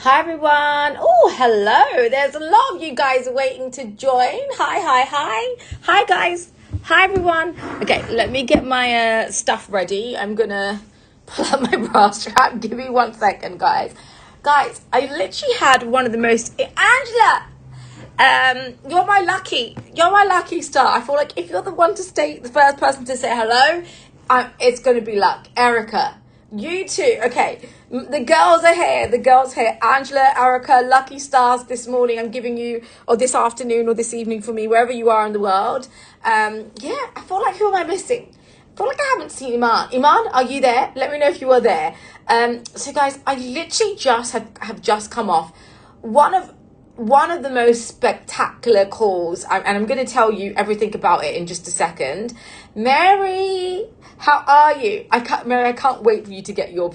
Hi everyone. Oh, hello. There's a lot of you guys waiting to join. Hi guys. Hi everyone. Okay, let me get my stuff ready. I'm gonna pull out my bra strap. Give me 1 second, guys. Guys, I literally had one of the most Angela. You're my lucky star. I feel like if you're the first person to say hello, it's gonna be luck. Erica, you too. Okay, the girls are here. Angela, Erica, lucky stars this morning. I'm giving you, or this afternoon, or this evening for me, wherever you are in the world. Yeah, I feel like, who am I missing? I feel like I haven't seen Iman. Iman, are you there? Let me know if you are there. So guys, I literally have just come off one of the most spectacular calls, and I'm going to tell you everything about it in just a second. Mary, how are you? Mary, I can't wait for you to get your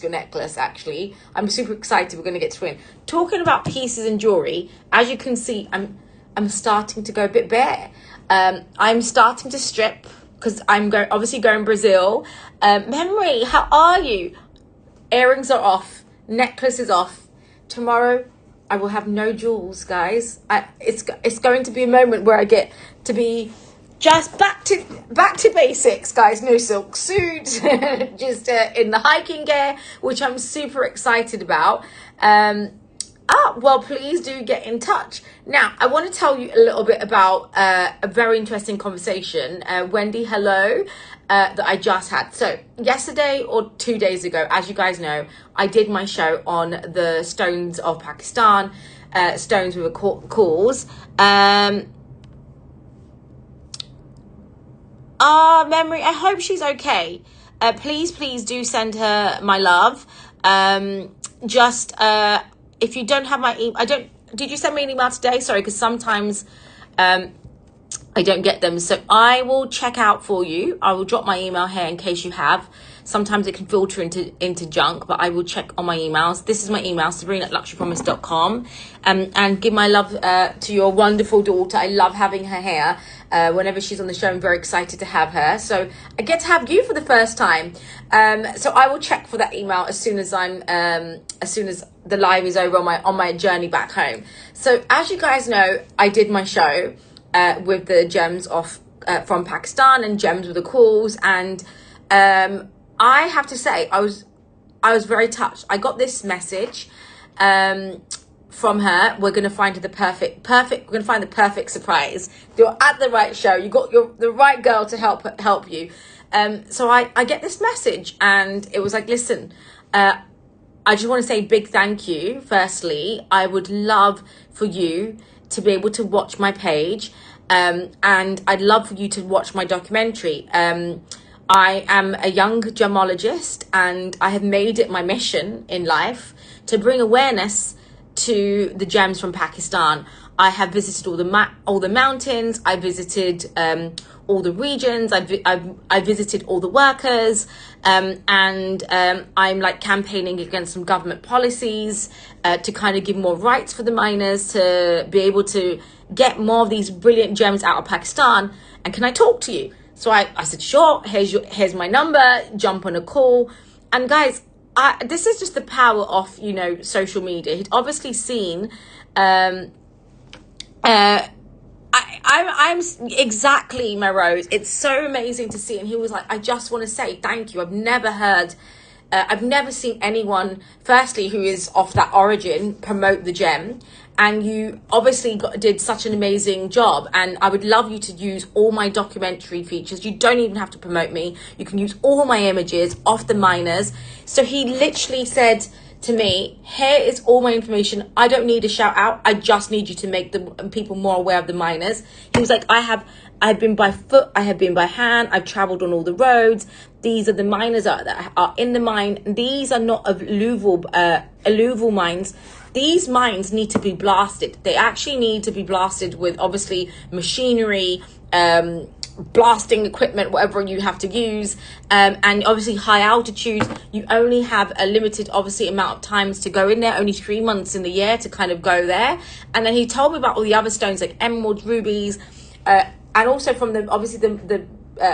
necklace, actually. I'm super excited. We're going to get to it. Talking about pieces and jewelry, as you can see, I'm starting to go a bit bare. I'm starting to strip because I'm obviously going Brazil. Mary, how are you? Earrings are off. Necklace is off. Tomorrow, I will have no jewels, guys. It's going to be a moment where I get to be just back to basics, guys. No silk suit, just in the hiking gear, which I'm super excited about. Well, please do get in touch. Now, I want to tell you a little bit about a very interesting conversation. Wendy, hello, that I just had. So yesterday or 2 days ago, as you guys know, I did my show on the stones of Pakistan, stones with a cause. Memory, I hope she's okay. Please do send her my love. If you don't have my email, did you send me an email today? Sorry, because sometimes I don't get them. So I will check out for you. I will drop my email here in case you have. Sometimes it can filter into junk, but I will check on my emails. This is my email, sabrina@luxurypromise.com. And give my love to your wonderful daughter. I love having her here. Whenever she's on the show, I'm very excited to have her. So I get to have you for the first time. So I will check for that email as soon as the live is over on my journey back home. So as you guys know, I did my show with the gems from Pakistan and gems with the calls, and I have to say I was very touched. I got this message from her. We're gonna find her we're gonna find the perfect surprise. You're at the right show. You got the right girl to help you. So I get this message, and it was like, listen, I just want to say big thank you. Firstly, I would love for you to be able to watch my page, and I'd love for you to watch my documentary. I am a young gemologist, and I have made it my mission in life to bring awareness to the gems from Pakistan. I have visited all the mountains. I visited all the regions. I visited all the workers, and I'm like campaigning against some government policies to kind of give more rights for the miners to be able to get more of these brilliant gems out of Pakistan. And can I talk to you? So I said, sure. Here's my number. Jump on a call. And guys, this is just the power of, social media. He'd obviously seen, I'm exactly, my rose. It's so amazing to see. And he was like, I just want to say thank you. I've never seen anyone, firstly, who is of that origin, promote the gem. And you obviously did such an amazing job. And I would love you to use all my documentary features. You don't even have to promote me. You can use all my images of the miners. So he literally said to me, here is all my information. I don't need a shout out. I just need you to make the people more aware of the miners. He was like, I've been by foot, I have been by hand, I've traveled on all the roads. These are the miners that are in the mine. These are not alluvial mines. These mines need to be blasted. They actually need to be blasted with, obviously, machinery, blasting equipment, whatever you have to use, and obviously high altitude. You only have a limited, obviously, amount of times to go in there, only 3 months in the year to kind of go there. And then he told me about all the other stones like emeralds, rubies, and also from the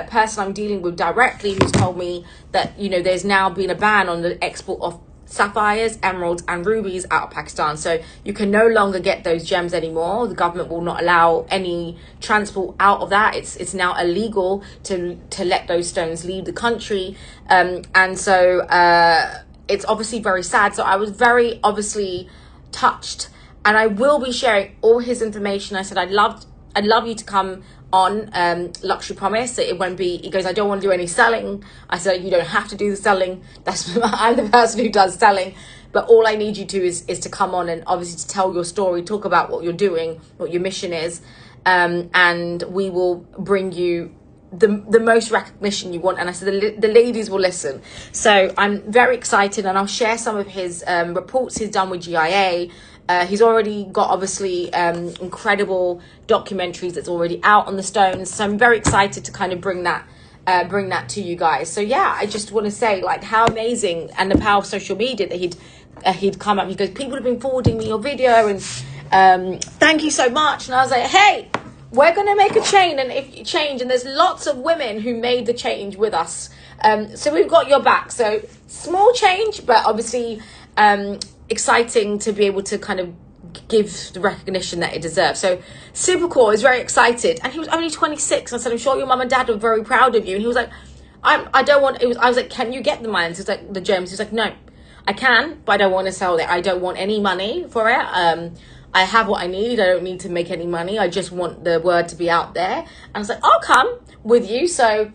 person I'm dealing with directly, who's told me that there's now been a ban on the export of sapphires, emeralds and rubies out of Pakistan. So you can no longer get those gems anymore. The government will not allow any transport out of that. It's now illegal to let those stones leave the country. And so it's obviously very sad. So I was very obviously touched, and I will be sharing all his information. I said I'd love you to come on Luxury Promise. It won't be, he goes, I don't want to do any selling. I said, you don't have to do the selling. I'm the person who does selling, but all I need you to is to come on and obviously to tell your story, talk about what you're doing, what your mission is, and we will bring you the most recognition you want. And I said the ladies will listen. So I'm very excited, and I'll share some of his reports he's done with GIA. He's already got obviously incredible documentaries that's already out on the stones. So I'm very excited to kind of bring that to you guys. So yeah, I just want to say like how amazing, and the power of social media, that he'd come up. He goes, people have been forwarding me your video, and thank you so much. And I was like, hey, we're going to make a change, and there's lots of women who made the change with us. So we've got your back. So small change, but obviously exciting to be able to kind of give the recognition that it deserves. So super cool. I was very excited, and he was only 26. I said, I'm sure your mum and dad were very proud of you. And he was like, I don't want, I was like, can you get the mines? He was like, the gems. He was like, no, I can, but I don't want to sell it. I don't want any money for it. I have what I need. I don't need to make any money. I just want the word to be out there. And I was like, I'll come with you. So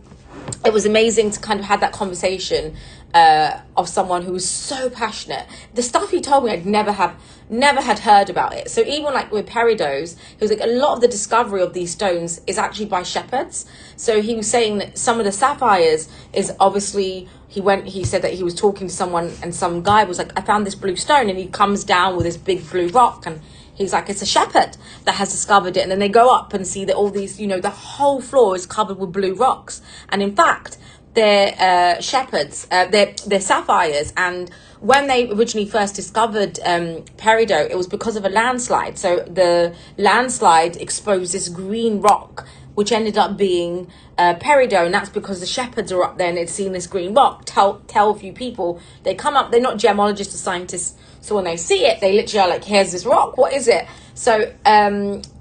it was amazing to kind of have that conversation of someone who was so passionate. The stuff he told me, I'd never had heard about it. So even like with peridos, he was like, a lot of the discovery of these stones is actually by shepherds. So he was saying that some of the sapphires is obviously, he said that he was talking to someone, and some guy was like, I found this blue stone, and he comes down with this big blue rock, and he's like, it's a shepherd that has discovered it. And then they go up and see that all these, the whole floor is covered with blue rocks. And in fact, they're shepherds, they're sapphires. And when they originally first discovered peridot, it was because of a landslide. So the landslide exposed this green rock, which ended up being peridot. And that's because the shepherds are up there and they'd seen this green rock. Tell a few people, they come up, they're not gemologists or scientists. So when they see it, they literally are like, here's this rock, what is it? So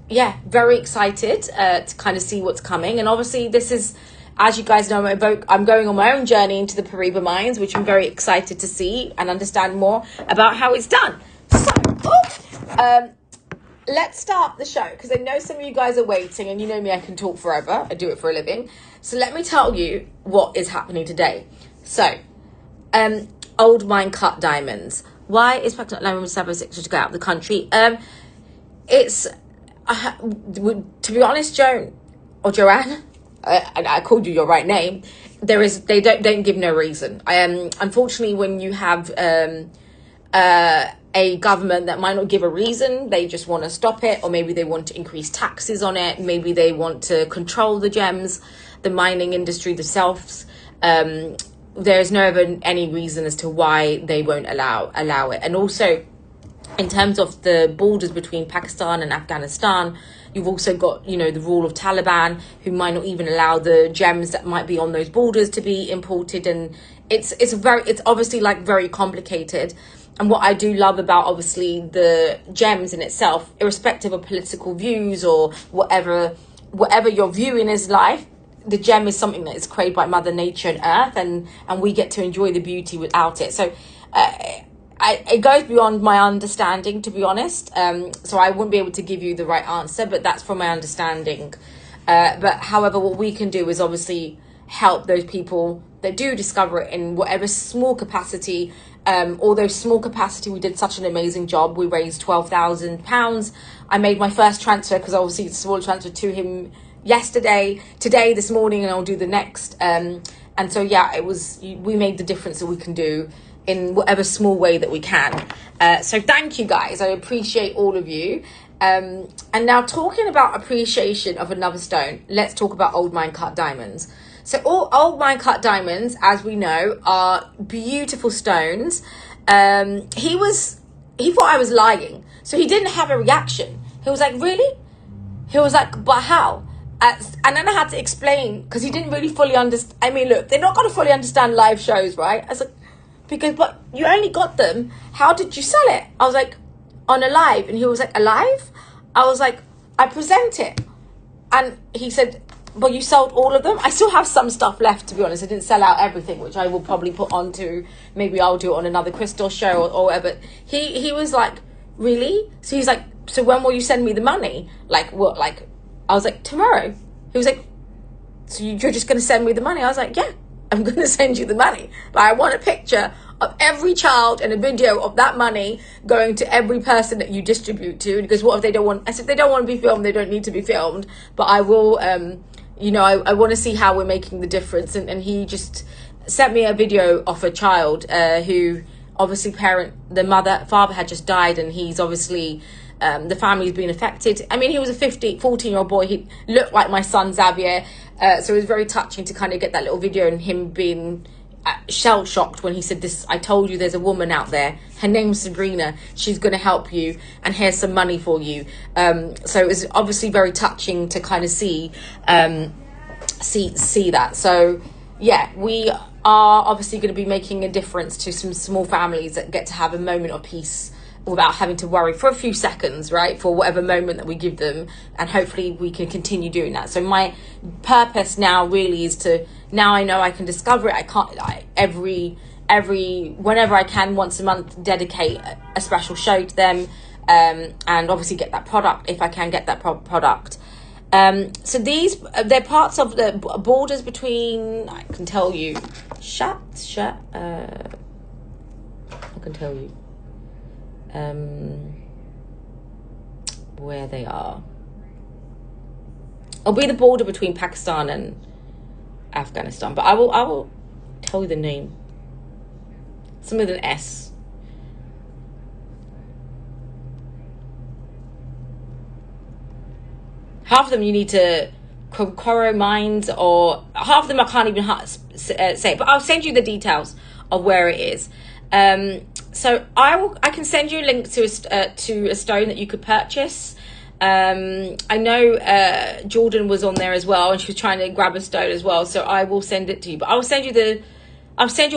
yeah, very excited to kind of see what's coming. And obviously this is, as you guys know, I'm going on my own journey into the Pariba mines, which I'm very excited to see and understand more about how it's done. So let's start the show, because I know some of you guys are waiting, and you know me, I can talk forever. I do it for a living. So let me tell you what is happening today. So old mine cut diamonds. Why is Pakistan allowing 706 to go out of the country? It's to be honest, Joan or Joanne, I called you your right name. They don't give no reason. Unfortunately, when you have a government that might not give a reason, they just want to stop it, or maybe they want to increase taxes on it. Maybe they want to control the gems, the mining industry themselves. There's never any reason as to why they won't allow it. And also, in terms of the borders between Pakistan and Afghanistan, you've also got, the rule of Taliban, who might not even allow the gems that might be on those borders to be imported. And it's obviously like very complicated. And what I do love about obviously the gems in itself, irrespective of political views or whatever you're viewing as life, the gem is something that is created by Mother Nature and Earth, and we get to enjoy the beauty without it. So it goes beyond my understanding, to be honest. So I wouldn't be able to give you the right answer, but that's from my understanding. But however, what we can do is obviously help those people that do discover it in whatever small capacity. Although small capacity, we did such an amazing job. We raised £12,000. I made my first transfer, because obviously it's a small transfer, to him today, this morning, and I'll do the next. And so yeah, we made the difference that we can do in whatever small way that we can. So thank you guys. I appreciate all of you. And now, talking about appreciation of another stone, let's talk about old mine cut diamonds. So all old mine cut diamonds, as we know, are beautiful stones. He thought I was lying, so he didn't have a reaction. He was like, really? He was like, but how? And then I had to explain, because he didn't really fully understand. I mean, look, they're not going to fully understand live shows, right? I was like, because, but you only got them, how did you sell it? I was like, on a live. And he was like, a live? I was like, I present it. And he said, but you sold all of them? I still have some stuff left, to be honest. I didn't sell out everything, which I will probably put onto, maybe I'll do it on another crystal show or whatever. He was like, really? So he's like, so when will you send me the money? Like, what? Like, I was like, tomorrow. He was like, so you're just going to send me the money? I was like, yeah, I'm going to send you the money. But I want a picture of every child and a video of that money going to every person that you distribute to. Because what if they don't want, I said, if they don't want to be filmed, they don't need to be filmed. But I will, you know, I want to see how we're making the difference. And he just sent me a video of a child who obviously father had just died, and he's obviously, the family's been affected. I mean, he was a 14-year-old boy. He looked like my son Xavier. So it was very touching to kind of get that little video and him being shell shocked when he said, this, I told you there's a woman out there, her name's Sabrina, she's going to help you, and here's some money for you. So it was obviously very touching to kind of see that. So yeah, we are obviously going to be making a difference to some small families that get to have a moment of peace without having to worry for a few seconds, right, for whatever moment that we give them. And hopefully we can continue doing that. So my purpose now really is to, now I know I can discover it, I can't, whenever I can, once a month, dedicate a special show to them, and obviously get that product if I can get that product. So they're parts of the borders between, I can tell you, I can tell you where they are. It'll be the border between Pakistan and Afghanistan, but I will tell you the name. Some with an S. Half of them you need to Kokoro mines, or half of them I can't even say, but I'll send you the details of where it is. So I can send you a link to a stone that you could purchase. I know Jordan was on there as well, and she was trying to grab a stone as well, so I will send it to you. But I'll send you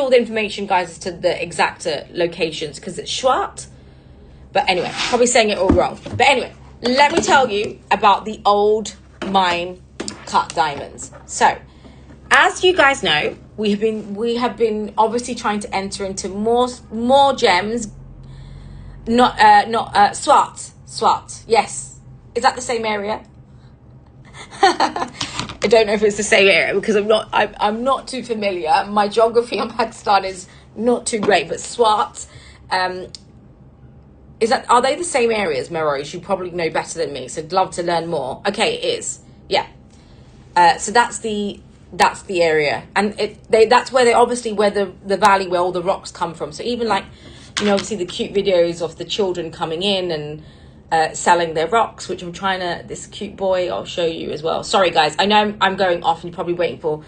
all the information, guys, as to the exact locations, because it's Schwart. But anyway, probably saying it all wrong. But anyway, let me tell you about the old mine cut diamonds. So, as you guys know, we have been obviously trying to enter into more gems. Swat. Yes, is that the same area? I don't know if it's the same area because I'm not too familiar. My geography on Pakistan is not too great, but Swat. Are they the same areas, Meroz? You probably know better than me, so I'd love to learn more. Okay, it is. Yeah. So that's the area, and that's where the valley where all the rocks come from. So even like, you know, obviously the cute videos of the children coming in and selling their rocks, which I'm trying to, this cute boy, I'll show you as well. Sorry guys, I know I'm going off and you're probably waiting for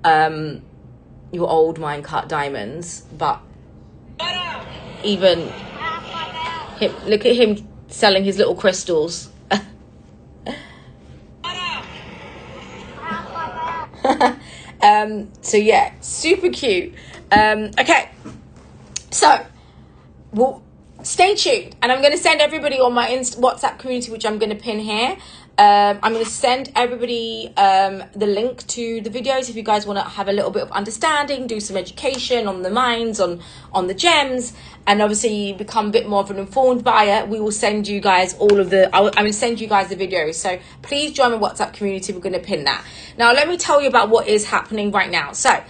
your old mine cut diamonds, but even him, look at him selling his little crystals. So yeah, super cute. Okay, so stay tuned, and I'm going to send everybody on my WhatsApp community, which I'm going to pin here. I'm going to send everybody the link to the videos if you guys want to have a little bit of understanding, do some education on the mines, on the gems, and obviously become a bit more of an informed buyer. We will send you guys I'm going to send you guys the videos, so please join my WhatsApp community. We're going to pin that. Now let me tell you about what is happening right now. So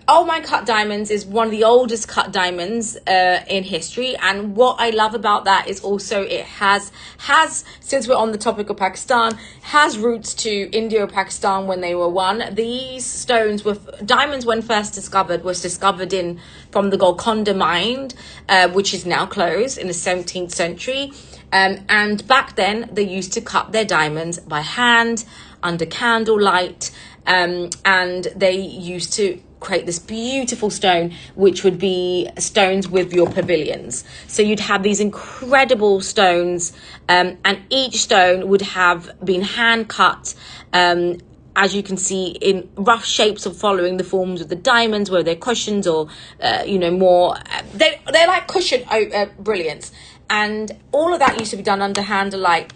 Old Mine Cut Diamonds is one of the oldest cut diamonds in history, and what I love about that is also it has since we're on the topic of Pakistan, has roots to India or Pakistan when they were one. These stones were diamonds when first discovered from the Golconda mine, which is now closed, in the 17th century. And back then they used to cut their diamonds by hand under candlelight, and they used to create this beautiful stone, which would be stones with your pavilions. So you'd have these incredible stones, and each stone would have been hand cut as you can see, in rough shapes of following the forms of the diamonds, whether they're cushions or, more, they're like cushion brilliants. And all of that used to be done under candlelight,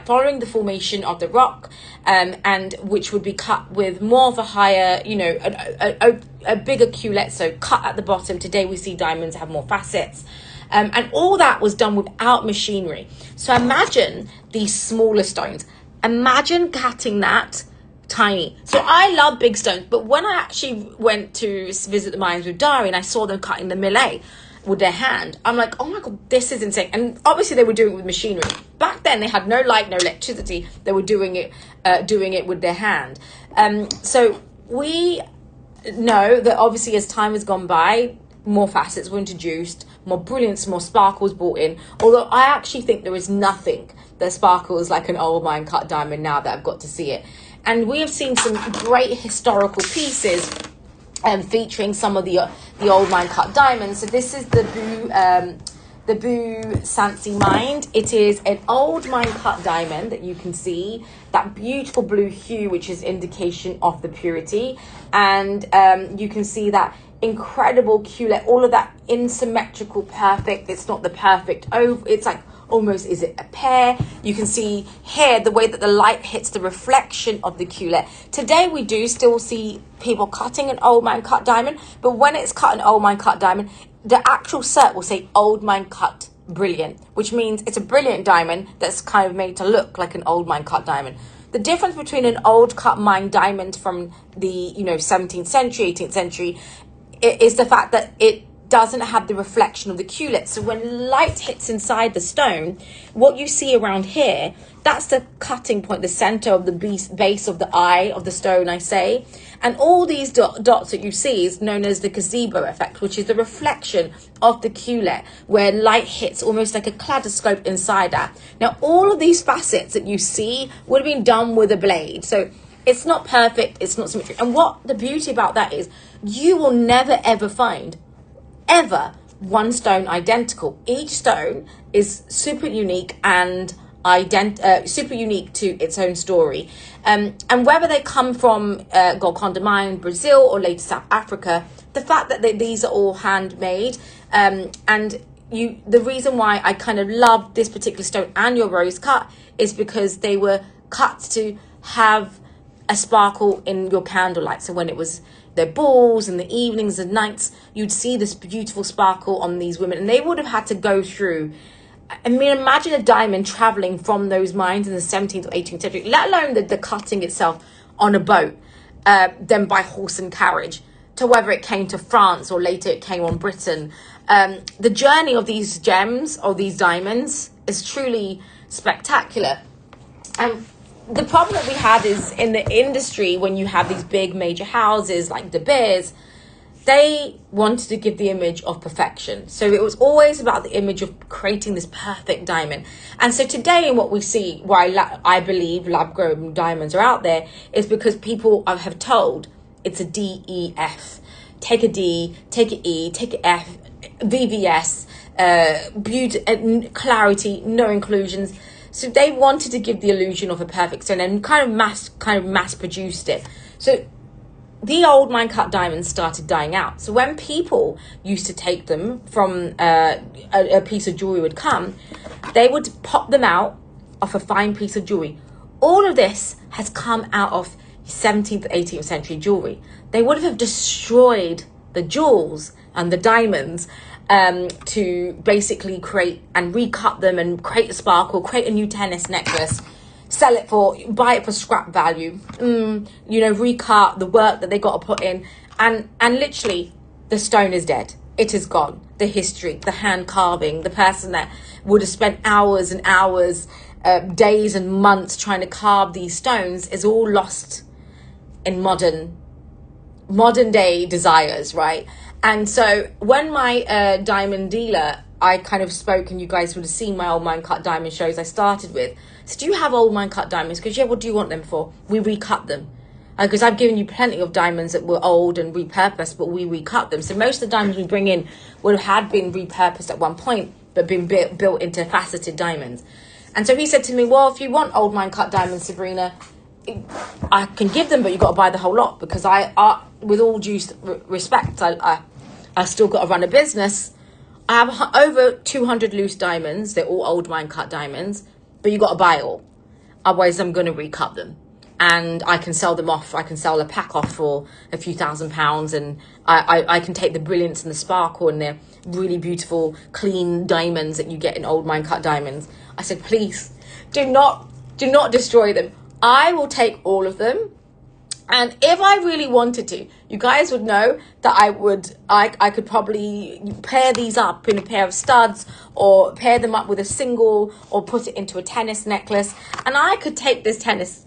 following the formation of the rock, and which would be cut with more of a higher, a bigger culet, so cut at the bottom. Today we see diamonds have more facets. And all that was done without machinery. So imagine these smaller stones. Imagine cutting that tiny. So I love big stones, but when I actually went to visit the mines with Dari and I saw them cutting the millet with their hand, I'm like, oh my God, this is insane. And obviously they were doing it with machinery. Back then they had no light, no electricity. They were doing it with their hand. So we know that obviously as time has gone by, more facets were introduced, more brilliance, more sparkles brought in. Although I actually think there is nothing that sparkles like an old mine cut diamond now that I've got to see it. And we have seen some great historical pieces featuring some of the old mine cut diamonds. So this is the Boo Sansi mine. It is an old mine cut diamond that you can see, that beautiful blue hue, which is indication of the purity. And you can see that incredible culet, all of that insymmetrical perfect. It's not the perfect oval, it's like almost, is it a pear? You can see here the way that the light hits the reflection of the culet. Today we do still see people cutting an old mine cut diamond, but when it's cut an old mine cut diamond, the actual cert will say old mine cut brilliant, which means it's a brilliant diamond that's kind of made to look like an old mine cut diamond. The difference between an old cut mine diamond from the 17th century, 18th century, is the fact that it doesn't have the reflection of the culet. So when light hits inside the stone, what you see around here, that's the cutting point, the center of the base of the eye of the stone, I say. And all these dots that you see is known as the gazebo effect, which is the reflection of the culet, where light hits almost like a kaleidoscope inside that. Now, all of these facets that you see would have been done with a blade. So it's not perfect, it's not symmetric. And what the beauty about that is, you will never ever find one stone identical. Each stone is super unique and super unique to its own story. And whether they come from Golconda Mine, Brazil, or later South Africa, the fact that these are all handmade, and the reason why I kind of love this particular stone and your rose cut is because they were cut to have a sparkle in your candlelight. So when it was their balls and the evenings and nights, you'd see this beautiful sparkle on these women, and they would have had to go through, I mean, imagine a diamond traveling from those mines in the 17th or 18th century, let alone the cutting itself on a boat, then by horse and carriage, to whether it came to France or later it came on Britain. The journey of these gems or these diamonds is truly spectacular. And the problem that we had is in the industry, when you have these big major houses like De Beers, they wanted to give the image of perfection. So it was always about the image of creating this perfect diamond. And so today, what we see, why I believe lab-grown diamonds are out there, is because people have told it's a DEF. Take a D, take an E, take an F, VVS, beauty, clarity, no inclusions. So they wanted to give the illusion of a perfect stone and kind of mass produced it. So the old mine cut diamonds started dying out. So when people used to take them from a piece of jewelry would come, they would pop them out of a fine piece of jewelry. All of this has come out of 17th, 18th century jewelry. They would have destroyed the jewels and the diamonds to basically create and recut them and create a sparkle, create a new tennis necklace, sell it buy it for scrap value, recut the work that they got to put in, and literally the stone is dead. It is gone. The history, the hand carving, the person that would have spent hours and hours, days and months trying to carve these stones is all lost in modern day desires, right? And so when my diamond dealer, I kind of spoke, and you guys would have seen my old mine cut diamond shows I started with. So do you have old mine cut diamonds? Because yeah, what do you want them for? We recut them. Because I've given you plenty of diamonds that were old and repurposed, but we recut them. So most of the diamonds we bring in would have had been repurposed at one point, but been built into faceted diamonds. And so he said to me, well, if you want old mine cut diamonds, Sabrina, I can give them, but you got to buy the whole lot, because with all due respect, I still got to run a business. I have over 200 loose diamonds. They're all old mine cut diamonds, but you got to buy it all. Otherwise, I'm going to recut them. And I can sell them off. I can sell a pack off for a few £1,000s. And I can take the brilliance and the sparkle and the really beautiful, clean diamonds that you get in old mine cut diamonds. I said, please, do not destroy them. I will take all of them. And if I really wanted to, you guys would know that I could probably pair these up in a pair of studs, or pair them up with a single, or put it into a tennis necklace. And I could take this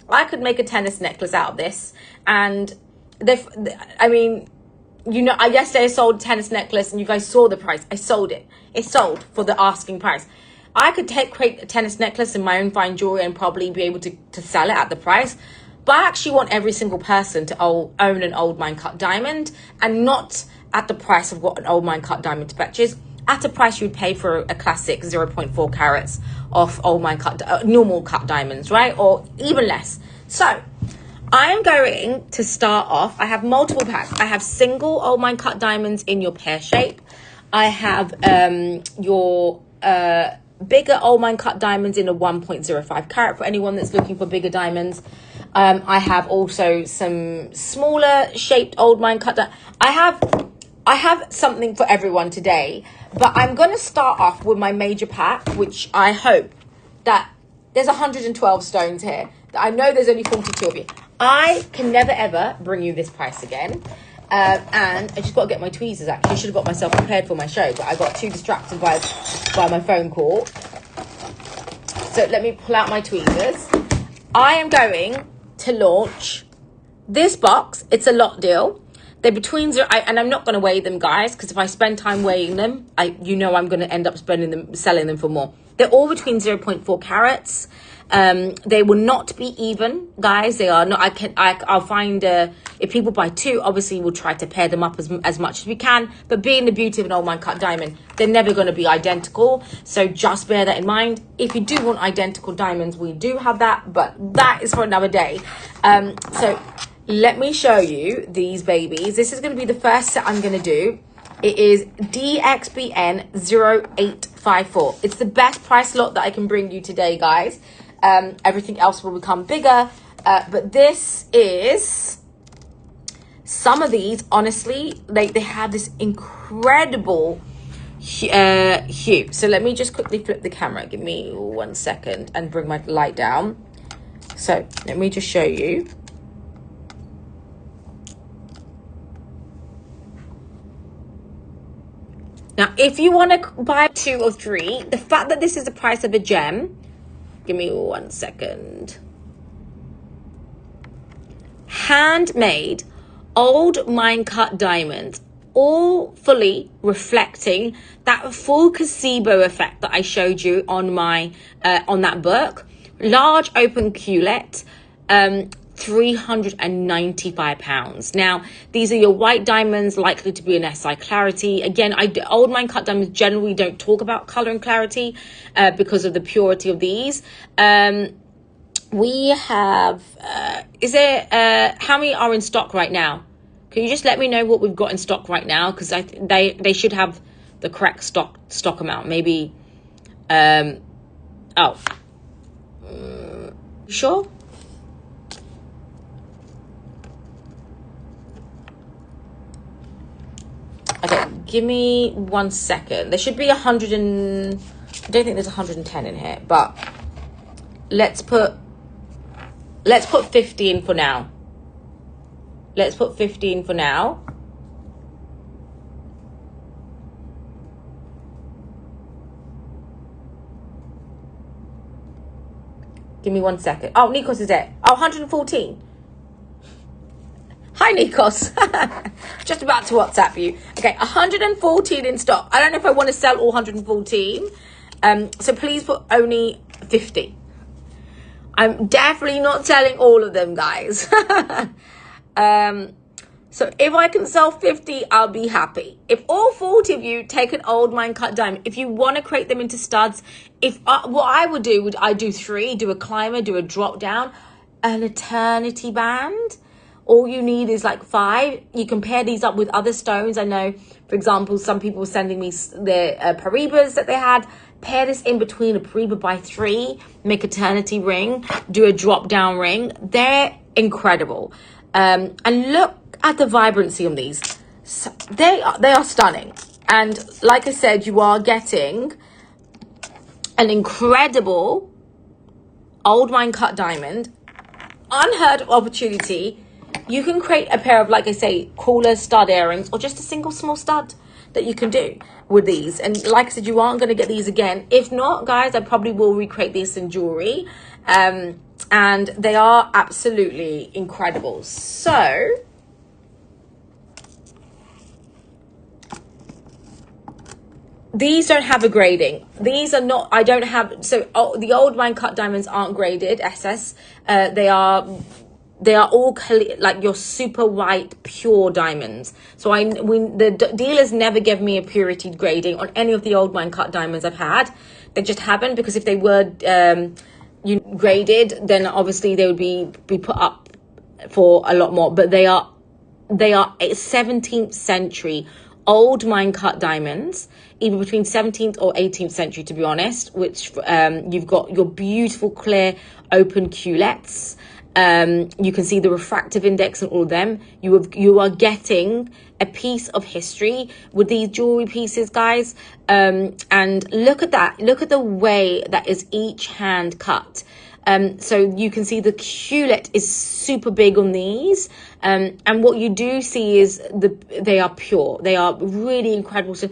I could make a tennis necklace out of this. And I mean, you know, yesterday I sold a tennis necklace and you guys saw the price. I sold it. It sold for the asking price. I could create a tennis necklace in my own fine jewelry and probably be able to sell it at the price. But I actually want every single person to own an old mine cut diamond, and not at the price of what an old mine cut diamond fetches. At a price you would pay for a classic 0.4 carats of old mine cut, normal cut diamonds, right? Or even less. So I am going to start off. I have multiple packs. I have single old mine cut diamonds in your pear shape. I have your bigger old mine cut diamonds in a 1.05 carat for anyone that's looking for bigger diamonds. I have also some smaller shaped old mine cut. I have something for everyone today, but I'm going to start off with my major pack, which I hope that there's 112 stones here. I know there's only 42 of you. I can never ever bring you this price again. And I just got to get my tweezers. Actually, I should have got myself prepared for my show, but I got too distracted by my phone call. So let me pull out my tweezers. I am going to launch this box. It's a lot deal. They're between and I'm not going to weigh them, guys, because if I spend time weighing them, I'm going to end up selling them for more. They're all between 0.4 carats. They will not be even, guys. They are not. I'll find if people buy two, obviously we'll try to pair them up as much as we can. But being the beauty of an old mine cut diamond, they're never going to be identical. So just bear that in mind. If you do want identical diamonds, we do have that, but that is for another day. So let me show you these babies. This is going to be the first set I'm going to do. It is DXBN 0854. It's the best price lot that I can bring you today, guys. Everything else will become bigger, but this is some of these. Honestly, they have this incredible hue. So let me just quickly flip the camera. Give me 1 second and bring my light down. So let me just show you. Now, if you want to buy 2 or 3, the fact that this is the price of a gem, give me 1 second. Handmade, old mine cut diamonds, all fully reflecting that full gazebo effect that I showed you on my on that book. Large open culet, £395. Now, these are your white diamonds, likely to be an SI clarity. Again, old mine cut diamonds generally don't talk about color and clarity because of the purity of these. We have, how many are in stock right now? Can you just let me know what we've got in stock right now? Because they should have the correct stock amount. Maybe, sure? Okay, give me 1 second. There should be 100 and... I don't think there's 110 in here, but let's put 50 in for now. Let's put 50 in for now. Give me 1 second. Oh, Nikos is there. Oh, 114. Hi, Nikos. Just about to WhatsApp you. Okay, 114 in stock. I don't know if I want to sell all 114. So please put only 50. I'm definitely not selling all of them, guys. So if I can sell 50, I'll be happy. If all 40 of you take an old mine cut diamond, if you want to create them into studs, what I would do, I do 3, do a climber, do a drop down. an eternity band. All you need is like 5. You can pair these up with other stones. I know, for example, some people were sending me their Paribas that they had. Pair this in between a Pariba by 3, make eternity ring, do a drop down ring. They're incredible. And look at the vibrancy on these. So they are stunning. And like I said, you are getting an incredible old mine cut diamond, unheard of opportunity. You can create a pair of, like I say, cooler stud earrings, or just a single small stud that you can do with these. And like I said, you aren't going to get these again. If not, guys, I probably will recreate this in jewelry. And they are absolutely incredible. So these don't have a grading. These are not, I don't have, so the old mine cut diamonds aren't graded SS. They are all like your super white pure diamonds. So the dealers never give me a purity grading on any of the old mine cut diamonds I've had. They just haven't, because if they were graded, then obviously they would be put up for a lot more. But they are 17th century old mine cut diamonds, either between 17th or 18th century, to be honest, which you've got your beautiful clear open culettes. You can see the refractive index and all of them. You are getting a piece of history with these jewelry pieces, guys. And look at that. Look at the way that is each hand cut. So you can see the culet is super big on these. And what you do see is they are pure. They are really incredible. So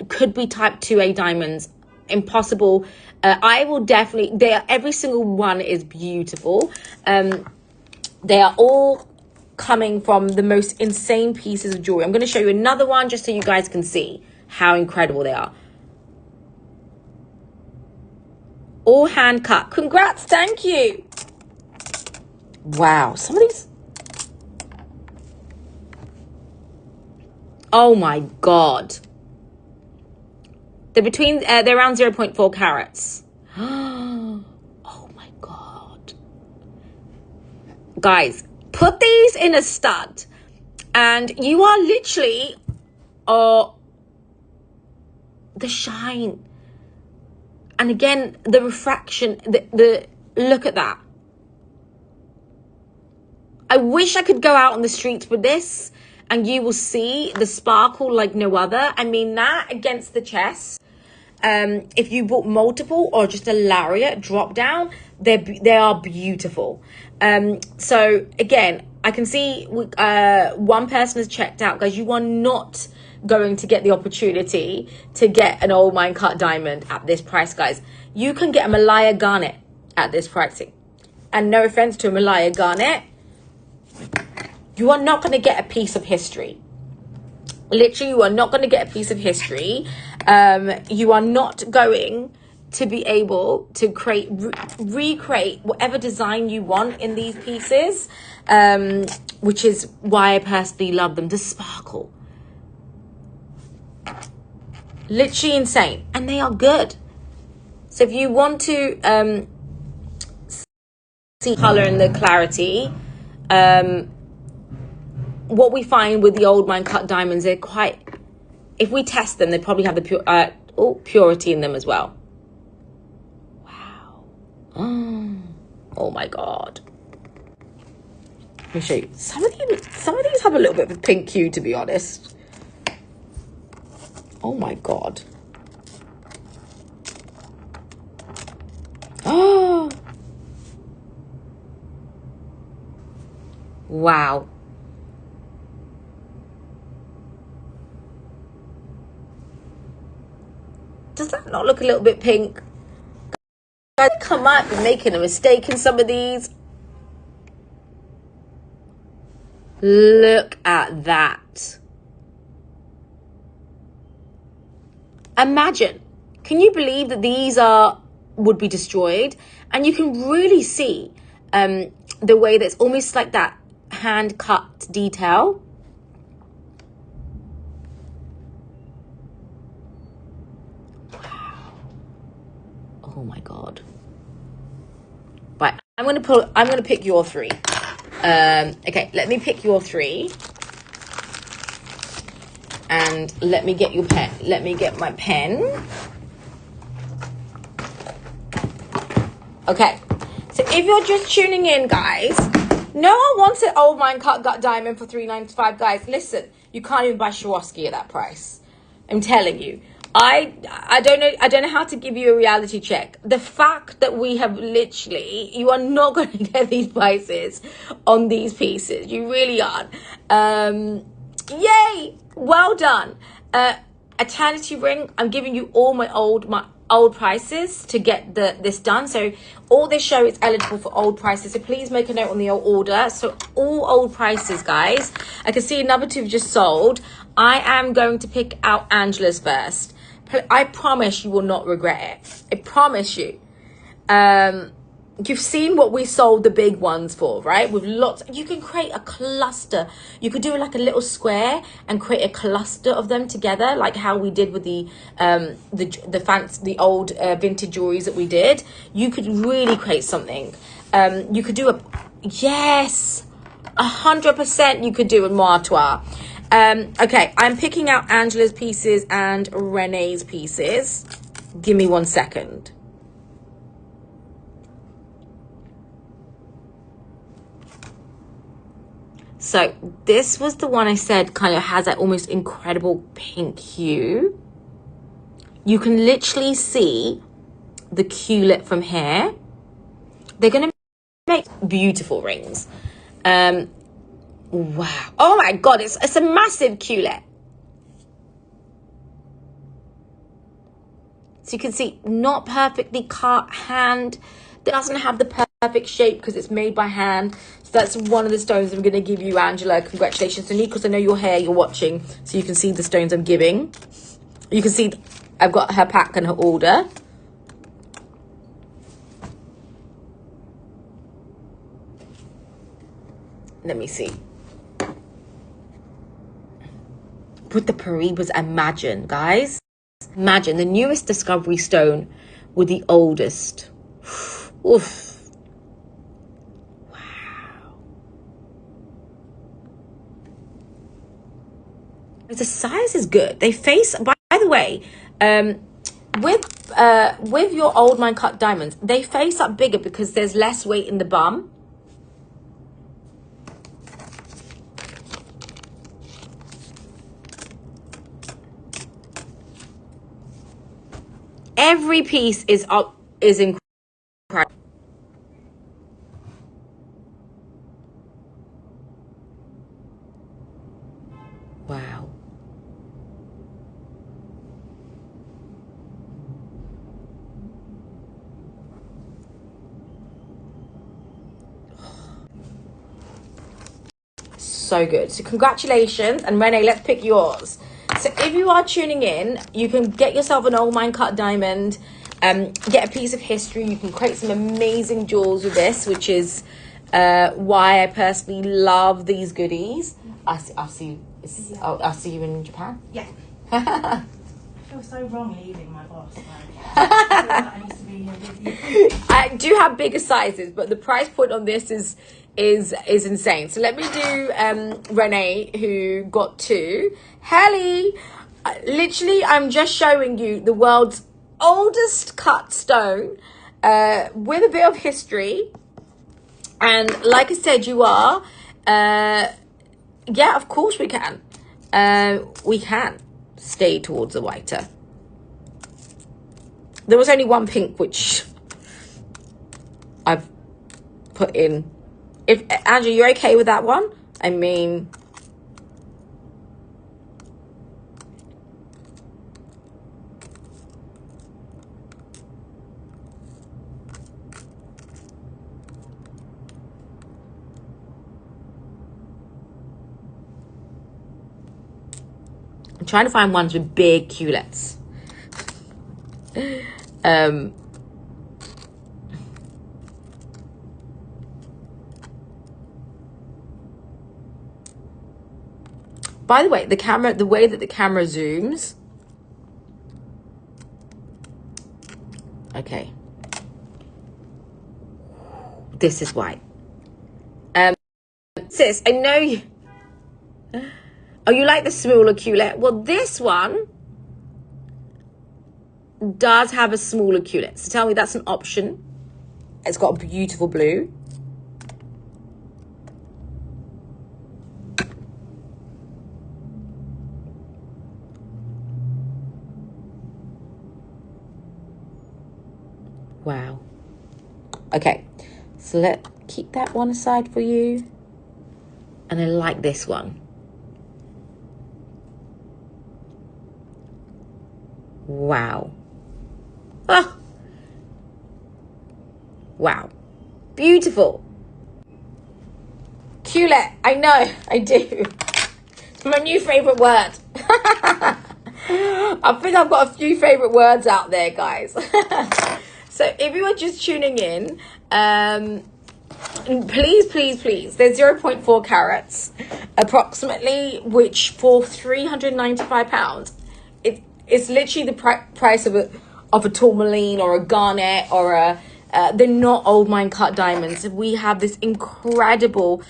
could be type 2A diamonds. Impossible. I will definitely, every single one is beautiful. They are all coming from the most insane pieces of jewelry. I'm going to show you another one just so you guys can see how incredible they are. All hand cut. Congrats. Thank you. Wow. Some of these. Oh my God. They're around 0.4 carats. Oh my God. Guys, put these in a stud and you are literally, the shine. And again, the refraction, the look at that. I wish I could go out on the streets with this and you will see the sparkle like no other. I mean, that against the chest. If you bought multiple or just a lariat drop down, they are beautiful. So again, I can see one person has checked out, guys. You are not going to get the opportunity to get an old mine cut diamond at this price, guys. You can get a Malaya garnet at this pricing. And no offense to a Malaya garnet, you are not going to get a piece of history. Literally, you are not going to get a piece of history. You are not going to be able to recreate whatever design you want in these pieces, which is why I personally love them. The sparkle. Literally insane. And they are good. So if you want to see color and the clarity, what we find with the old mine cut diamonds, they're quite, if we test them, they probably have the purity in them as well. Wow. Oh my God. Let me show you. Some of these have a little bit of a pink hue, to be honest. Oh my God. Oh. Wow. Does that not look a little bit pink? I think I might be making a mistake in some of these. Look at that. Imagine. Can you believe that these would be destroyed? And you can really see the way that's almost like that hand cut detail. Wow. Oh my God. Right. I'm gonna pick your three. Okay, let me pick your three. And let me get your pen. Let me get my pen. Okay, so if you're just tuning in, guys, no one wants an old mine cut gut diamond for $3.95, guys. Listen, you can't even buy Swarovski at that price. I'm telling you. I don't know how to give you a reality check. The fact that we have literally, you are not going to get these prices on these pieces. You really aren't. Yay! Well done. Eternity ring. I'm giving you all my old prices to get this done. So all this show is eligible for old prices. So please make a note on the old order. So all old prices, guys. I can see another two just sold. I am going to pick out Angela's first. I promise you will not regret it. I promise you. You've seen what we sold the big ones for, right? With lots, you can create a cluster. You could do like a little square and create a cluster of them together, like how we did with the old vintage jewelries that we did. You could really create something. You could do 100% you could do a martoir. Okay, I'm picking out Angela's pieces and Renee's pieces. Give me 1 second. So this was the one I said kind of has that almost incredible pink hue. You can literally see the culet from here. They're going to make beautiful rings. Wow. Oh my God, it's a massive culet. So you can see, not perfectly cut hand. It doesn't have the perfect shape because it's made by hand. So that's one of the stones I'm going to give you, Angela. Congratulations to me, because I know your hair, you're watching. So you can see the stones I'm giving. You can see I've got her pack and her order. Let me see. With the Paribas, imagine, guys. Imagine the newest discovery stone with the oldest. Oof. Wow. The size is good. They face, by the way, with your old mine cut diamonds, they face up bigger because there's less weight in the bum. Every piece is incredible. Wow. So good. So congratulations. And Renee, let's pick yours. So if you are tuning in, you can get yourself an old mine cut diamond, get a piece of history. You can create some amazing jewels with this, which is why I personally love these goodies. I'll see you in Japan. Yeah. I feel so wrong leaving my boss. Like, I feel like I need to be here with you. I do have bigger sizes, but the price point on this is insane. So let me do Renee, who got two. Helly, literally, I'm just showing you the world's oldest cut stone with a bit of history. And like I said, you are, yeah, of course we can. We can stay towards the whiter. There was only one pink, which I've put in. If Andrew, you're okay with that one? I mean, I'm trying to find ones with big culets. By the way, the way that the camera zooms. Okay. this is white. Sis, I know you. Oh, you like the smaller culet? Well, this one does have a smaller culet. So tell me that's an option. It's got a beautiful blue. Wow. Okay, so let's keep that one aside for you. And I like this one. Wow. Oh. Wow. Beautiful. Culet. I know. I do. It's my new favourite word. I think I've got a few favourite words out there, guys. So if you are just tuning in, please, there's 0.4 carats approximately, which for £395, it's literally the price of a tourmaline or a garnet or a they're not old mine cut diamonds. We have this incredible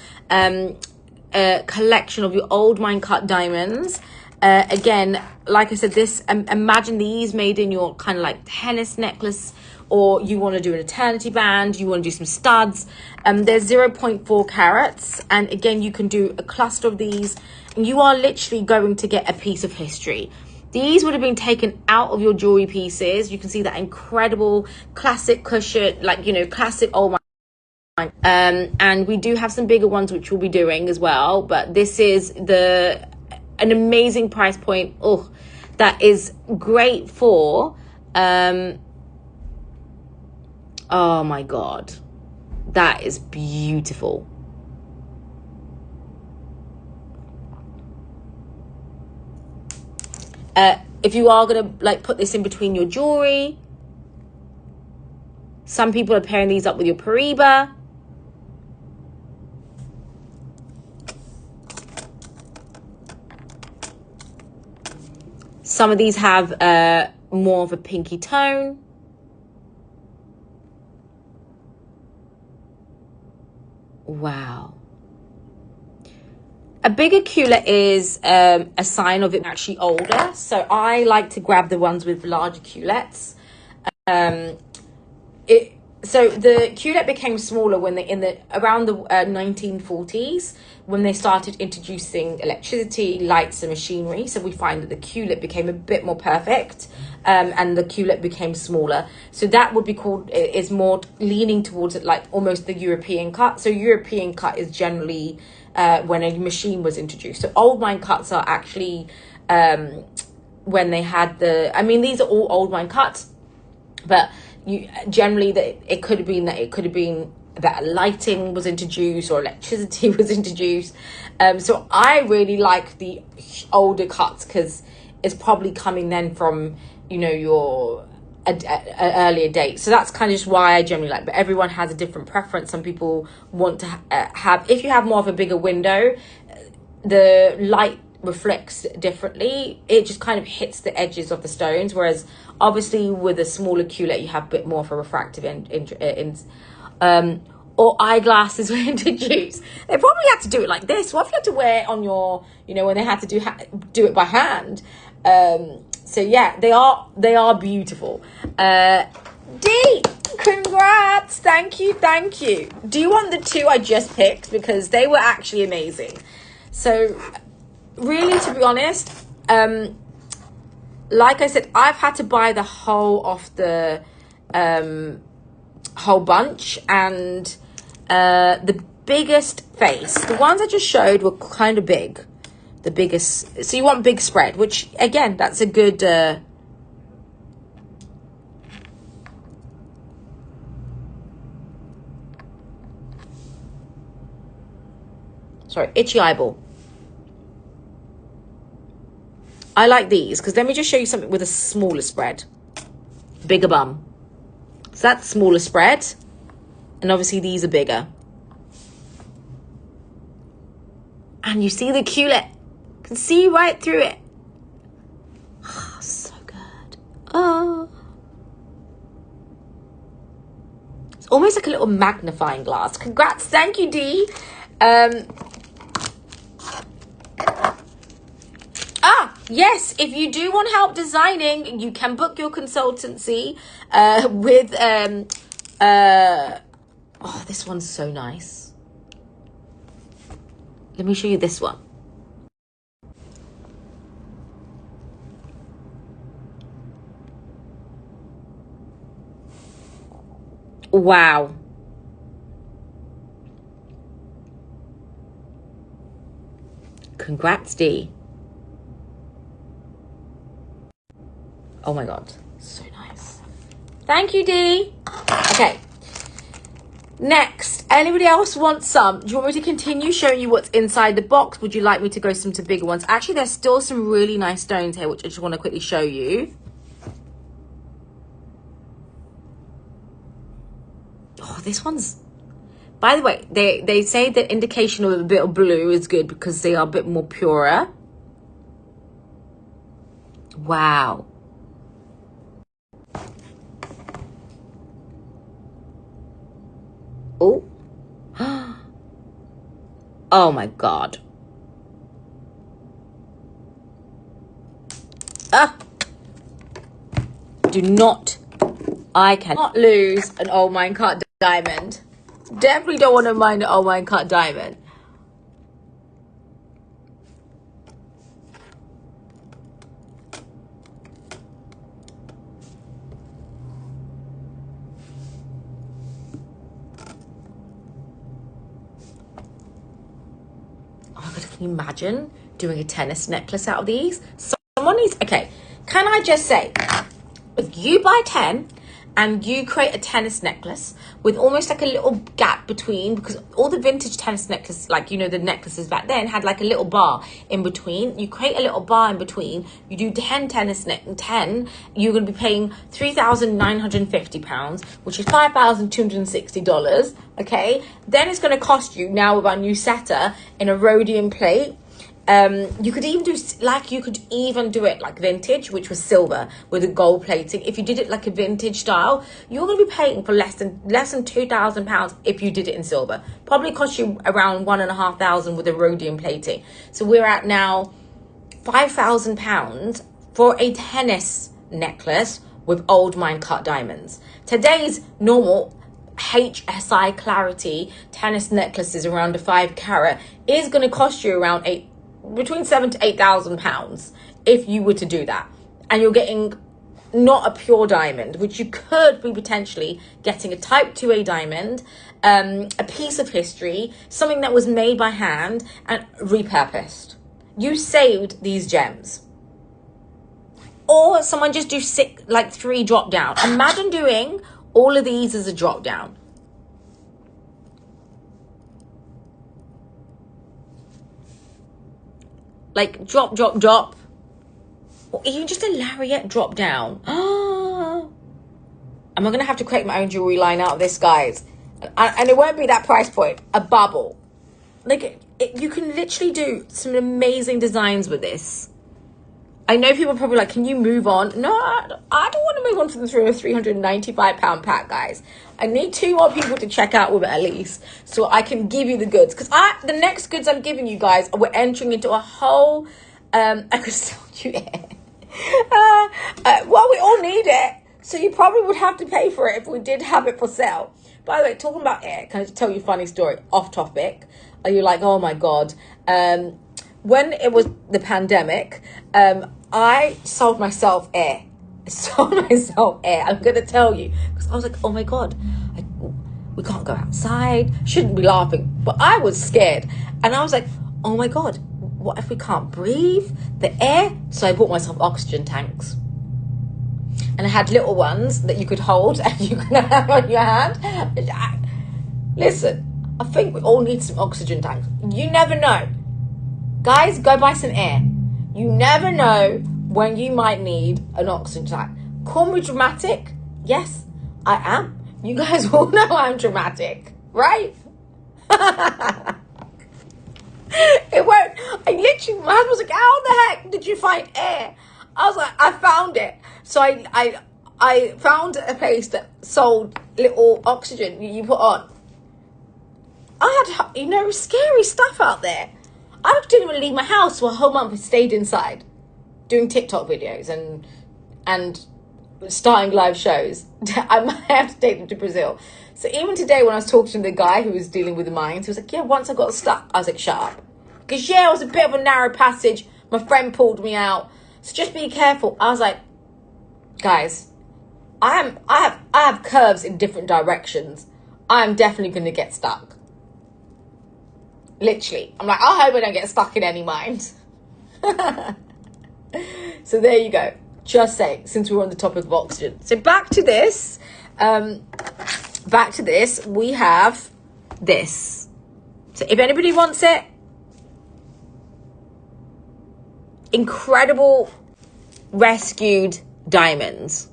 collection of your old mine cut diamonds. Again, like I said, this imagine these made in your kind of like tennis necklace, or you want to do an eternity band, you want to do some studs. There's 0.4 carats, and again, you can do a cluster of these, and you are literally going to get a piece of history. These would have been taken out of your jewelry pieces. You can see that incredible classic cushion, like, you know, classic old mine. And we do have some bigger ones which we'll be doing as well, but this is an amazing price point. Oh, that is great for oh my god, that is beautiful. If you are gonna like put this in between your jewelry, some people are pairing these up with your Pariba. Some of these have more of a pinky tone. Wow. A bigger culet is a sign of it actually older. So I like to grab the ones with larger culets. So the culet became smaller when around the 1940s, when they started introducing electricity, lights and machinery. So we find that the culet became a bit more perfect, and the culet became smaller. So that would be called, is more leaning towards it like almost the European cut. So European cut is generally when a machine was introduced. So old mine cuts are actually when they had these are all old mine cuts, but it could have been that lighting was introduced or electricity was introduced. So I really like the older cuts because it's probably coming then from, you know, your earlier date. So that's kind of just why I generally like, but everyone has a different preference. Some people want to have, if you have more of a bigger window, the light reflects differently. It just kind of hits the edges of the stones, whereas obviously with a smaller culet you have a bit more of a refractive or eyeglasses were introduced. They probably had to do it like this. What if you had to wear it on your, you know, when they had to do it by hand? So yeah, they are beautiful. D, congrats, thank you. Do you want the two I just picked, because they were actually amazing? So really, to be honest, like I said, I've had to buy the whole of the whole bunch, and the biggest face, the ones I just showed were kind of big, the biggest. So you want big spread, which again, that's a good sorry, itchy eyeball. I like these because let me just show you something with a smaller spread, bigger bum. So that's smaller spread, and obviously these are bigger. And you see the culet, you can see right through it. Oh, so good. Oh, it's almost like a little magnifying glass. Congrats. Thank you, Dee. Yes, if you do want help designing, you can book your consultancy with oh, this one's so nice. Let me show you this one. Wow. Congrats, Dee. Oh my God, so nice. Thank you, Dee. Okay. Next, anybody else want some? Do you want me to continue showing you what's inside the box? Would you like me to go some to bigger ones? Actually, there's still some really nice stones here, which I just want to quickly show you. Oh, this one's... By the way, they say the indication of a bit of blue is good because they are a bit more purer. Wow. Oh. Oh my God. Do not. I cannot lose an old minecart diamond. Definitely don't want to mind an old minecart diamond. Oh my God, can you imagine doing a tennis necklace out of these? Someone needs, okay, can I just say, if you buy 10 and you create a tennis necklace with almost like a little gap between, because all the vintage tennis necklaces, like, you know, the necklaces back then had like a little bar in between. You create a little bar in between, you do 10 10, you're going to be paying £3,950, which is $5,260, okay? Then it's going to cost you, now with our new setter, in a rhodium plate. You could even do it like vintage, which was silver with a gold plating. If you did it like a vintage style, you're going to be paying for less than £2,000 if you did it in silver. Probably cost you around £1,500 with a rhodium plating. So we're at now £5,000 for a tennis necklace with old minecart diamonds. Today's normal HSI clarity tennis necklaces around a 5 carat is going to cost you around between £7,000 to £8,000 if you were to do that, and you're getting not a pure diamond, which you could be potentially getting a type 2A diamond, a piece of history, something that was made by hand and repurposed. You saved these gems. Or someone just do 3 drop down. Imagine doing all of these as a drop down. Like drop, drop, drop. Or even just a lariat drop down. Am I going to have to create my own jewelry line out of this, guys? And it won't be that price point. A bubble. Like, you can literally do some amazing designs with this. I know people are probably like, can you move on? No, I don't want to move on from the £395 pack, guys. I need 2 more people to check out with it at least, so I can give you the goods. Because the next goods I'm giving you guys, we're entering into a whole, I could sell you it. Well, we all need it, so you probably would have to pay for it if we did have it for sale. By the way, talking about air, can I just tell you a funny story off topic? Are you like, oh my God? When it was the pandemic, I sold myself air. I'm going to tell you. Because I was like, oh my God, we can't go outside. Shouldn't be laughing. But I was scared. And I was like, oh my God, what if we can't breathe the air? So I bought myself oxygen tanks. And I had little ones that you could hold and you can have on your hand. Listen, I think we all need some oxygen tanks. You never know. Guys, go buy some air. You never know when you might need an oxygen tank. Call me dramatic. Yes, I am. You guys all know I'm dramatic, right? It won't. My husband was like, how the heck did you find air? I was like, I found it. So I found a place that sold little oxygen you put on. I had, you know, scary stuff out there. I didn't even leave my house for a whole month. I stayed inside doing TikTok videos and starting live shows. I might have to take them to Brazil. So even today when I was talking to the guy who was dealing with the mines, he was like, yeah, once I got stuck, I was like, shut up. Because yeah, it was a bit of a narrow passage. My friend pulled me out. So just be careful. I was like, guys, I have curves in different directions. I'm definitely going to get stuck. Literally. I'm like, I hope I don't get stuck in any mines. So there you go. Just saying, since we're on the topic of oxygen. So back to this. We have this. So if anybody wants it, incredible rescued diamonds.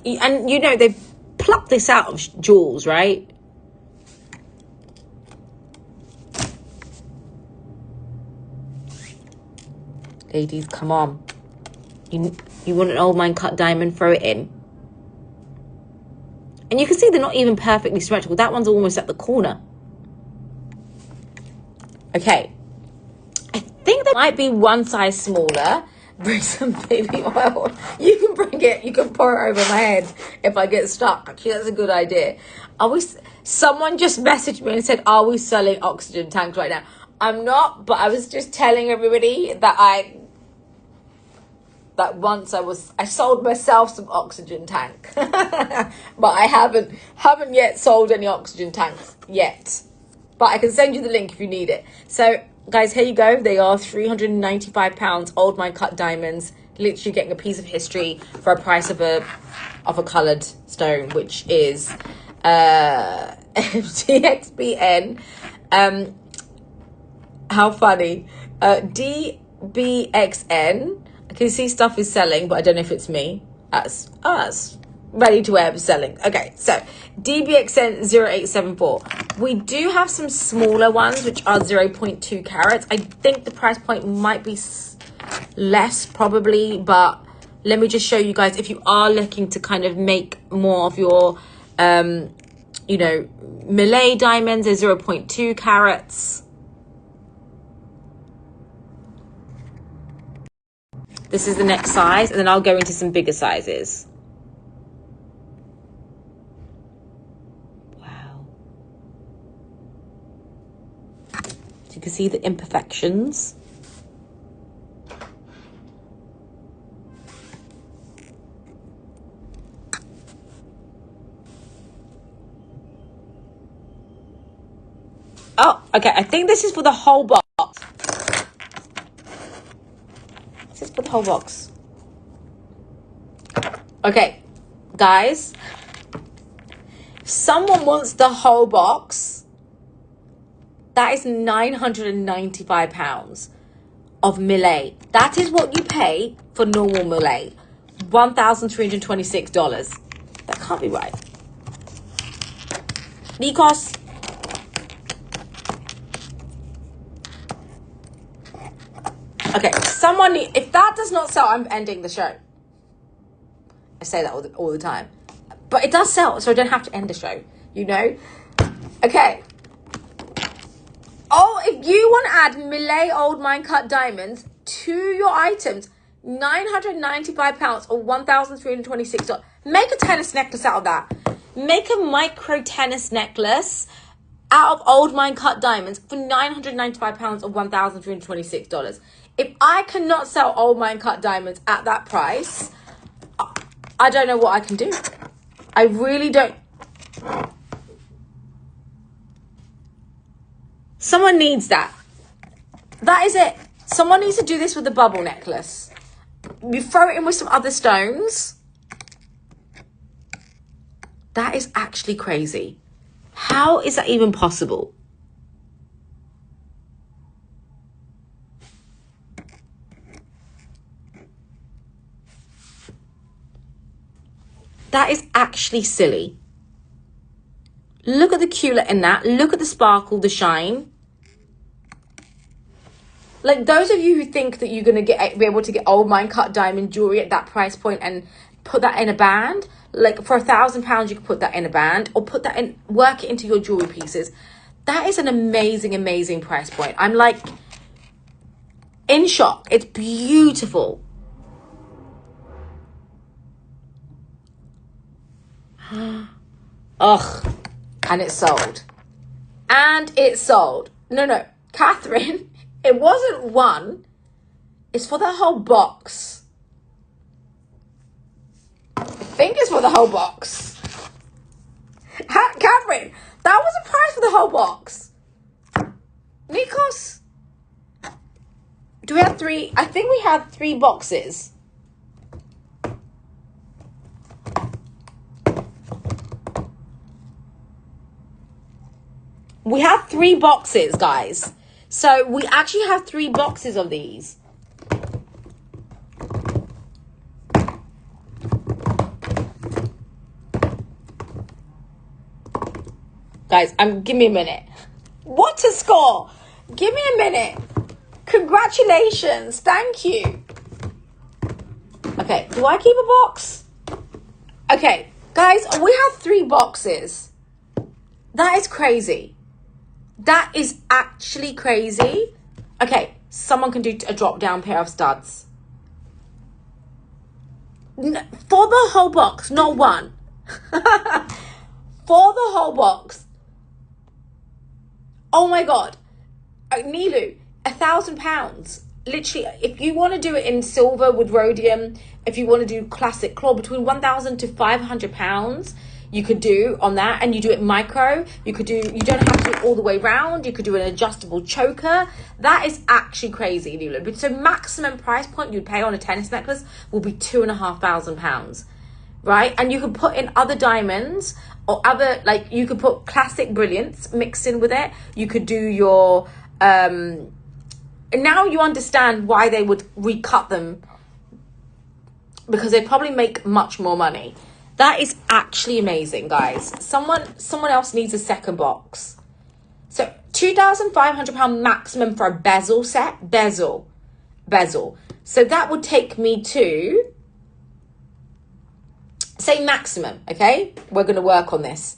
And you know, they plucked this out of jewels, right? Ladies, come on. You want an old mine cut diamond, throw it in. And you can see they're not even perfectly symmetrical. That one's almost at the corner. Okay. I think there might be one size smaller. Bring some baby oil. You can bring it. You can pour it over my head if I get stuck. Actually, that's a good idea. Someone just messaged me and said, are we selling oxygen tanks right now? I'm not, but I was just telling everybody that once I sold myself some oxygen tank. But I haven't yet sold any oxygen tanks yet. But I can send you the link if you need it. So guys, here you go. They are £395 old mine cut diamonds. Literally getting a piece of history for a price of a coloured stone, which is TXBN. How funny. DBXN. I can see stuff is selling, but I don't know if it's me. Us. Ready to wear selling. Okay, so DBXN 0874. We do have some smaller ones, which are 0.2 carats. I think the price point might be less, probably, but let me just show you guys. If you are looking to kind of make more of your, you know, Malay diamonds, they're 0.2 carats. This is the next size, and then I'll go into some bigger sizes. Wow. So you can see the imperfections. Oh, okay. I think this is for the whole box. This is for the whole box. Okay, guys. If someone wants the whole box, that is £995 of Malay. That is what you pay for normal Malay. $1,326. That can't be right. Nikos. Okay, if that does not sell, I'm ending the show. I say that all the time. But it does sell, so I don't have to end the show, you know? Okay. Oh, if you want to add Malay old mine cut diamonds to your items, £995 or $1,326. Make a tennis necklace out of that. Make a micro tennis necklace out of old mine cut diamonds for £995 or $1,326. If I cannot sell old mine cut diamonds at that price, I don't know what I can do. I really don't. Someone needs that. That is it. Someone needs to do this with a bubble necklace. You throw it in with some other stones. That is actually crazy. How is that even possible? That is actually silly. Look at the culet in that. Look at the sparkle, the shine. Like those of you who think that you're gonna be able to get old mine cut diamond jewelry at that price point and put that in a band, like for £1,000 you can put that in a band or put that in, work it into your jewelry pieces. That is an amazing price point. I'm like in shock. It's beautiful. Ugh. And it's sold. And it's sold. No, Catherine, it wasn't one. It's for the whole box. I think it's for the whole box. Catherine, that was a price for the whole box. Nikos, do we have 3? I think we had 3 boxes. We have 3 boxes, guys. So we actually have 3 boxes of these. Guys, give me a minute. What a score. Give me a minute. Congratulations. Thank you. Okay, do I keep a box? Okay, guys, we have 3 boxes. That is crazy. That is actually crazy. Okay, someone can do a drop-down pair of studs. For the whole box, not one. For the whole box. Oh my God. Nilu, £1,000. Literally, if you want to do it in silver with rhodium, if you want to do classic claw, between £1,000 to £500, you could do on that, and you do it micro. You don't have to do it all the way round. You could do an adjustable choker. That is actually crazy, Nilu. But so maximum price point you'd pay on a tennis necklace will be £2,500, right? And you could put in other diamonds or other, like you could put classic brilliants mixed in with it. You could do your, and now you understand why they would recut them, because they probably make much more money. That is actually amazing, guys. Someone else needs a second box. So £2,500 maximum for a bezel set. Bezel. So that would take me to, say maximum, okay? We're going to work on this.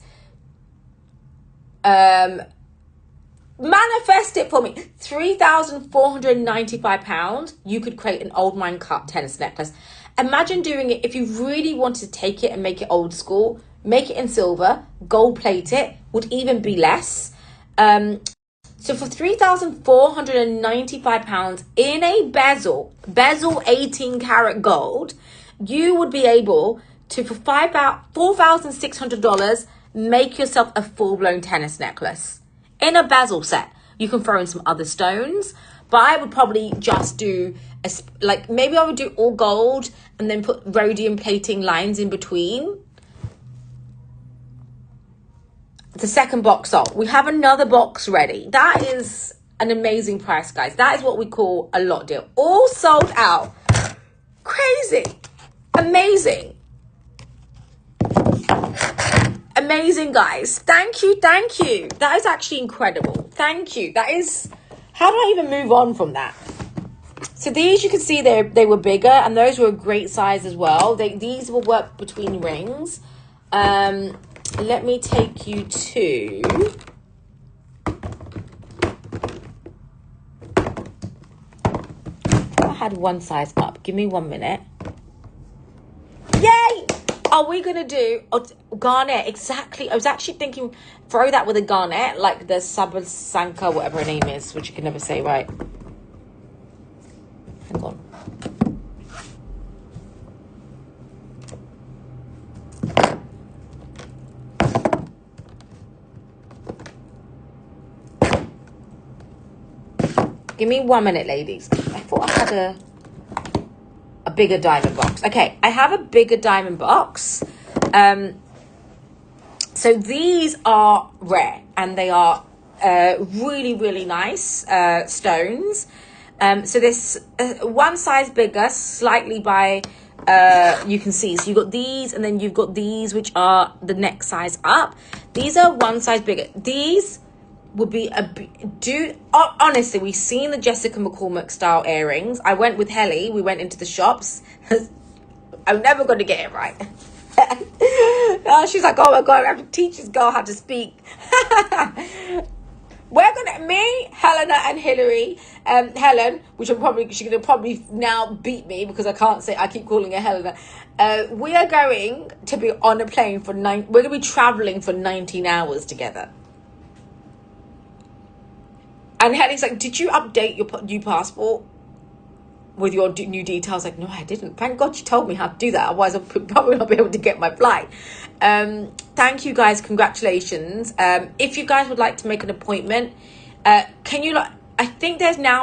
Manifest it for me. £3,495. You could create an old mine cut tennis necklace. Imagine doing it if you really wanted to take it and make it old school. Make it in silver, gold plate it, would even be less. So for £3,495 in a bezel 18 karat gold, you would be able to, for $4,600, make yourself a full-blown tennis necklace in a bezel set. You can throw in some other stones, but I would probably just do maybe I would do all gold and then put rhodium plating lines in between. The second box sold. We have another box ready. That is an amazing price, guys. That is what we call a lot deal. All sold out. Crazy. Amazing. Amazing, guys. Thank you. That is actually incredible. Thank you. That is, how do I even move on from that? So these, you can see they were bigger, and those were a great size as well. These will work between rings. Let me take you to, I had one size up. Give me 1 minute. Yay! Are we gonna do garnet? Exactly. I was actually thinking throw that with a garnet, like the Sabasanka, whatever her name is, which you can never say right. Hang on. Give me 1 minute, ladies. I thought I had a bigger diamond box. Okay, I have a bigger diamond box. So these are rare, and they are really nice stones. So this one size bigger, slightly by you can see. So you've got these, and then you've got these, which are the next size up. These are one size bigger. These would be honestly, we've seen the Jessica McCormick style earrings. I went with Helly. We went into the shops. I'm never going to get it right. She's like, oh my God, I have to teach this girl how to speak. Me, Helena, and Hillary, Helen, which she's gonna probably now beat me because I keep calling her Helena. We are going to be on a plane we're gonna be traveling for 19 hours together. And Helen's like, did you update your new passport with your new details? Like, no, I didn't. Thank God you told me how to do that. Otherwise, I'll probably not be able to get my flight. Thank you guys. Congratulations. If you guys would like to make an appointment, can you, I think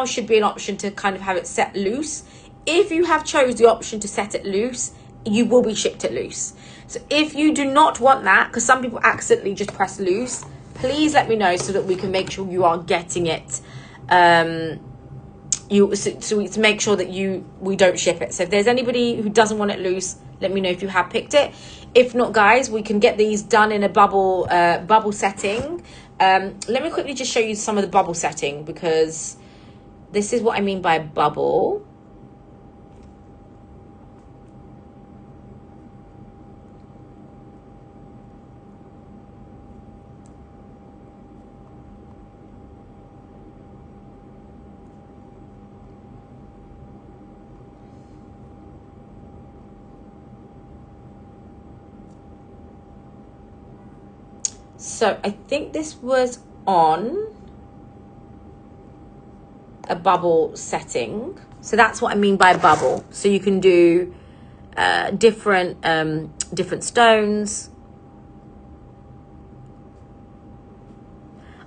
should be an option to kind of have it set loose. If you have chose the option to set it loose, you will be shipped it loose. So if you do not want that, because some people accidentally just press loose, please let me know so that we can make sure you are getting it. So to make sure that we don't ship it. So if there's anybody who doesn't want it loose, let me know if you have picked it. If not, guys, we can get these done in a bubble setting. Let me quickly just show you some of the bubble setting, because this is what I mean by bubble. So I think this was on a bubble setting. So that's what I mean by bubble. So you can do different stones.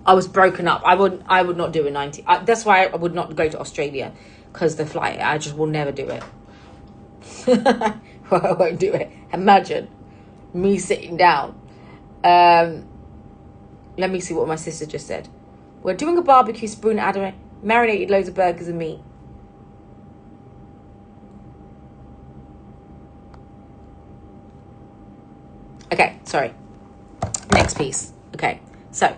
I was broken up. I would not do a 90. That's why I would not go to Australia, because the flight, I just will never do it. I won't do it. Imagine me sitting down. Let me see what my sister just said. We're doing a barbecue, Sabrina, Adam, marinated loads of burgers and meat. Okay, sorry. Next piece. Okay, so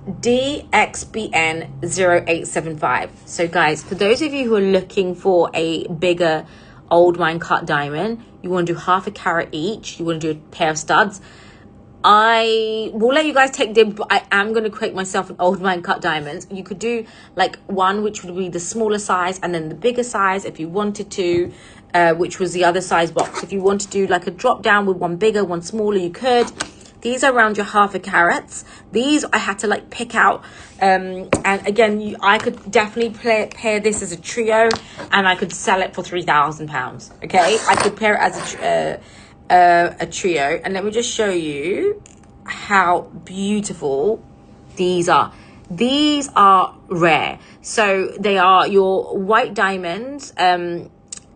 DXBN0875. So guys, for those of you who are looking for a bigger old mine cut diamond, you want to do 1/2 carat each. You want to do a pair of studs. I will let you guys take dibs, but I am going to create myself an old mine cut diamonds. You could do like one, which would be the smaller size, and then the bigger size if you wanted to, which was the other size box. If you want to do like a drop down with one bigger, one smaller, you could. These are around your 1/2 carats. These I had to like pick out. And again, I could definitely pair this as a trio, and I could sell it for £3,000. Okay, I could pair it as a trio. And let me just show you how beautiful these are. These are rare. So they are your white diamonds.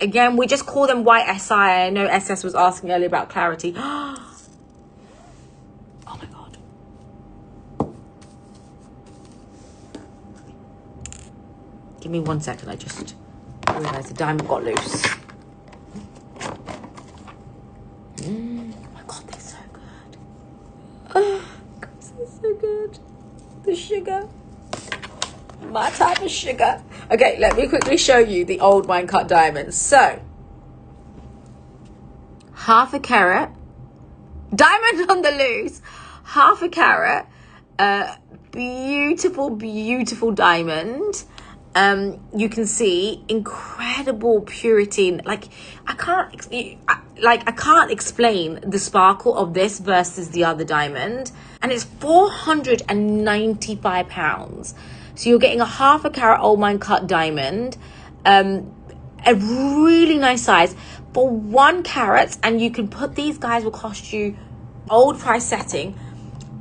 Again, we just call them white SI. I know SS was asking earlier about clarity. Oh my God. Give me 1 second. I just realized the diamond got loose. Oh my God, they're so good. Oh, they're so good. The sugar. My type of sugar. Okay, let me quickly show you the old mine cut diamonds. So, 1/2 carat. Diamond on the loose. 1/2 carat. Beautiful, beautiful diamond. You can see incredible purity. Like I can't explain the sparkle of this versus the other diamond. And it's £495. So you're getting a 1/2 carat old mine cut diamond, a really nice size for 1 carat. And you can put, these guys will cost you, old price setting,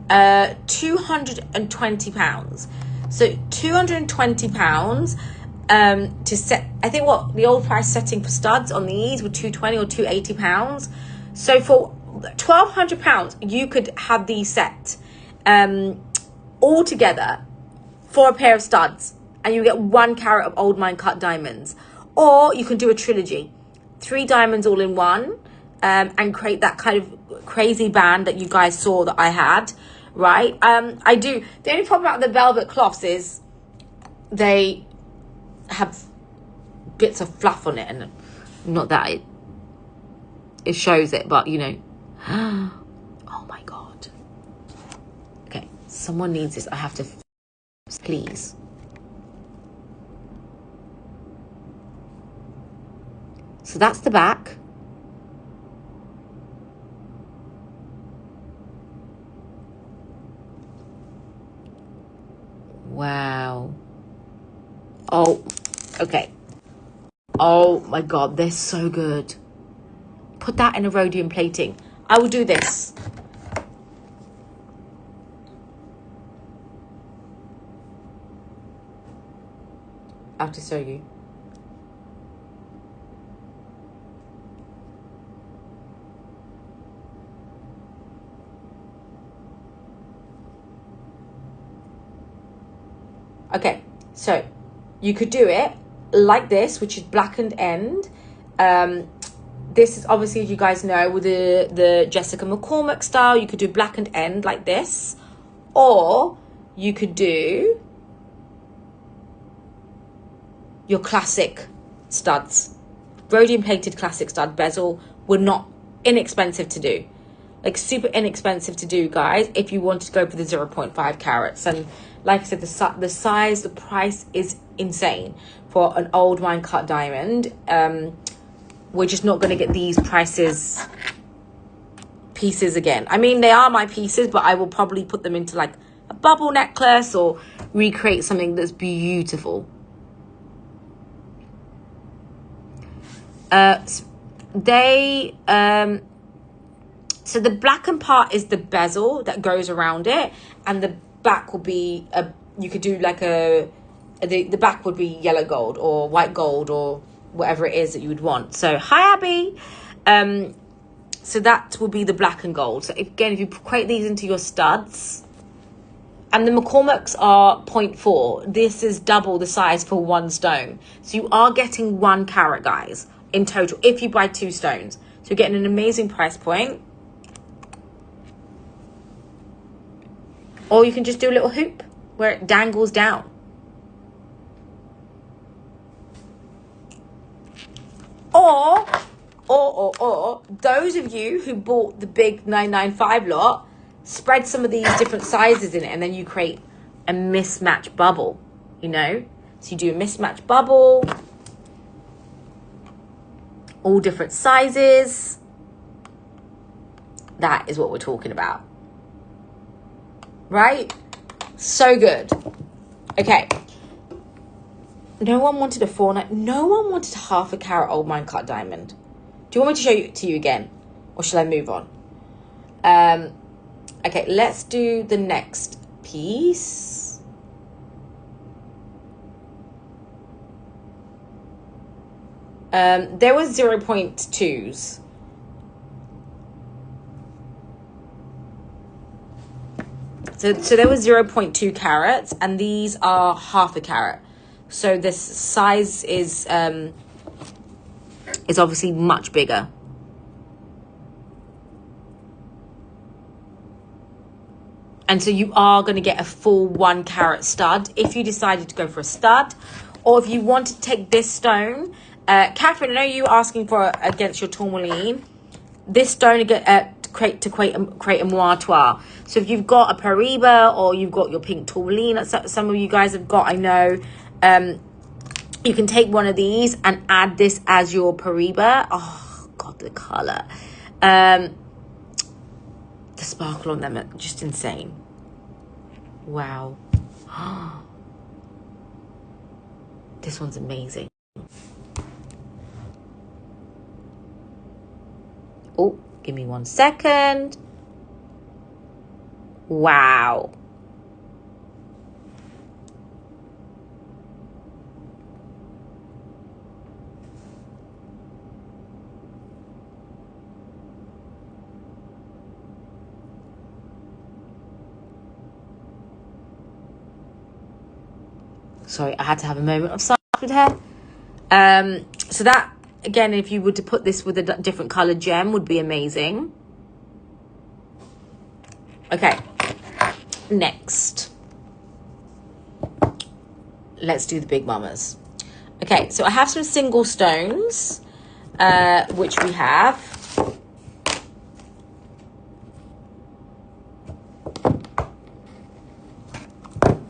£220. So £220 to set. I think what the old price setting for studs on these were £220 or £280. So for £1,200, you could have these set all together for a pair of studs, and you get 1 carat of old mine cut diamonds. Or you can do a trilogy, 3 diamonds all in one, and create that kind of crazy band that you guys saw that I had. right? I do. The only problem about the velvet cloths is they have bits of fluff on it, and not that it shows it, but you know. Oh my god. Okay, someone needs this. I have to, please. So that's the back. Wow. Oh, okay. Oh my god, they're so good. Put that in a rhodium plating. I will do this. I have to show you. Okay, so you could do it like this, which is blackened end. This is obviously, as you guys know, with the Jessica McCormick style, you could do blackened end like this, or you could do your classic studs. Rhodium plated classic stud bezel were not inexpensive to do. Like super inexpensive to do, guys, if you wanted to go for the 0.5 carats. And like I said, the size, the price is insane for an old wine cut diamond. We're just not going to get these pieces again. I mean, they are my pieces, but I will probably put them into like a bubble necklace or recreate something that's beautiful. So the blackened part is the bezel that goes around it, and the back will be you could do like the back would be yellow gold or white gold or whatever it is that you would want. So hi Abby. So that will be the black and gold. So again, if you create these into your studs, and the McCormicks are 0.4, this is double the size for 1 stone. So you are getting 1 carat, guys, in total if you buy 2 stones. So you're getting an amazing price point. Or you can just do a little hoop where it dangles down. Or those of you who bought the big 995 lot, spread some of these different sizes in it, and then you create a mismatch bubble, you know? So you do a mismatch bubble, all different sizes. That is what we're talking about. Right? So good. Okay. No one wanted a 4-9. No one wanted a 1/2 carat old mine cut diamond. Do you want me to show it to you again? Or shall I move on? Okay, let's do the next piece. There was 0.2s. So there was 0.2 carats, and these are 1/2 carat. So this size is obviously much bigger. And so you are going to get a full 1 carat stud if you decided to go for a stud, or if you want to take this stone. Catherine, I know you were asking for against your tourmaline. This stone create a moire. So if you've got a Pariba or you've got your pink tourmaline, that some of you guys have got, I know, you can take one of these and add this as your Pariba. Oh god, the color, the sparkle on them are just insane. Wow. This one's amazing. Oh, give me 1 second. Wow. Sorry, I had to have a moment of silence with her. So that, again, if you were to put this with a different colored gem, would be amazing. Okay. Next, let's do the big mamas. Okay, so I have some single stones, which we have.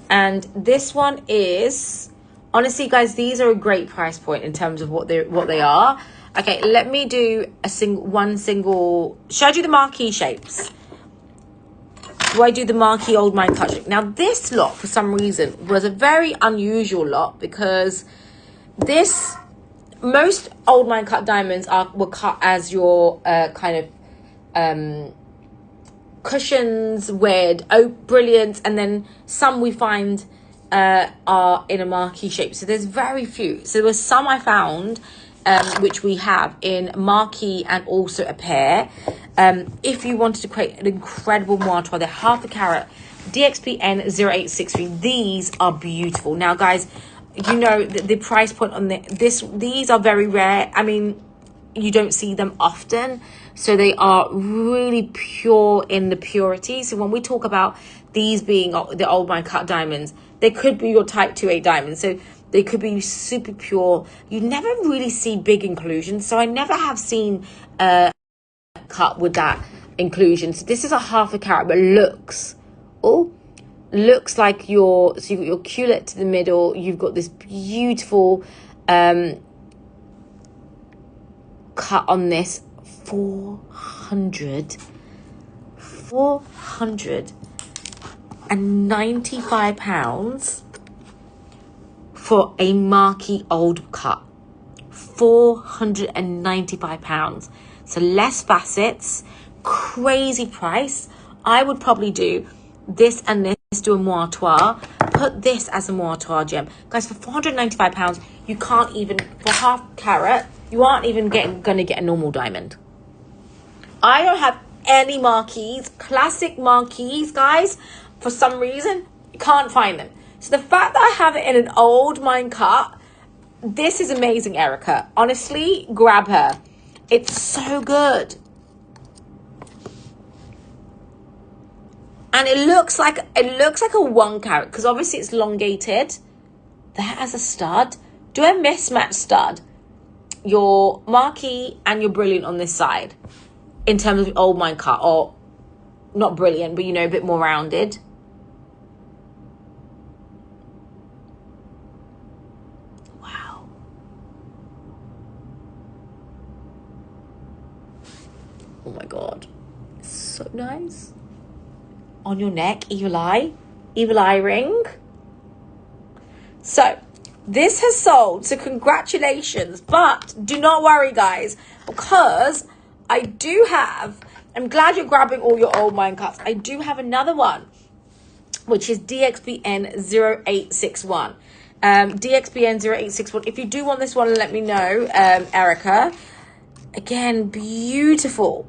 And this one is, honestly, guys, these are a great price point in terms of what they are. Okay, let me do one single. Should I do the marquee shapes? Do I do the marquee old mine cut shape? Now, this lot, for some reason, was a very unusual lot because most old mine cut diamonds were cut as your kind of cushions with brilliants, and then some we find are in a marquee shape. So there's very few. So there was some I found which we have in marquee and also a pair. If you wanted to create an incredible moire, they're half a carat, DXPN 0863. These are beautiful. Now, guys, you know the price point on these are very rare. I mean, you don't see them often, so they are really pure in the purity. So when we talk about these being the old mine cut diamonds, they could be your type 2A diamonds, so they could be super pure. You never really see big inclusions, so I never have seen cut with that inclusion. So this is a half a carat, but looks like you've got your culet to the middle. You've got this beautiful cut on this. 495 pounds for a marquee old cut. 495 pounds. So less facets, crazy price. I would probably do this and this, do a moire, put this as a moire gem. Guys, for 495 pounds, you can't even, for half carat, you aren't even gonna get a normal diamond. I don't have any marquees, classic marquees, guys. For some reason, you can't find them. So the fact that I have it in an old mine cut, this is amazing, Erica. Honestly, grab her. It's so good. And it looks like a 1 carat, because obviously it's elongated. That has a stud. Do a mismatch stud. Your marquee and your brilliant on this side. In terms of old mine cut, or not brilliant, but you know, a bit more rounded. Wow. Oh my God. So nice. On your neck, evil eye ring. So this has sold, so congratulations. But do not worry, guys, because I'm glad you're grabbing all your old mine cuts. I do have another one, which is DXBN 0861. DXBN 0861. If you do want this one, let me know, Erica. Again, beautiful.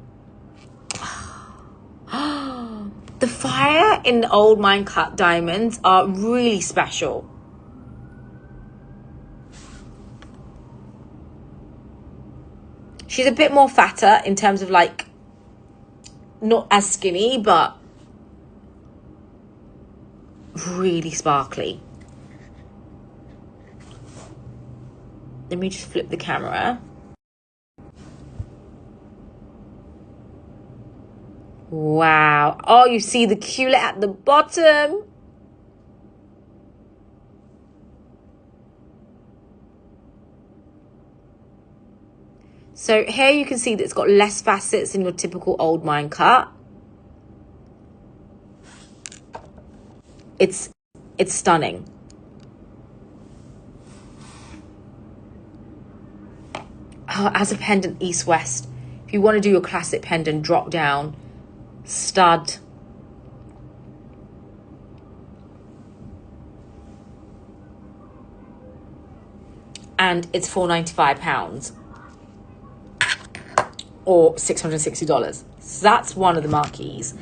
The fire in the old mine cut diamonds are really special. She's a bit more fatter in terms of, like, not as skinny, but really sparkly. Let me just flip the camera. Wow. Oh, you see the culet at the bottom. So here you can see that it's got less facets than your typical old mine cut. It's stunning. Oh, as a pendant, east-west. If you want to do your classic pendant, drop down, stud. And it's £495 or $660. So that's one of the marquees.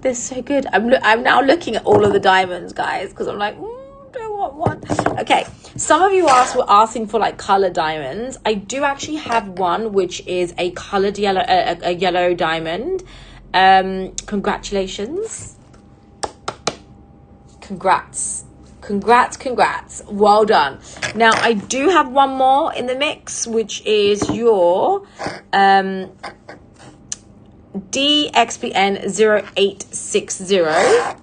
They're so good. I'm now looking at all of the diamonds, guys, because I'm like, do I want one? Okay, some of you were asking for like color diamonds. I do actually have one which is a colored yellow, a yellow diamond. Congratulations. Congrats. Well done. Now I do have one more in the mix, which is your DXPN 0860.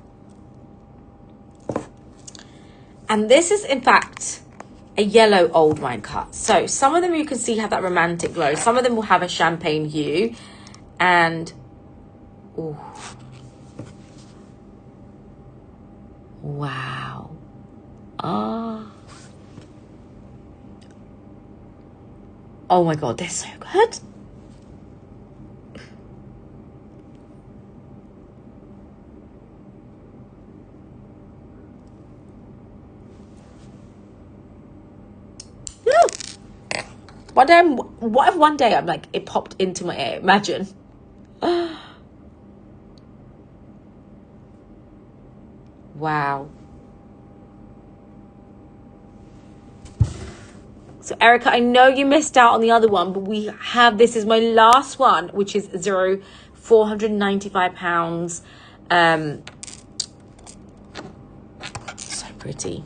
And this is in fact a yellow old wine cut. So some of them you can see have that romantic glow. Some of them will have a champagne hue. And ooh, wow. Oh my god, they're so good. One day, what if one day I'm like, it popped into my ear? Imagine. Wow. So Erica, I know you missed out on the other one, but we have, this is my last one, which is £495. So pretty.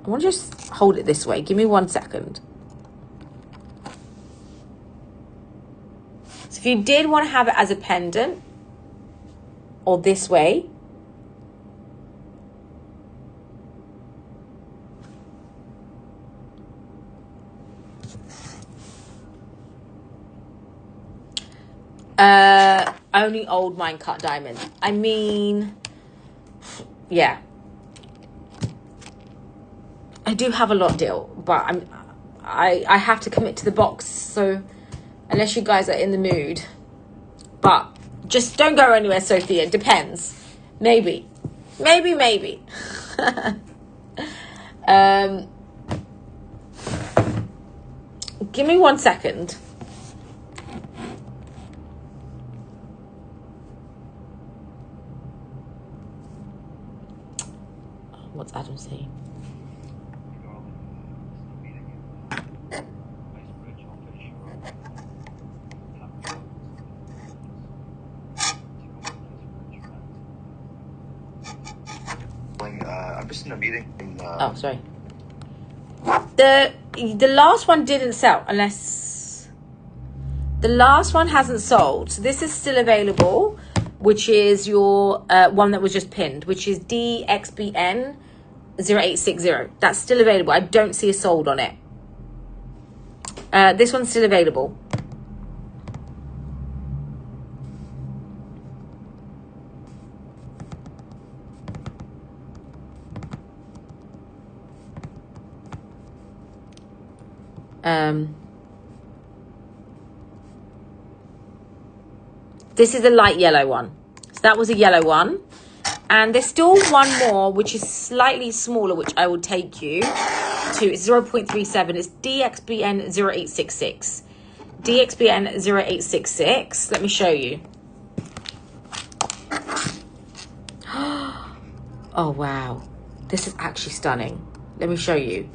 I want to just hold it this way. Give me 1 second. So if you did want to have it as a pendant or this way, only old mine cut diamond. I mean, yeah. I do have a lot deal, but I have to commit to the box. So unless you guys are in the mood, but just don't go anywhere, Sophia. It depends. Maybe. Give me 1 second. What's Adam saying? I'm just in a meeting. Oh, sorry. The last one didn't sell, unless the last one hasn't sold. So this is still available, which is your one that was just pinned, which is DXBN 0860. That's still available. I don't see a sold on it. This one's still available. This is a light yellow one. So that was a yellow one. And there's still one more, which is slightly smaller, which I will take you to. It's 0.37. It's DXBN 0866. DXBN 0866. Let me show you. Oh, wow. This is actually stunning. Let me show you.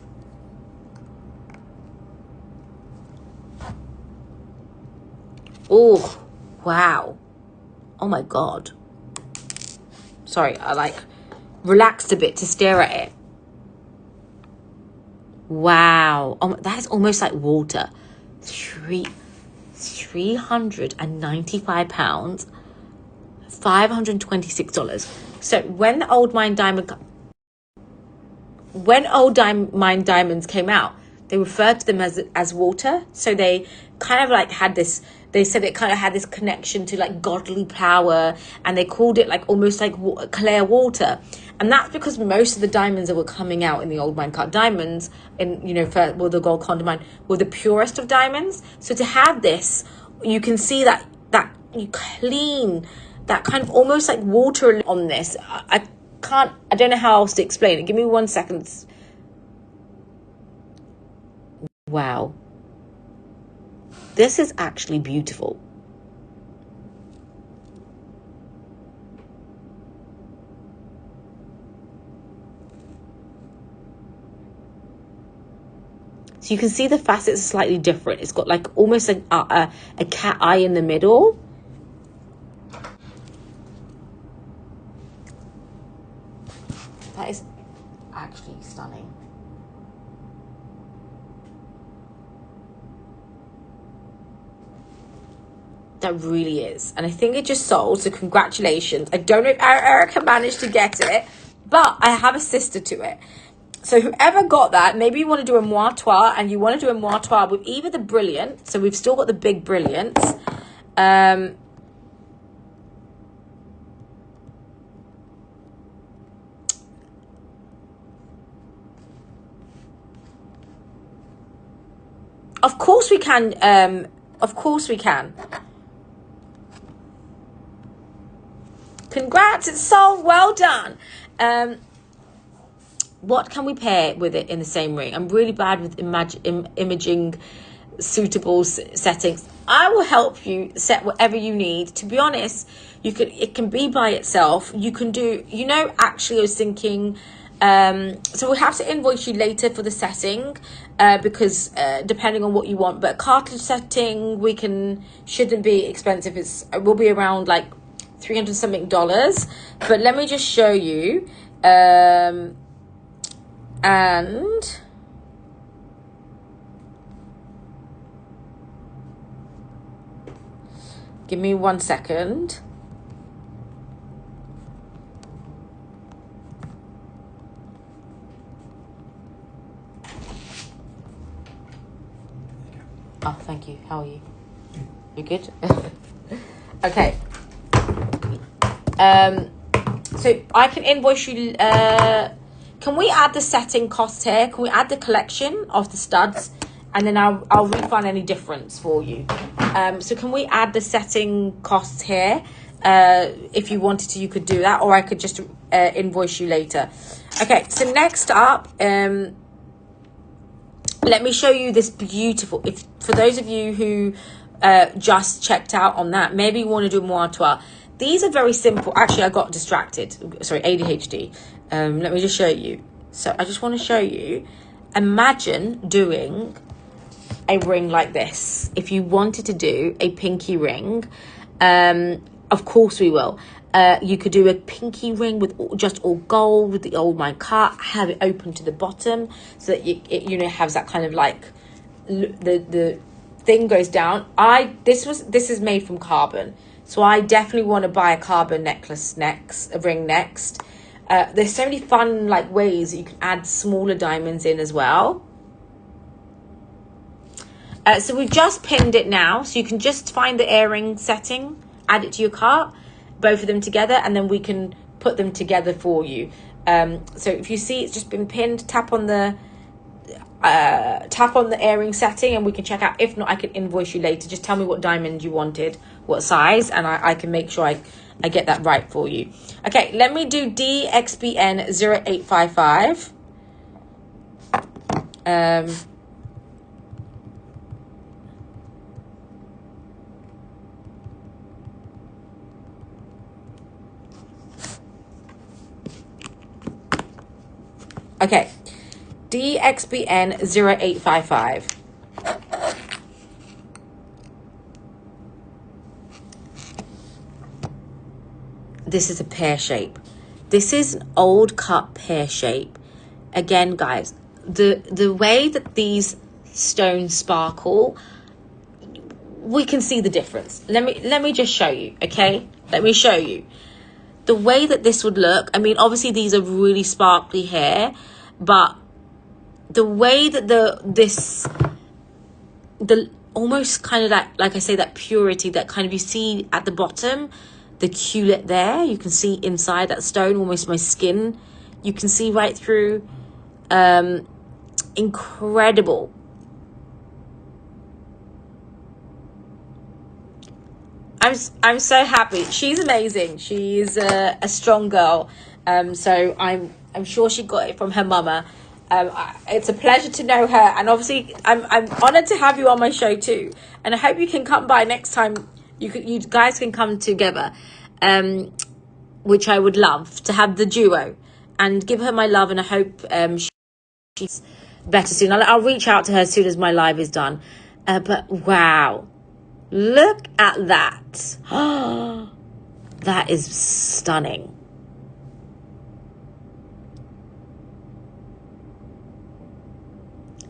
Oh, wow. Oh, my God. Sorry, I like relaxed a bit to stare at it. Wow. Oh, that is almost like water. £395, $526. So when the old mine diamonds came out, they referred to them as water. So they kind of like had this, they said it kind of had this connection to like godly power, and they called it like almost like clear water. And that's because most of the diamonds that were coming out in the old mine cut diamonds, in the gold condor mine, were the purest of diamonds. So to have this, you can see that you clean that kind of almost like water on this. I don't know how else to explain it. Give me 1 second. Wow. This is actually beautiful. So you can see the facets are slightly different. It's got like almost a cat eye in the middle. That is actually stunning. That really is. And I think it just sold, so congratulations. I don't know if Erica managed to get it, but I have a sister to it. So whoever got that, maybe you want to do a moire and you want to do a moire with either the Brilliant. So we've still got the big Brilliants. Of course we can. Of course we can. Congrats, it's sold. Well done. What can we pair with it in the same ring? I'm really bad with imaging suitable settings. I will help you set whatever you need. To be honest, it can be by itself. You can do, actually I was thinking, so we'll have to invoice you later for the setting, because depending on what you want, but a cartilage setting shouldn't be expensive. It will be around like $300 something, but let me just show you. And give me 1 second. Oh, thank you. How are you? You good? Okay. So I can invoice you. Can we add the setting cost here? Can we add the collection of the studs? And then I'll refund any difference for you. So can we add the setting costs here? If you wanted to, you could do that. Or I could just invoice you later. Okay, so next up, let me show you this beautiful. For those of you who just checked out on that, maybe you want to do moire. These are very simple. Actually, I got distracted. Sorry, ADHD. Let me just show you. So I just want to show you. Imagine doing a ring like this. If you wanted to do a pinky ring, of course we will. You could do a pinky ring with just all gold, with the old mica, have it open to the bottom so that it has that kind of like the thing goes down. This is made from carbon, so I definitely want to buy a carbon necklace next, a ring next. There's so many fun ways that you can add smaller diamonds in as well. So we've just pinned it now, so you can just find the earring setting, add it to your cart, both of them together, and then we can put them together for you. So if you see it's just been pinned, tap on the earring setting and we can check out. If not, I can invoice you later. Just tell me what diamond you wanted, what size, and I can make sure I get that right for you. Okay, let me do DXBN 0855. Okay, DXBN 0855. This is a pear shape. This is an old cut pear shape. Again, guys, the way that these stones sparkle, we can see the difference. Let me just show you, okay? Let me show you. The way that this would look, I mean, obviously these are really sparkly hair, but the way that the almost kind of that, like I say, that purity that kind of you see at the bottom, the culet there, you can see inside that stone, almost my skin, you can see right through. Incredible. I'm so happy. She's amazing. She's a strong girl. So I'm sure she got it from her mama. It's a pleasure to know her, and obviously I'm honored to have you on my show too. And I hope you can come by next time. You guys can come together, which I would love to have the duo, and give her my love. And I hope she's better soon. I'll reach out to her as soon as my live is done. But wow, look at that. That is stunning.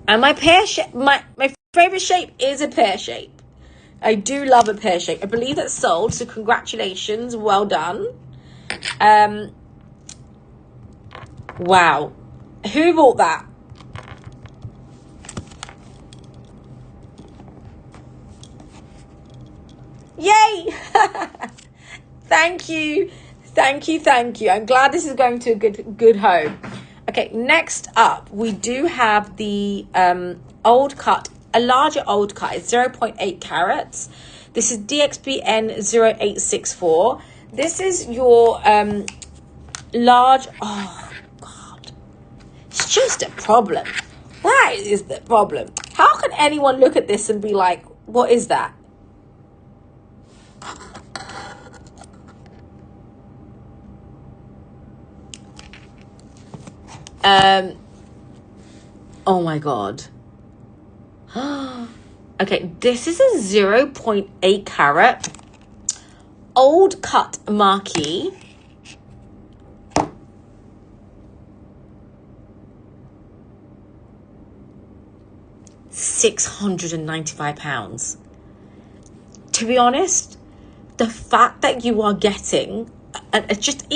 And my pear shape, my favorite shape is a pear shape. I do love a pear shape. I believe that's sold, so congratulations, well done. Wow, who bought that? Yay! Thank you. I'm glad this is going to a good home. Okay, next up, we do have the old cut, a larger old cut. It's 0.8 carats. This is DXBN 0864. This is your large, oh God, it's just a problem. That is the problem. How can anyone look at this and be like, what is that? Oh my God. Okay, this is a 0.8 carat old cut marquee. £695. To be honest, the fact that you are getting, and just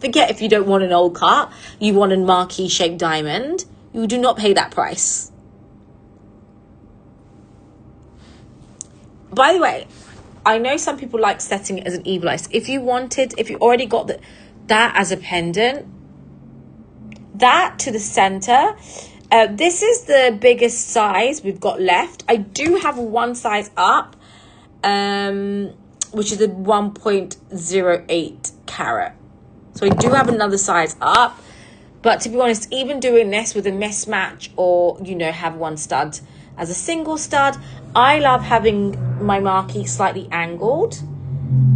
forget if you don't want an old cut, you want a marquee shaped diamond, you do not pay that price. By the way, I know some people like setting it as an evil eye. If you already got that as a pendant, that to the center, this is the biggest size we've got left. I do have one size up, which is the 1.08 carat. So I do have another size up. But to be honest, even doing this with a mismatch or, have one stud as a single stud, I love having my marquee slightly angled.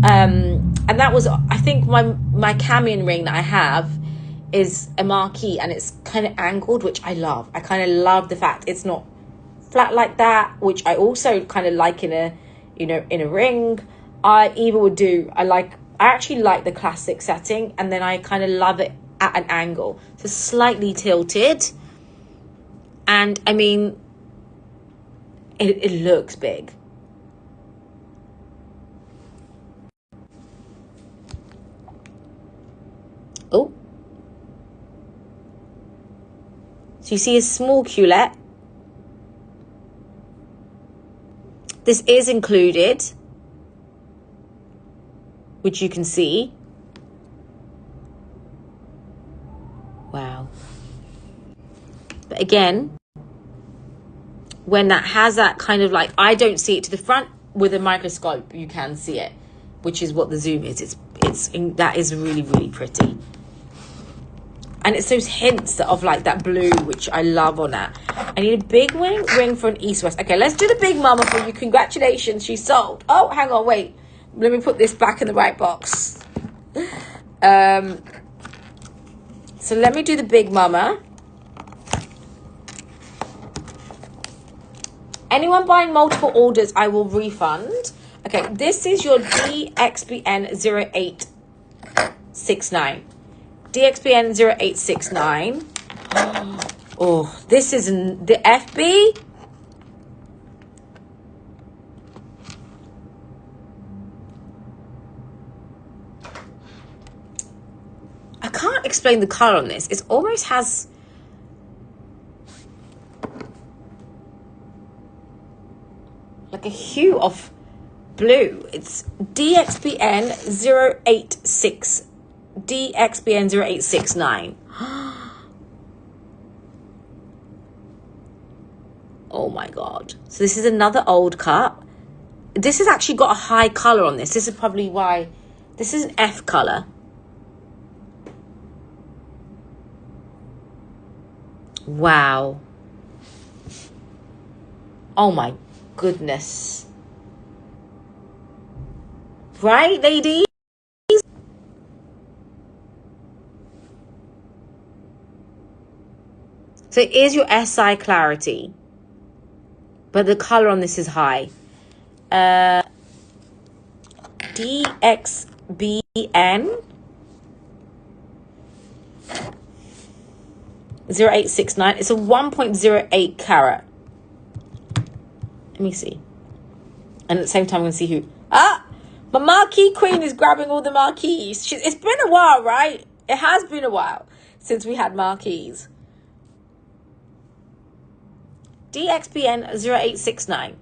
And that was, I think my camion ring that I have is a marquee and it's kind of angled, which I love. I kind of love the fact it's not flat like that, which I also kind of like in a ring. I actually like the classic setting, and then I kind of love it at an angle, so slightly tilted. And I mean, it looks big. Oh, so you see a small culet. This is included, which you can see. Wow. But again, when that has that kind of like, I don't see it to the front. With a microscope, you can see it, which is what the zoom is. That is really, really pretty. And it's those hints of like that blue, which I love on that. I need a big ring for an east-west. Okay, let's do the big mama for you. Congratulations, she sold. Oh, hang on, wait. Let me put this back in the right box. So let me do the big mama. Anyone buying multiple orders, I will refund. Okay, this is your DXBN 0869. DXBN 0869. Oh, this is the FB. I can't explain the color on this. It almost has like a hue of blue. It's DXBN 086. DXBN 0869. Oh my God. So this is another old cut. This has actually got a high color on this. This is probably why this is an F color. Wow. Oh my goodness. Right, ladies? So it is your SI clarity, but the color on this is high. DXBN 0869. It's a 1.08 carat. Let me see. And at the same time, I'm going to see who. My marquee queen is grabbing all the marquees. It's been a while, right? It has been a while since we had marquees. DXBN 0869.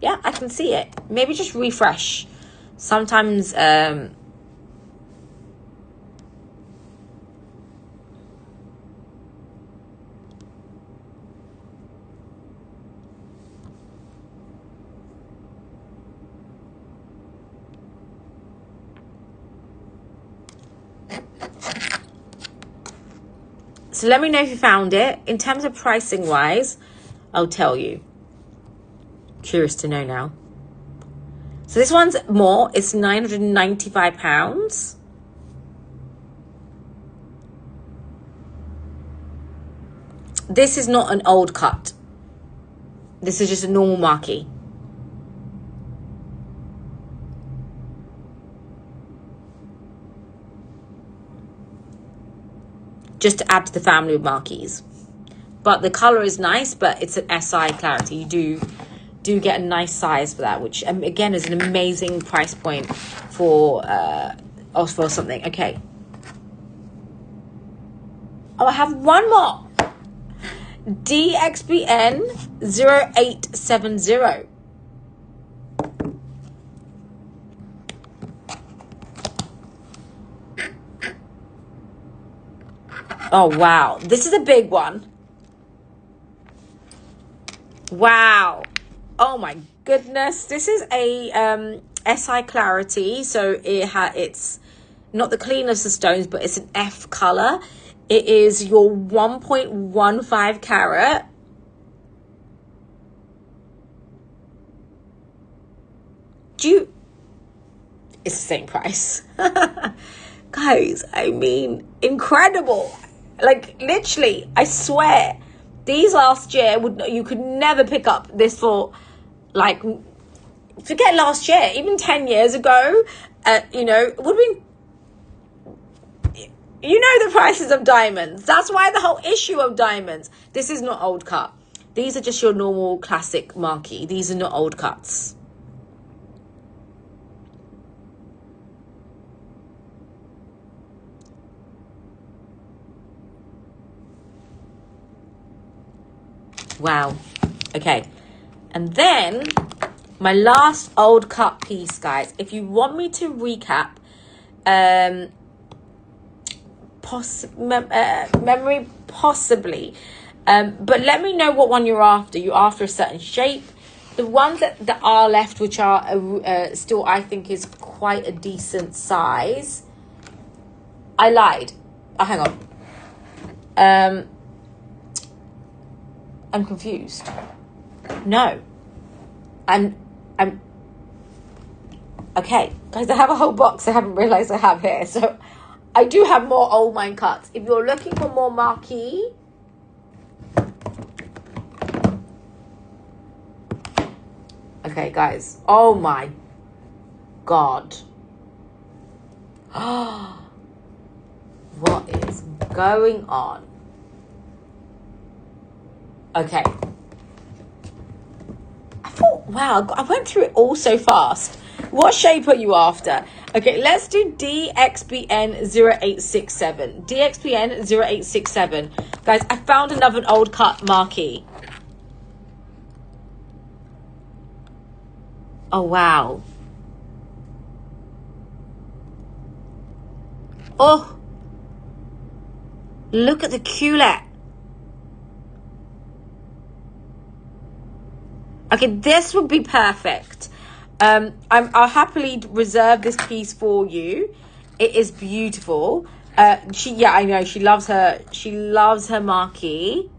Yeah, I can see it. Maybe just refresh. Sometimes so let me know if you found it. In terms of pricing wise, I'll tell you. Curious to know now. So this one's more. It's £995. This is not an old cut. This is just a normal marquee. Just to add to the family of marquees. But the color is nice, but it's an SI clarity. You do get a nice size for that, which again is an amazing price point for something. Okay. Oh, I have one more. DXBN 0870. Oh, wow. This is a big one. Wow. Oh, my goodness. This is a SI clarity. So it's not the cleanest of stones, but it's an F color. It is your 1.15 carat. It's the same price. Guys, I mean, incredible. Like, literally, I swear, these last year, you could never pick up this for, like, forget last year, even 10 years ago, it would have been, the prices of diamonds. That's why the whole issue of diamonds. This is not old cut. These are just your normal classic marquee. These are not old cuts. Wow. Okay. And then my last old cut piece, guys. If you want me to recap, memory possibly, but let me know what one you're after. You're after a certain shape. The ones that are left, which are still, I think, is quite a decent size. I lied. Oh, hang on. I'm confused. No. I'm okay, guys, I have a whole box I haven't realized I have here. So I do have more old mine cuts. If you're looking for more marquee, okay, guys. Oh my God. What is going on? Okay. I thought, wow, I went through it all so fast. What shape are you after? Okay, let's do DXBN 0867. DXBN 0867. Guys, I found another old cut marquee. Oh, wow. Oh. Look at the culet. Okay, this would be perfect. I'll happily reserve this piece for you. It is beautiful. I know she loves her marquee.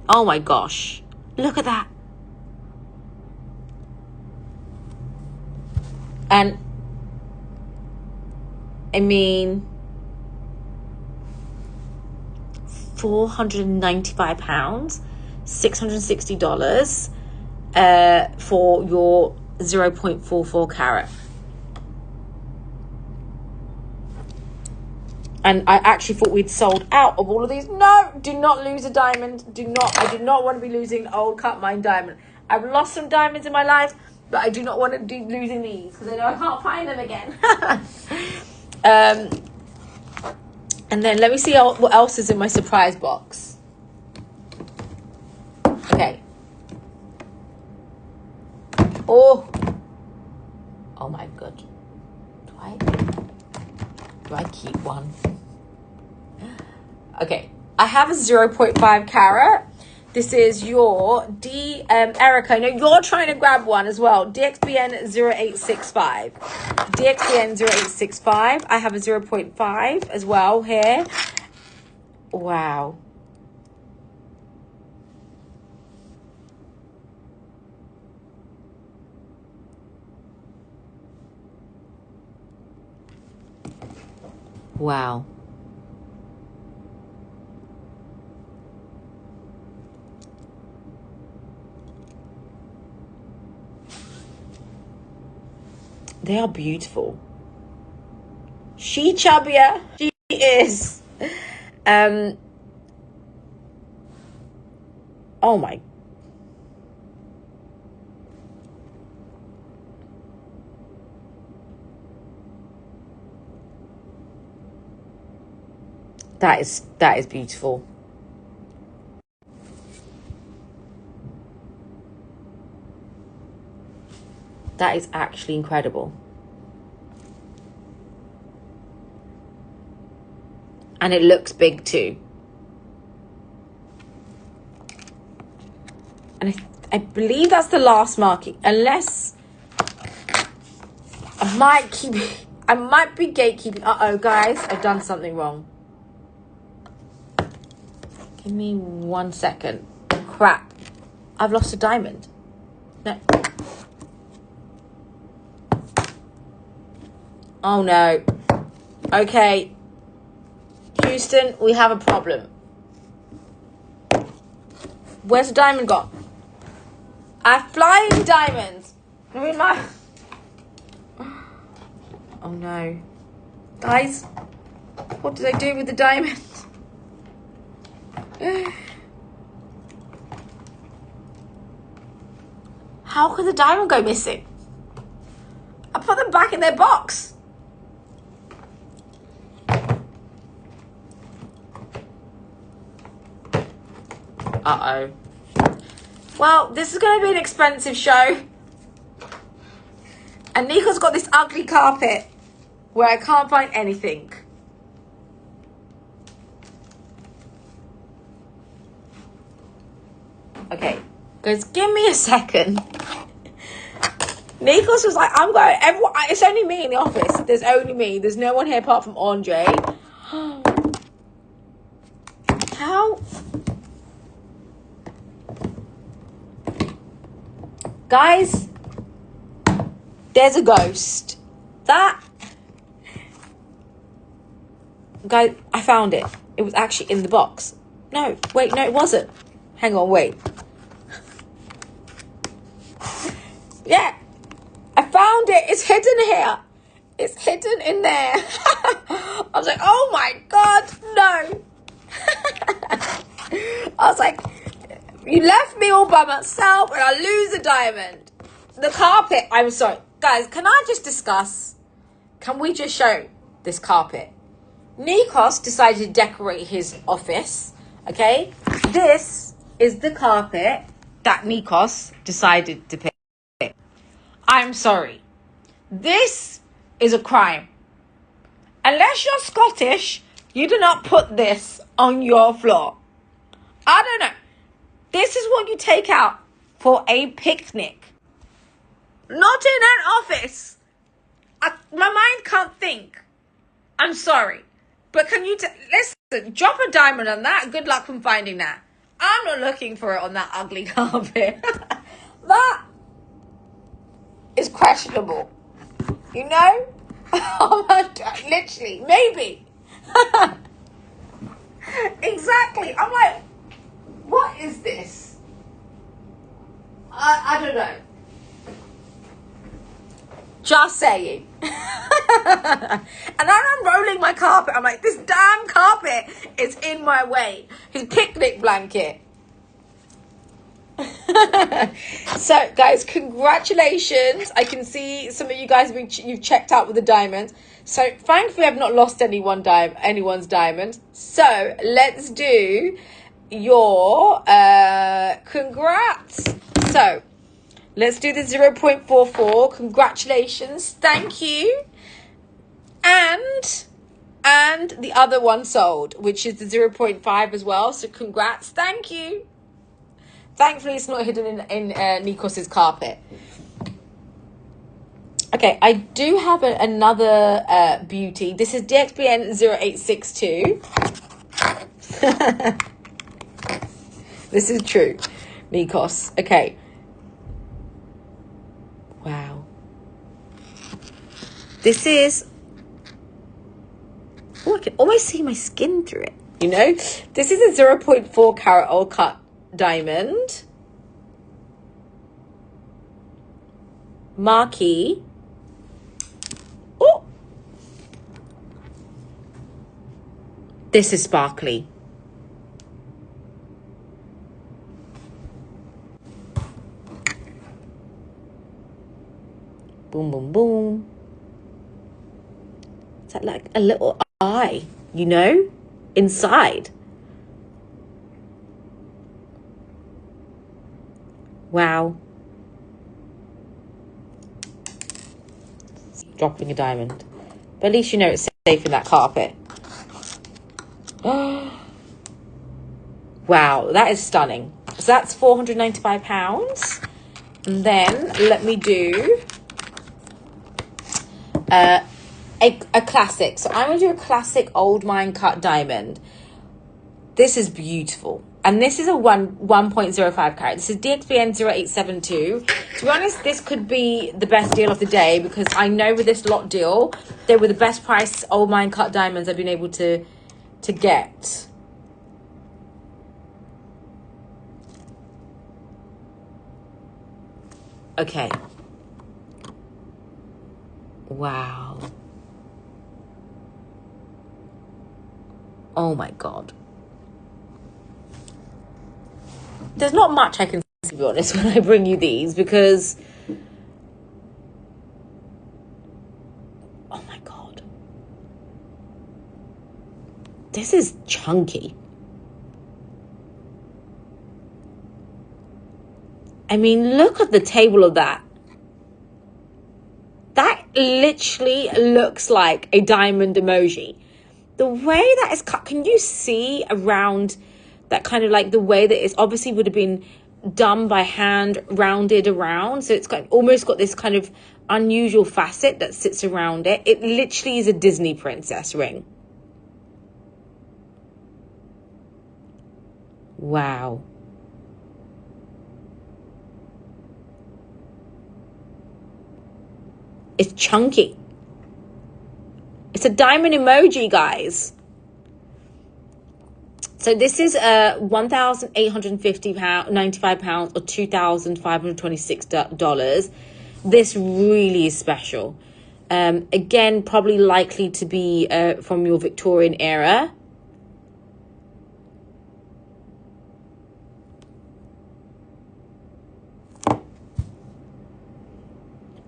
Oh my gosh, look at that. And I mean, £495, $660 for your 0.44 carat. And I actually thought we'd sold out of all of these. No, do not lose a diamond. I do not want to be losing an old cut mine diamond. I've lost some diamonds in my life, but I do not want to be losing these because I know I can't find them again. And then let me see what else is in my surprise box. Okay. Oh my God. Do I keep one? Okay, I have a 0.5 carat. This is your Erica. No, you're trying to grab one as well. DXBN 0865. DXBN 0865. I have a 0.5 as well here. Wow. Wow. They are beautiful. She chubbier. She is. Oh my. That is beautiful. That is actually incredible. And it looks big too. And I believe that's the last marking. Unless I might be gatekeeping. Uh-oh, guys, I've done something wrong. Give me 1 second. Crap. I've lost a diamond. No. Oh no. Okay. Houston, we have a problem. Where's the diamond gone? I have flying diamonds. Oh no. Guys, what did I do with the diamond? How could the diamond go missing? I put them back in their box. Uh-oh. Well, this is going to be an expensive show. And Nico's got this ugly carpet where I can't find anything. Okay, guys, give me a second. Nikos was like, I'm going, everyone, it's only me in the office. There's only me. There's no one here apart from Andre. How? Guys, there's a ghost. Guys, I found it. It was actually in the box. No, wait, no, it wasn't. Hang on, wait. Yeah, I found it. It's hidden here. It's hidden in there. I was like, oh my God, no. I was like, you left me all by myself and I lose a diamond. The carpet, I'm sorry. Guys, can I just discuss? Can we just show this carpet? Nikos decided to decorate his office, okay? This is the carpet that Nikos decided to pick. I'm sorry. This is a crime. Unless you're Scottish, you do not put this on your floor. I don't know. This is what you take out for a picnic. Not in an office. My mind can't think. I'm sorry. But can you listen, drop a diamond on that. Good luck from finding that. I'm not looking for it on that ugly carpet. That is questionable. You know? Oh my God, literally, maybe. Exactly. I'm like, what is this? I don't know. Just saying. And I'm rolling my carpet. I'm like, this damn carpet is in my way. His picnic blanket. So, guys, congratulations. I can see some of you guys you've checked out with the diamonds. So, thankfully, I've not lost anyone's diamond. So, let's do your congrats. So, let's do the 0.44. Congratulations. Thank you. And the other one sold, which is the 0.5 as well. So, congrats. Thank you. Thankfully, it's not hidden in Nikos's carpet. Okay, I do have another beauty. This is DXBN 0862. This is true, Nikos. Okay. Wow. This is... Oh, I can almost see my skin through it, you know? This is a 0.4 carat all cut diamond. Marquee. Oh, this is sparkly. Boom, boom, boom. Is that like a little eye, you know, inside? Wow. Dropping a diamond. But at least you know it's safe in that carpet. Wow, that is stunning. So that's £495. And then let me do a classic. So I'm going to do a classic old mine cut diamond. This is beautiful. And this is a 1.05 carat. This is DXBN 0872. To be honest, this could be the best deal of the day because I know with this lot deal, they were the best price old mine cut diamonds I've been able to get. Okay. Wow. Oh my God. There's not much I can say, to be honest, when I bring you these because... Oh my God. This is chunky. I mean, look at the table of that. That literally looks like a diamond emoji. The way that is cut, can you see around that kind of like the way that it's obviously would have been done by hand, rounded around. So it's got almost got this kind of unusual facet that sits around it. It literally is a Disney princess ring. Wow. It's chunky. It's a diamond emoji, guys. So this is £1,895 or $2,526. This really is special. Again, probably likely to be from your Victorian era.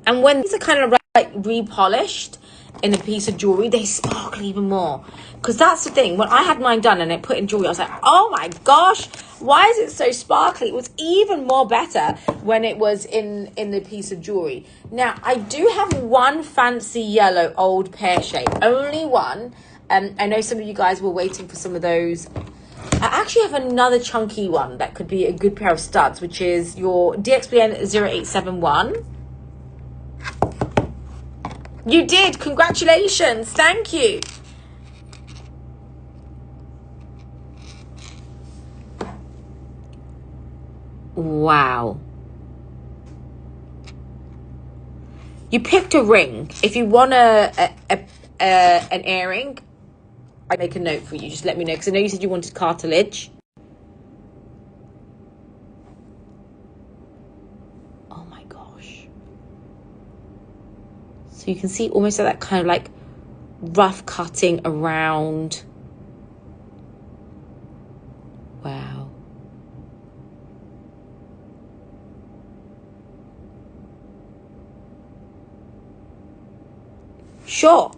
And when these are kind of like repolished in a piece of jewelry, they sparkle even more. Because that's the thing, when I had mine done and it put in jewelry, I was like, oh my gosh, why is it so sparkly? It was even more better when it was in the piece of jewelry. Now, I do have one fancy yellow old pear shape, only one. I know some of you guys were waiting for some of those. I actually have another chunky one that could be a good pair of studs, which is your DXBN 0871. You did. Congratulations. Thank you. Wow. You picked a ring. If you want an earring, I make a note for you. Just let me know, because I know you said you wanted cartilage. Oh my gosh. So you can see almost like that kind of like rough cutting around. Wow. Sure.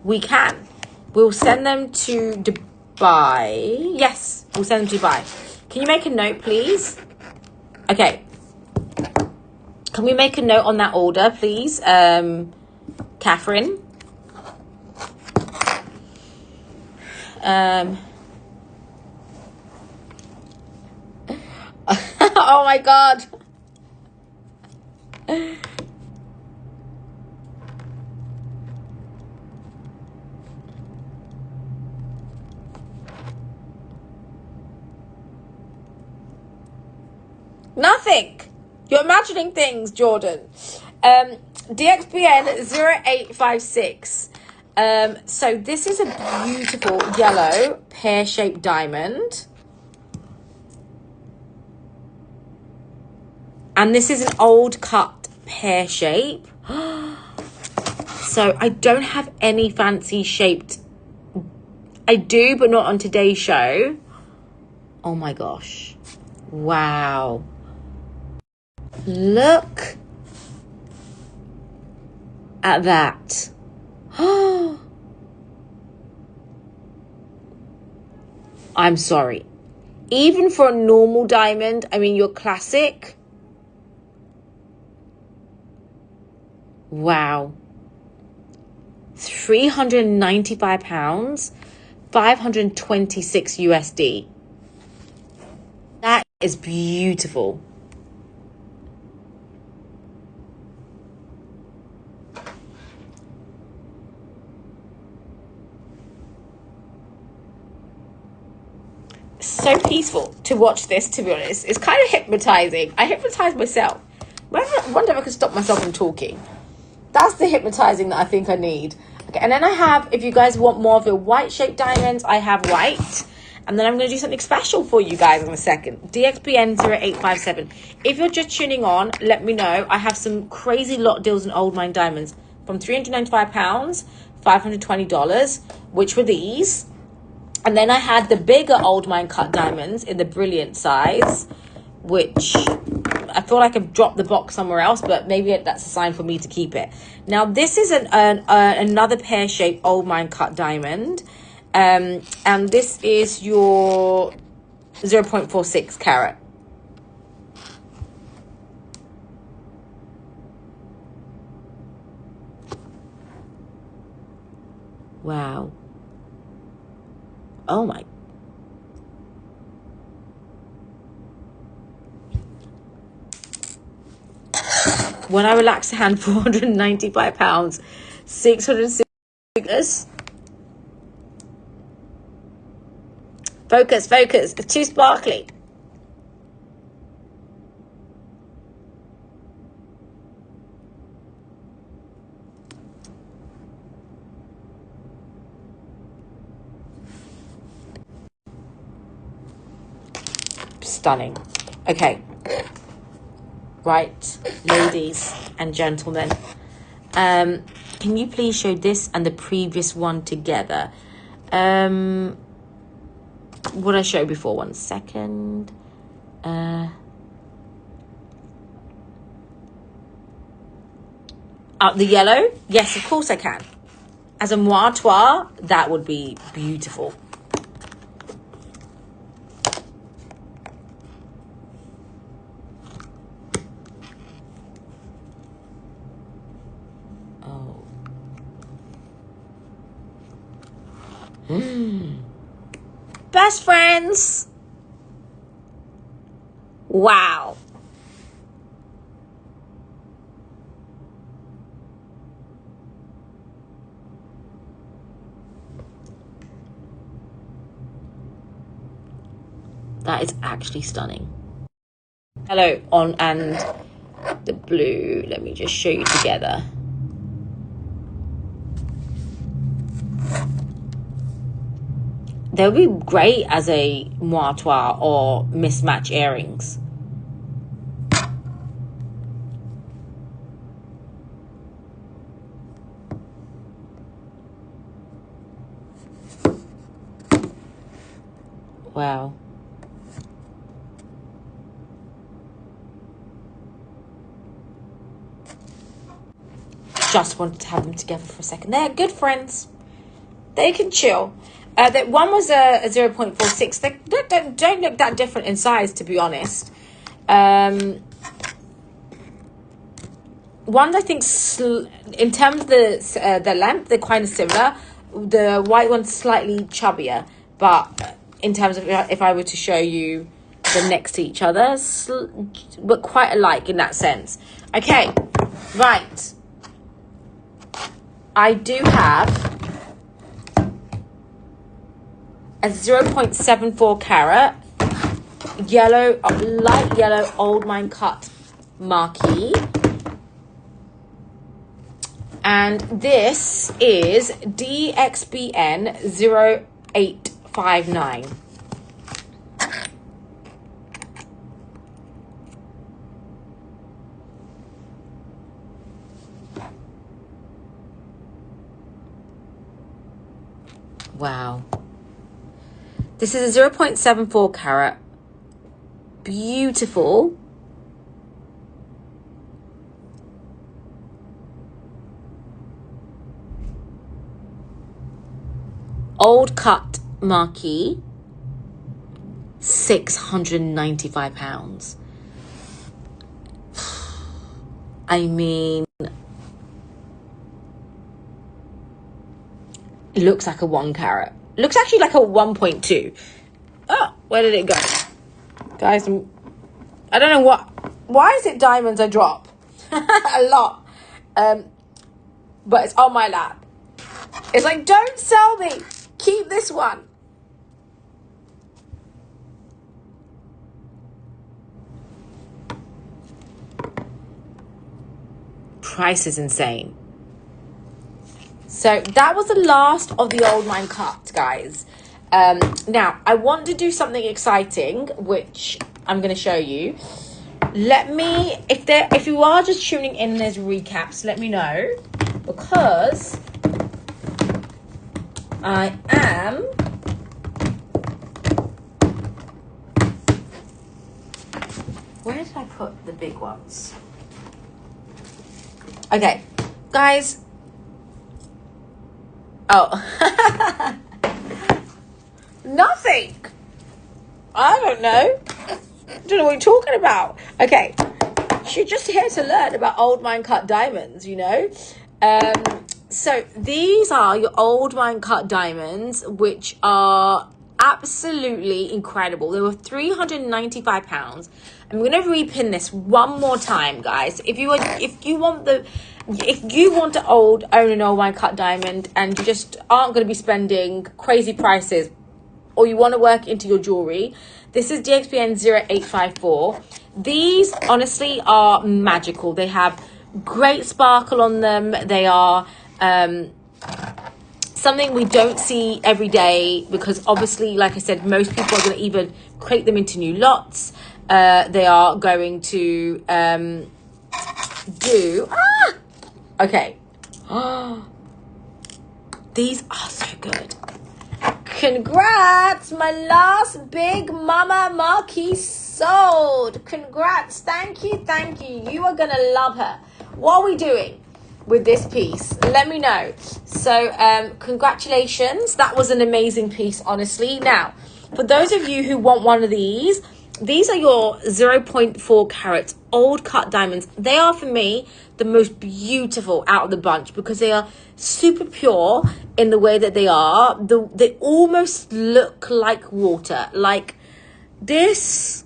We can. We'll send them to Dubai. Yes, we'll send them to Dubai. Can you make a note, please? Okay. Can we make a note on that order, please? Catherine? Oh my God. Nothing. You're imagining things, Jordan. DXBN 0856. So this is a beautiful yellow pear-shaped diamond. And this is an old cut pear shape. So I don't have any fancy shaped. I do, but not on today's show. Oh my gosh. Wow. Look at that. I'm sorry. Even for a normal diamond, I mean, your classic. Wow. £395, 526 USD. That is beautiful. So peaceful to watch this, to be honest. It's kind of hypnotizing. I hypnotize myself. I wonder if I could stop myself from talking. That's the hypnotizing that I think I need. Okay, and then I have, if you guys want more of the white shaped diamonds, I have white. And then I'm going to do something special for you guys in a second. DXBN 0857. If you're just tuning on, let me know. I have some crazy lot deals in old mine diamonds from £395, $520, which were these. And then I had the bigger old mine cut diamonds in the brilliant size, which I feel like I've dropped the box somewhere else, but maybe that's a sign for me to keep it. Now, this is another pear-shaped old mine cut diamond. And this is your 0.46 carat. Wow. Oh my. When I relax the hand, £495, 606. Focus. It's too sparkly. Stunning. Okay. Right, ladies and gentlemen. Can you please show this and the previous one together? What I showed before, 1 second. The yellow? Yes, of course I can. As a moire, that would be beautiful. Oh. Best friends. Wow. That is actually stunning. Hello, and the blue. Let me just show you together. They'll be great as a moire or mismatch earrings. Wow. Just wanted to have them together for a second. They're good friends. They can chill. That one was a 0.46. They don't look that different in size, to be honest. One, I think, in terms of the length, they're kind of similar. The white one's slightly chubbier, but in terms of if I were to show you them next to each other, but quite alike in that sense. Okay, right. I do have a 0.74 carat yellow, light yellow old mine cut marquee. And this is DXBN 0859. Wow. This is a 0.74 carat. Beautiful. Old cut marquee. £695. I mean, it looks like a 1 carat. Looks actually like a 1.2. Oh, where did it go? Guys, I don't know why is it diamonds I drop? A lot. But it's on my lap. It's like, don't sell me. Keep this one. Price is insane. So that was the last of the old mine cut, guys. Now, I want to do something exciting, which I'm going to show you. Let me, if you are just tuning in and there's recaps, let me know. Because I am where did I put the big ones? Okay, guys. Oh. Nothing. I don't know. I don't know what you're talking about. Okay. You're just here to learn about old mine cut diamonds, you know. So these are your old mine cut diamonds, which are absolutely incredible. They were £395. I'm going to repin this one more time, guys. If you want an own old mine cut diamond and you just aren't going to be spending crazy prices, or you want to work into your jewelry, this is DXPN 0854. These honestly are magical. They have great sparkle on them. They are something we don't see every day because obviously, like I said, most people are going to either create them into new lots. They are going to do... Okay. These are so good. Congrats, my last big mama marquee sold. Congrats. Thank you. You are going to love her. What are we doing with this piece? Let me know. So, congratulations. That was an amazing piece, honestly. Now, for those of you who want one of these are your 0.4 carat old cut diamonds. They are, for me, the most beautiful out of the bunch because they are super pure in the way that they are. They almost look like water. Like, this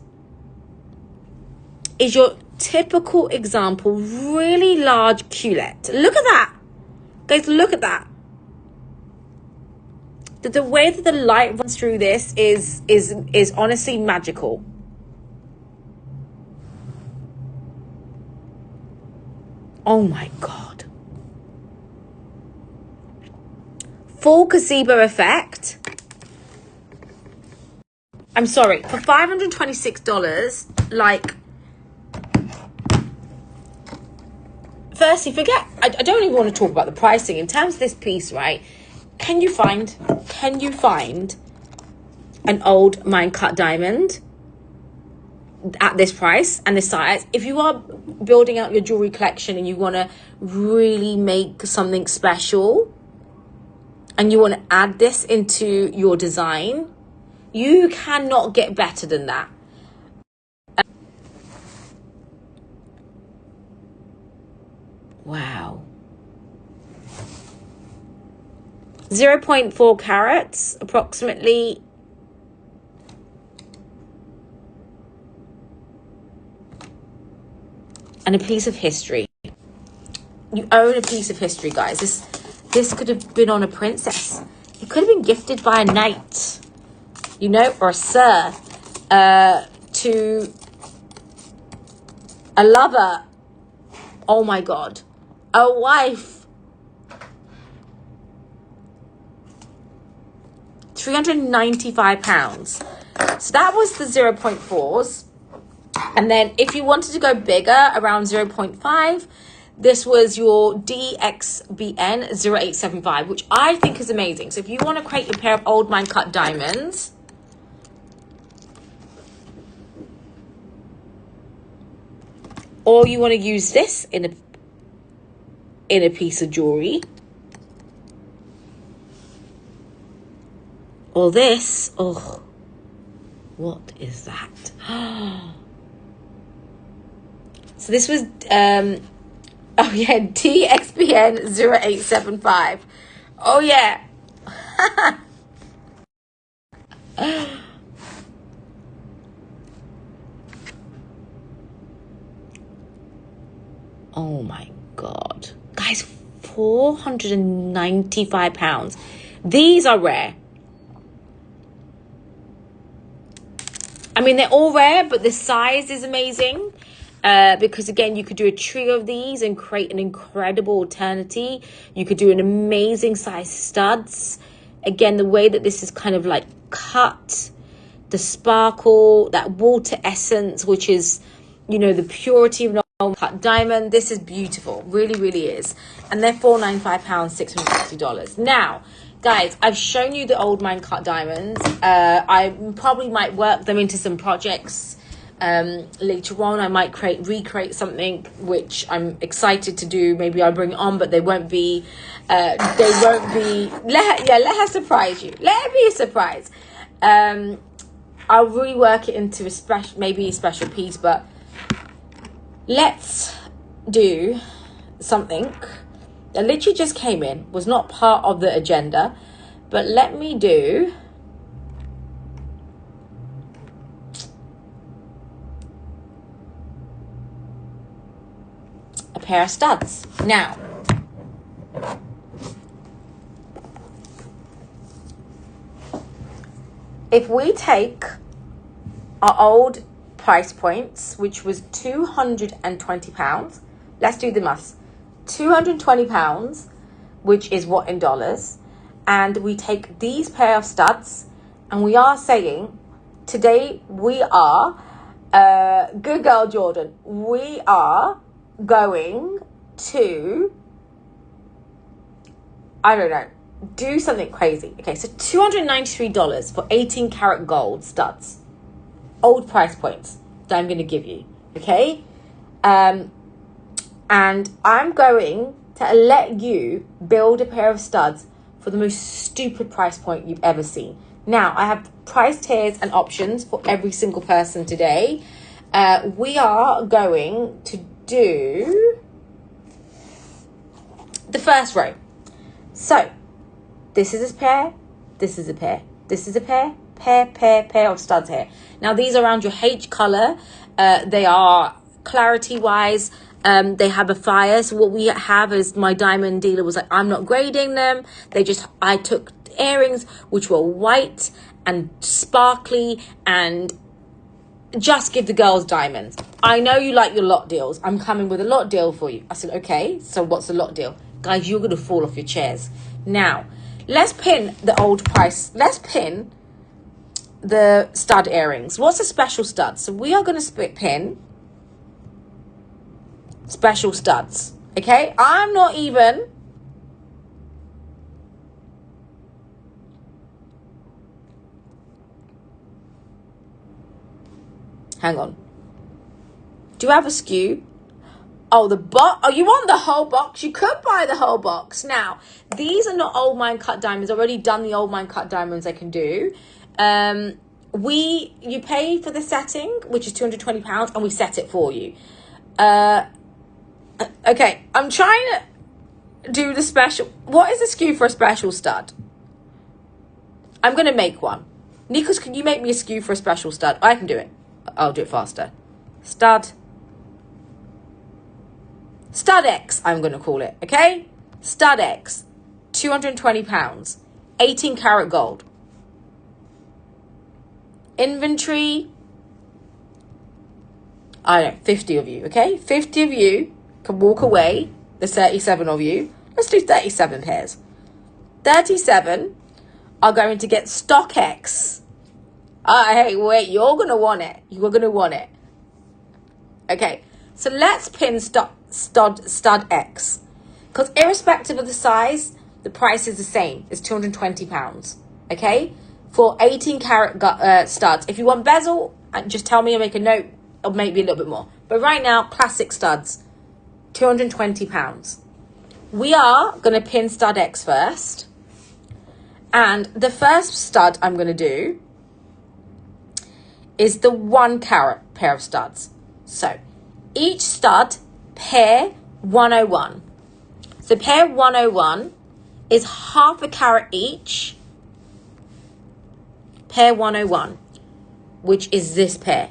is your typical example, really large culet. Look at that. Guys, look at that. The way that the light runs through this is honestly magical. Oh my God. Full gazebo effect. I'm sorry, for $526, like, firstly, forget, I don't even want to talk about the pricing. In terms of this piece, right, can you find an old mine-cut diamond at this price and this size? If you are building out your jewelry collection and you want to really make something special and you want to add this into your design, you cannot get better than that. Wow. 0.4 carats, approximately. And a piece of history. You own a piece of history, guys. This could have been on a princess. It could have been gifted by a knight, you know, or a sir, to a lover. Oh my God. A wife. £395. So that was the 0.4s. And then if you wanted to go bigger, around 0.5, this was your DXBN 0875, which I think is amazing. So if you want to create a pair of old mine cut diamonds, or you want to use this in a piece of jewelry, or this, oh, what is that? So this was, oh yeah, DXBN 0875. Oh yeah. Oh my God. Guys, £495. These are rare. I mean, they're all rare, but the size is amazing. Because again, you could do a trio of these and create an incredible alternity. You could do an amazing size studs. Again, the way that this is kind of like cut, the sparkle, that water essence, which is, you know, the purity of an old cut diamond. This is beautiful, really, really is. And they're £495, $660. Now, guys, I've shown you the old mine cut diamonds. I probably might work them into some projects. Later on, I might recreate something which I'm excited to do. Maybe I'll bring it on, but they won't be. Let her surprise you. Let it be a surprise. I'll rework it into a special piece, but let's do something that literally just came in, was not part of the agenda, but let me do a pair of studs. Now, if we take our old price points, which was £220, let's do the maths. £220, which is what in dollars, and we take these pair of studs, and we are saying today we are good girl Jordan, we are going to, I don't know, do something crazy. Okay, so $293 for 18 karat gold studs, old price points that I'm going to give you. Okay, and I'm going to let you build a pair of studs for the most stupid price point you've ever seen. Now, I have price tiers and options for every single person today. We are going to do the first row. So, this is a pair, this is a pair, this is a pair of studs here. Now, these are around your H color. They are clarity-wise. They have a fire. So what we have is, my diamond dealer was like, I'm not grading them. I took earrings which were white and sparkly and just give the girls diamonds. I know you like your lot deals. I'm coming with a lot deal for you. I said, okay, so what's the lot deal? Guys, you're going to fall off your chairs. Now, let's pin the old price. Let's pin the stud earrings. What's a special stud? So we are going to pin special studs. Okay? I'm not even... Hang on. Do you have a SKU? Oh, the box. Oh, you want the whole box? You could buy the whole box. Now, these are not old mine cut diamonds. I've already done the old mine cut diamonds I can do. You pay for the setting, which is £220, and we set it for you. Okay, I'm trying to do the special. What is the SKU for a special stud? I'm going to make one. Nikos, can you make me a SKU for a special stud? I can do it. I'll do it faster. Stud X, I'm going to call it, okay? Stud X, £220, 18 karat gold. Inventory, I don't know, 50 of you, okay? 50 of you can walk away, there's 37 of you. Let's do 37 pairs. 37 are going to get Stock X. Hey, wait, you're going to want it. You're going to want it. Okay, so let's pin stud X. Because irrespective of the size, the price is the same. It's £220. Okay? For 18 karat studs. If you want bezel, just tell me and make a note. Or maybe a little bit more. But right now, classic studs. £220. We are going to pin stud X first. And the first stud I'm going to do is the 1 carat pair of studs. So, each stud, pair 101. So, pair 101 is half a carat each. Pair 101, which is this pair.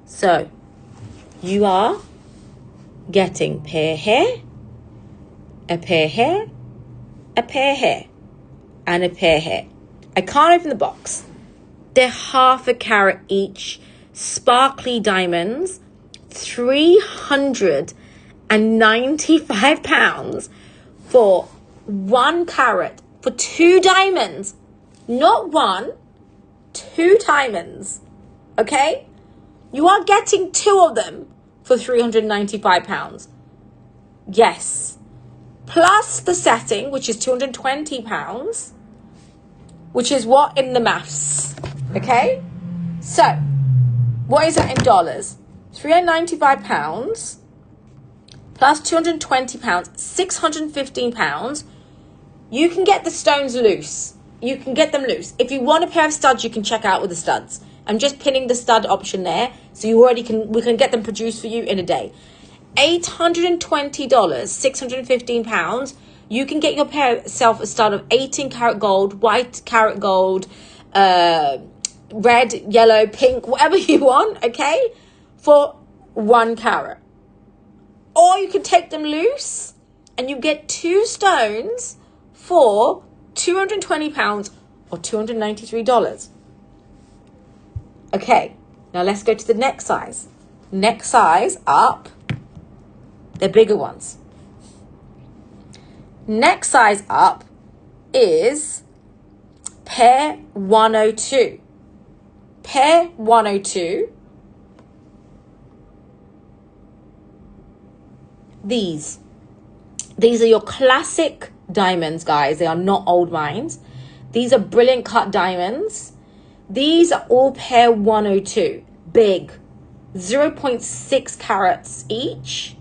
So, you are getting pair here, a pair here, a pair here, and a pair here. I can't open the box. They're half a carat each. Sparkly diamonds. £395 for 1 carat. For 2 diamonds. Not 1. 2 diamonds. Okay? You are getting 2 of them for £395. Yes. Plus the setting, which is £220. Which is what in the maths? Okay? So, what is that in dollars? £395 plus £220, £615. You can get the stones loose. You can get them loose. If you want a pair of studs, you can check out with the studs. I'm just pinning the stud option there. So we can get them produced for you in a day. $820, £615. You can get yourself a stud of 18 karat gold, white carat gold, red, yellow, pink, whatever you want, okay? For 1 carat. Or you can take them loose and you get 2 stones for £220 or $293. Okay, now let's go to the next size. Next size up, they're bigger ones. Next size up is pair 102. Pair 102. These are your classic diamonds, guys. They are not old mines. These are brilliant cut diamonds. These are all pair 102. Big. 0.6 carats each.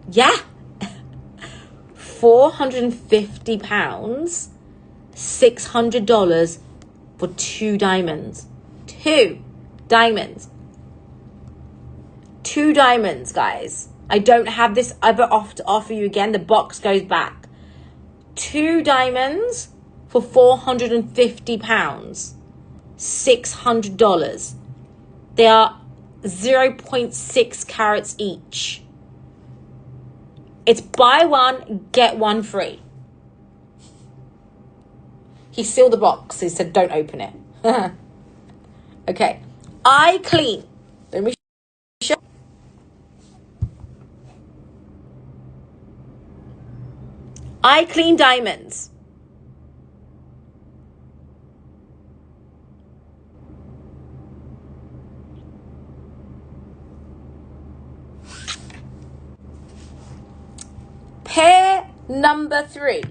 Yeah. £450. $600 for 2 diamonds. 2 diamonds. 2 diamonds, guys. I don't have this ever to offer you again. The box goes back. 2 diamonds for £450. $600. They are 0.6 carats each. It's buy one, get one free. He sealed the box. He said, don't open it. Okay. I clean. Let me I Clean Diamonds. Pair number 3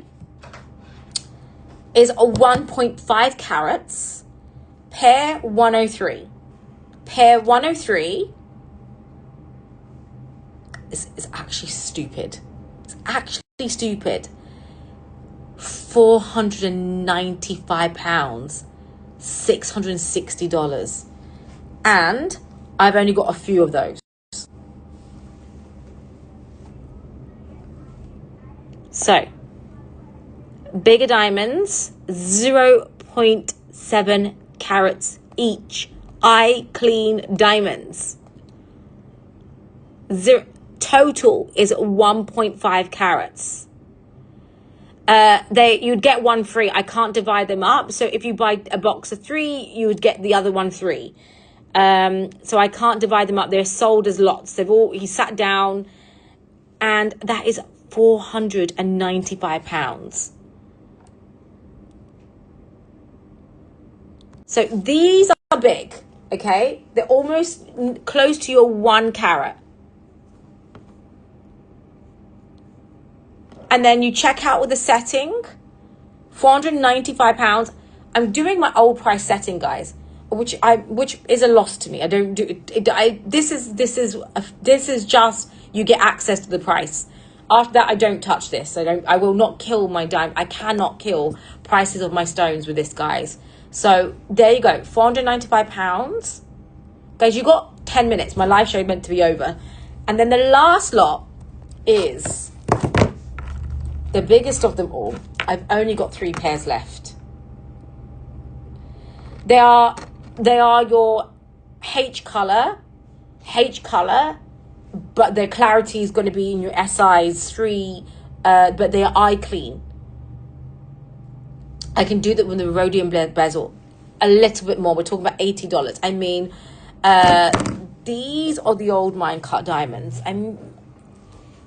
is a 1.5 carats. Pair 103. Pair 103 is actually stupid. It's actually stupid. £495, $660. And I've only got a few of those. So, bigger diamonds, 0.7 carats each. I Clean Diamonds. Total is 1.5 carats. You'd get one free. I can't divide them up. So if you buy a box of 3, you would get the other one free. So I can't divide them up. They're sold as lots. He sat down, and that is £495. So these are big, okay? They're almost close to your 1 carat. And then you check out with the setting, £495. I'm doing my old price setting, guys, which is a loss to me. I don't do it. This is just, you get access to the price. After that, I don't touch this. I will not kill my dime. I cannot kill prices of my stones with this, guys. So there you go, £495. Guys, you got 10 minutes. My live show is meant to be over. And then the last lot is the biggest of them all. I've only got 3 pairs left. They are your H color, but their clarity is going to be in your size 3, but they are eye clean. I can do that with the rhodium bezel. A little bit more. We're talking about $80. I mean, these are the old mine cut diamonds.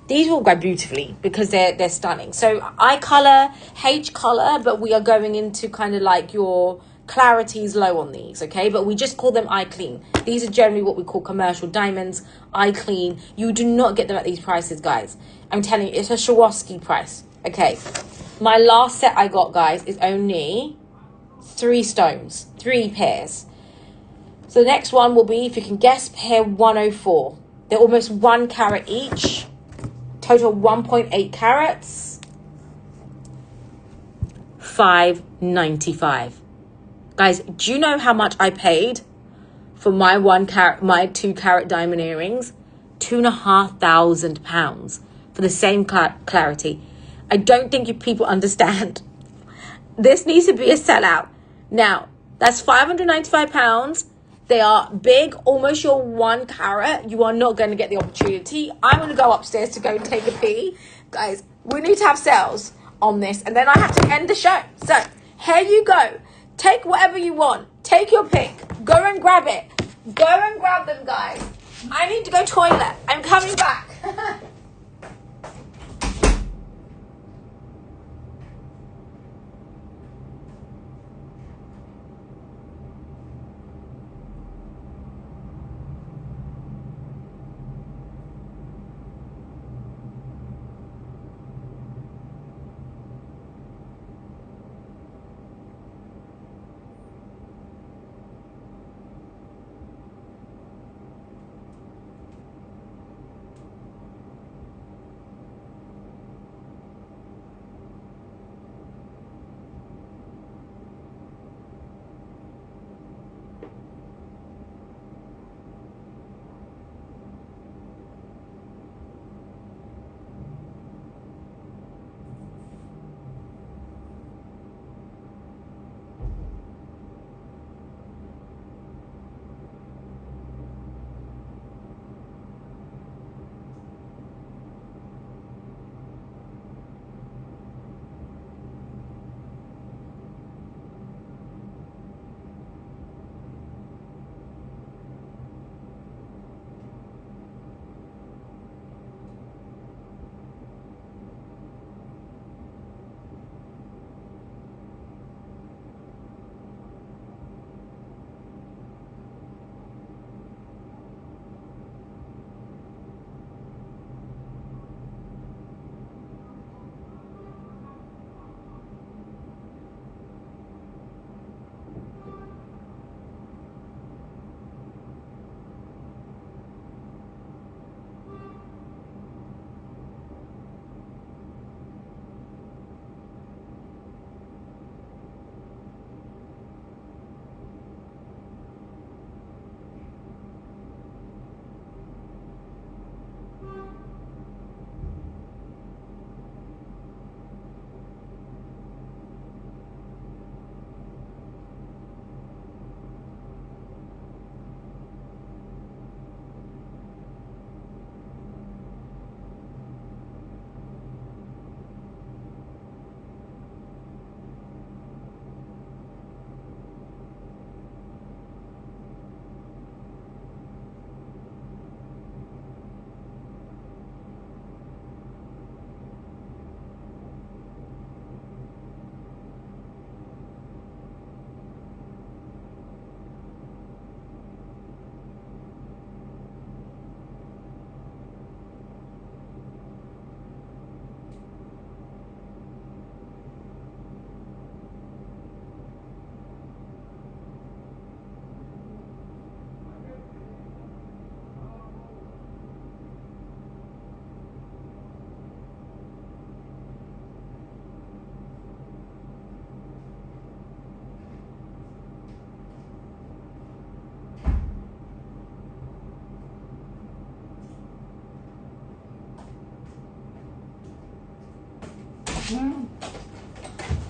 These will go beautifully because they're stunning. So eye color, H color, but we are going into kind of like your clarity is low on these, okay? But we just call them eye clean. These are generally what we call commercial diamonds, eye clean. You do not get them at these prices, guys. I'm telling you, it's a Swarovski price. Okay, my last set I got, guys, is only 3 stones, 3 pairs. So the next one will be, if you can guess, pair 104. They're almost 1 carat each. Total 1.8 carats. $595. Guys, do you know how much I paid for my 2 carat diamond earrings? £2,500 for the same clarity. I don't think you people understand. This needs to be a sellout. Now, that's £595. They are big, almost your 1 carat. You are not going to get the opportunity. I'm going to go upstairs to go and take a pee. Guys, we need to have sales on this, and then I have to end the show. So, here you go. Take whatever you want. Take your pick. Go and grab it. Go and grab them, guys. I need to go toilet. I'm coming back.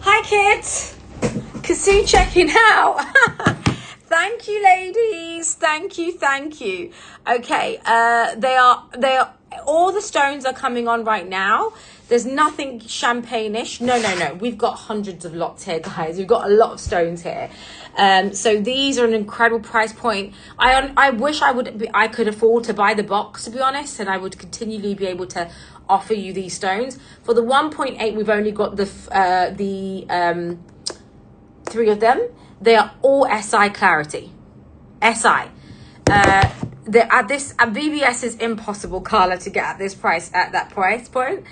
Hi, kids. Kasoo checking out. Thank you, ladies. Thank you. Okay, they are all the stones are coming on right now. There's nothing champagne-ish. No. We've got hundreds of lots here, guys. We've got a lot of stones here. So these are an incredible price point. I wish I could afford to buy the box, to be honest, and I would continually be able to offer you these stones. For the 1.8, we've only got the 3 of them. They are all SI clarity. SI. VBS is impossible, Carla, to get at this price, at that price point.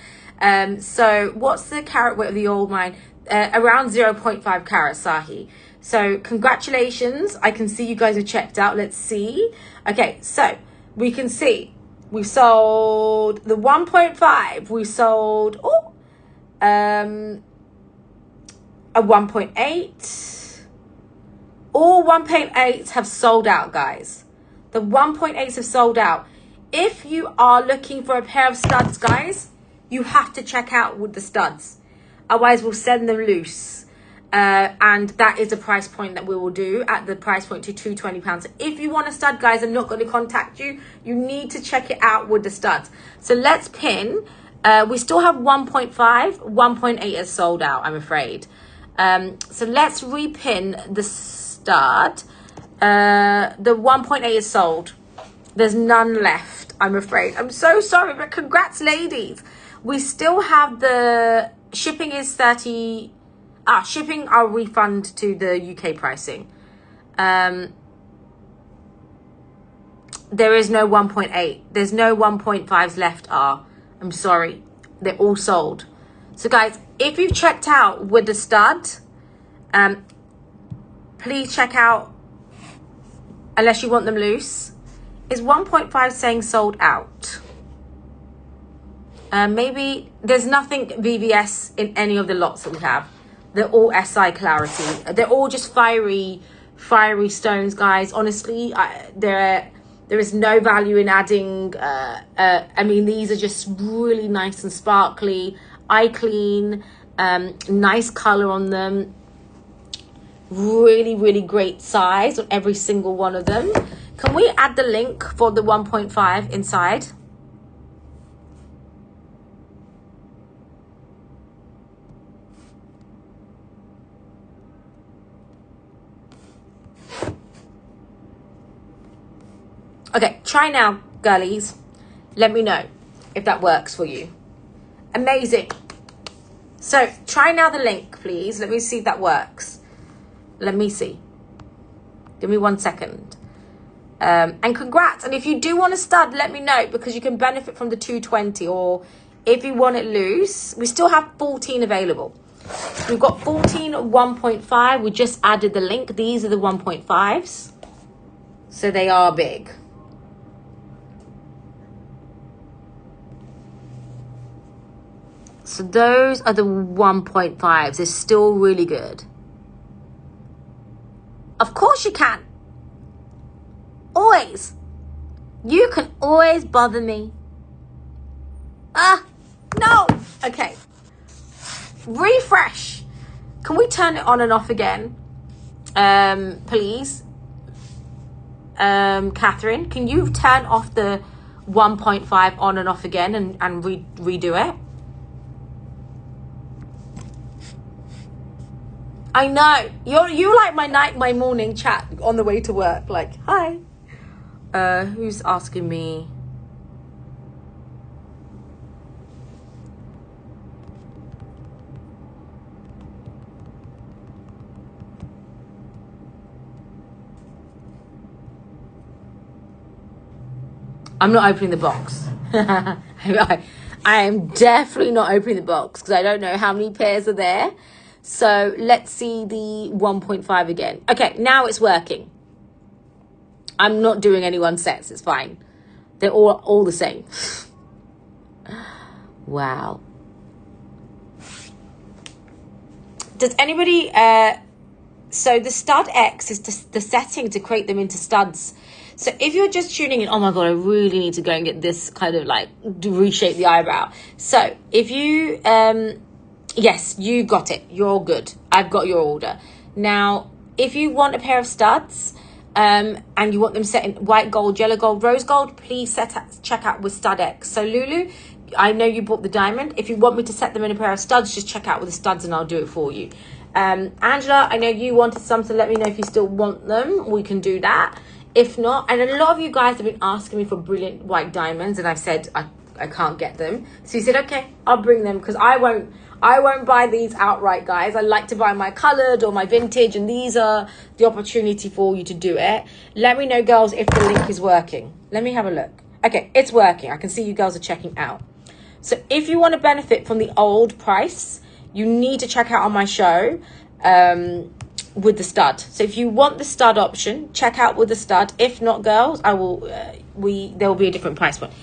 So what's the carat weight of the old mine? Around 0.5 carat Sahi. So congratulations. I can see you guys have checked out. Let's see. Okay, so we can see we sold the 1.5. We sold a 1.8. All 1.8s have sold out, guys. The 1.8s have sold out. If you are looking for a pair of studs, guys, you have to check out with the studs. Otherwise, we'll send them loose. And that is the price point that we will do at the price point to £220. So if you want a stud, guys, I'm not going to contact you. You need to check it out with the studs. So let's pin. We still have 1.5. 1.8 is sold out, I'm afraid. So let's repin the stud. The 1.8 is sold. There's none left, I'm afraid. I'm so sorry, but congrats, ladies. We still have the shipping is 30. Shipping I'll refund to the UK pricing. There is no 1.8. There's no 1.5s left. I'm sorry. They're all sold. So guys, if you've checked out with the stud, please check out, unless you want them loose. Is 1.5 saying sold out? Maybe there's nothing VVS in any of the lots that we have. They're all SI clarity. They're all just fiery stones, guys. Honestly, there is no value in adding. I mean, these are just really nice and sparkly, eye clean, nice color on them. Really great size on every single one of them. Can we add the link for the 1.5 inside? Okay, try now, girlies. Let me know if that works for you. Amazing. So try now the link, please. Let me see if that works. Let me see. Give me 1 second. And congrats. And if you do want a stud, let me know, because you can benefit from the 220. Or if you want it loose, we still have 14 available. We've got 14 1.5. We just added the link. These are the 1.5s. So they are big. So those are the 1.5s. They're still really good. Of course you can. Always. You can always bother me. No. Okay. Refresh. Can we turn it on and off again? Please. Catherine, can you turn off the 1.5 on and off again and redo it? I know you like my morning chat on the way to work. Like, hi. Who's asking me? I'm not opening the box. I am definitely not opening the box because I don't know how many pairs are there. So let's see the 1.5 again. Okay, now it's working. I'm not doing any one sets. It's fine. They're all the same. Wow. Does anybody... so the stud X is the setting to create them into studs. So if you're just tuning in, oh my God, I really need to go and get this kind of like reshape the eyebrow. So if you... Yes, you got it. You're good. I've got your order. Now, if you want a pair of studs, and you want them set in white gold, yellow gold, rose gold, please check out with Stud X. So Lulu, I know you bought the diamond. If you want me to set them in a pair of studs, just check out with the studs and I'll do it for you. Angela, I know you wanted some, so let me know if you still want them. We can do that. If not, and a lot of you guys have been asking me for brilliant white diamonds, and I've said I can't get them. So you said, okay, I'll bring them, because I won't buy these outright, guys. I like to buy my coloured or my vintage, and these are the opportunity for you to do it. Let me know, girls, if the link is working. Let me have a look. Okay, it's working. I can see you girls are checking out. So if you want to benefit from the old price, you need to check out on my show with the stud. So if you want the stud option, check out with the stud. If not, girls, I will. There will be a different price point.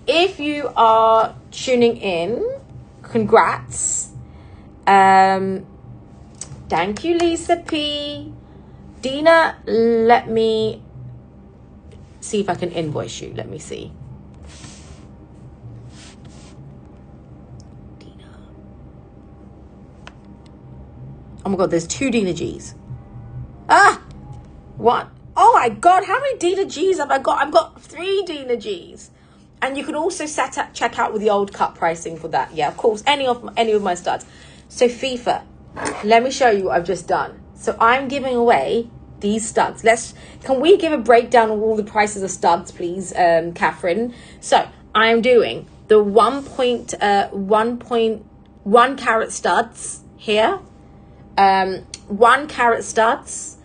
If you are tuning in, congrats. Thank you, Lisa P. Dina, let me see if I can invoice you. Let me see. Dina. Oh my God, there's 2 Dina G's. What? Oh my God, how many Dina G's have I got? I've got 3 Dina G's. And you can also check out with the old cut pricing for that. Yeah, of course, any of my studs. So FIFA, let me show you what I've just done. So I'm giving away these studs. Can we give a breakdown of all the prices of studs, please, Catherine? So I'm doing the 1.1 carat studs here. 1 carat studs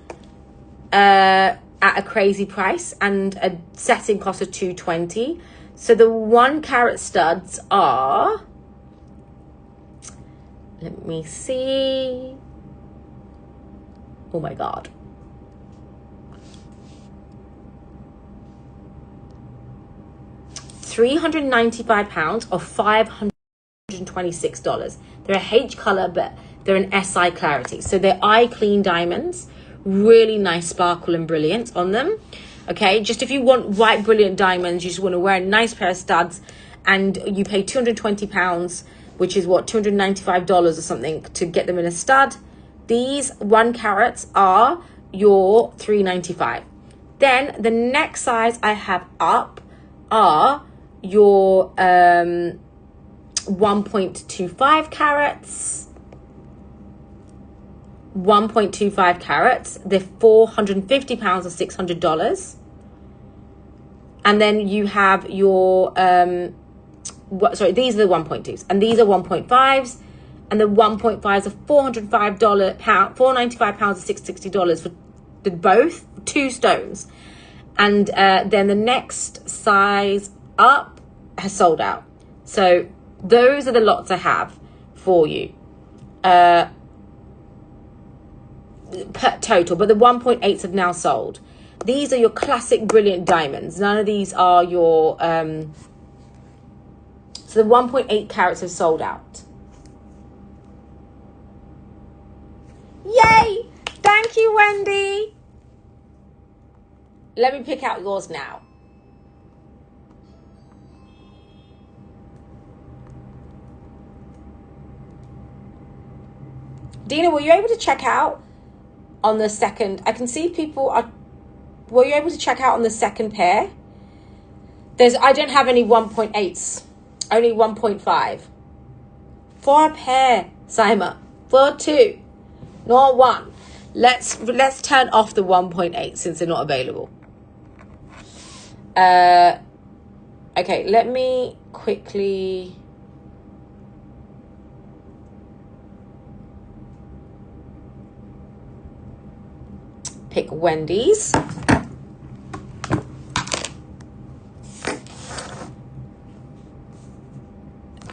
at a crazy price, and a setting cost of $220. So the 1 carat studs are, let me see. Oh my God. £395 or $526. They're a H color, but they're an SI clarity. So they're eye clean diamonds. Really nice sparkle and brilliance on them. Okay, just if you want white brilliant diamonds, you just want to wear a nice pair of studs, and you pay £220, which is what, $295 or something, to get them in a stud. These 1 carats are your $395. Then the next size I have up are your 1.25 carats. 1.25 carats. They're £450 or $600. And then you have your these are the 1.2s, and these are 1.5s, and the 1.5s are £495 or $660 for both 2 stones. And then the next size up has sold out. So those are the lots I have for you. Total, but the 1.8s have now sold. These are your classic brilliant diamonds. None of these are your so the 1.8 carats have sold out. Yay! Thank you, Wendy. Let me pick out yours now. Dina, were you able to check out on the second? I can see people are. Were you able to check out on the second pair? I don't have any 1.8s, only 1.5. For a pair, Sima. For 2, not 1. Let's turn off the 1.8 since they're not available. Okay, let me quickly. Pick Wendy's.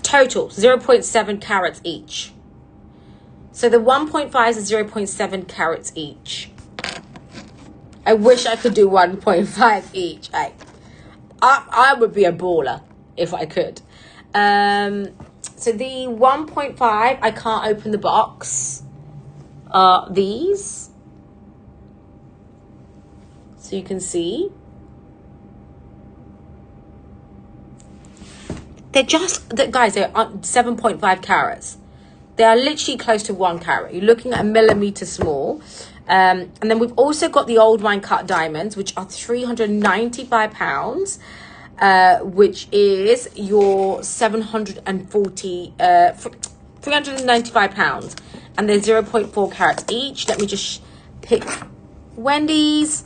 Total 0.7 carats each. So the 1.5s is 0.7 carats each. I wish I could do 1.5 each. I would be a baller if I could. So the 1.5, I can't open the box. These. So you can see. They're just, guys, they're 7.5 carats. They are literally close to 1 carat. You're looking at a millimeter small. And then we've also got the old mine cut diamonds, which are £395, which is your 395 pounds, and they're 0.4 carats each. Let me just pick Wendy's.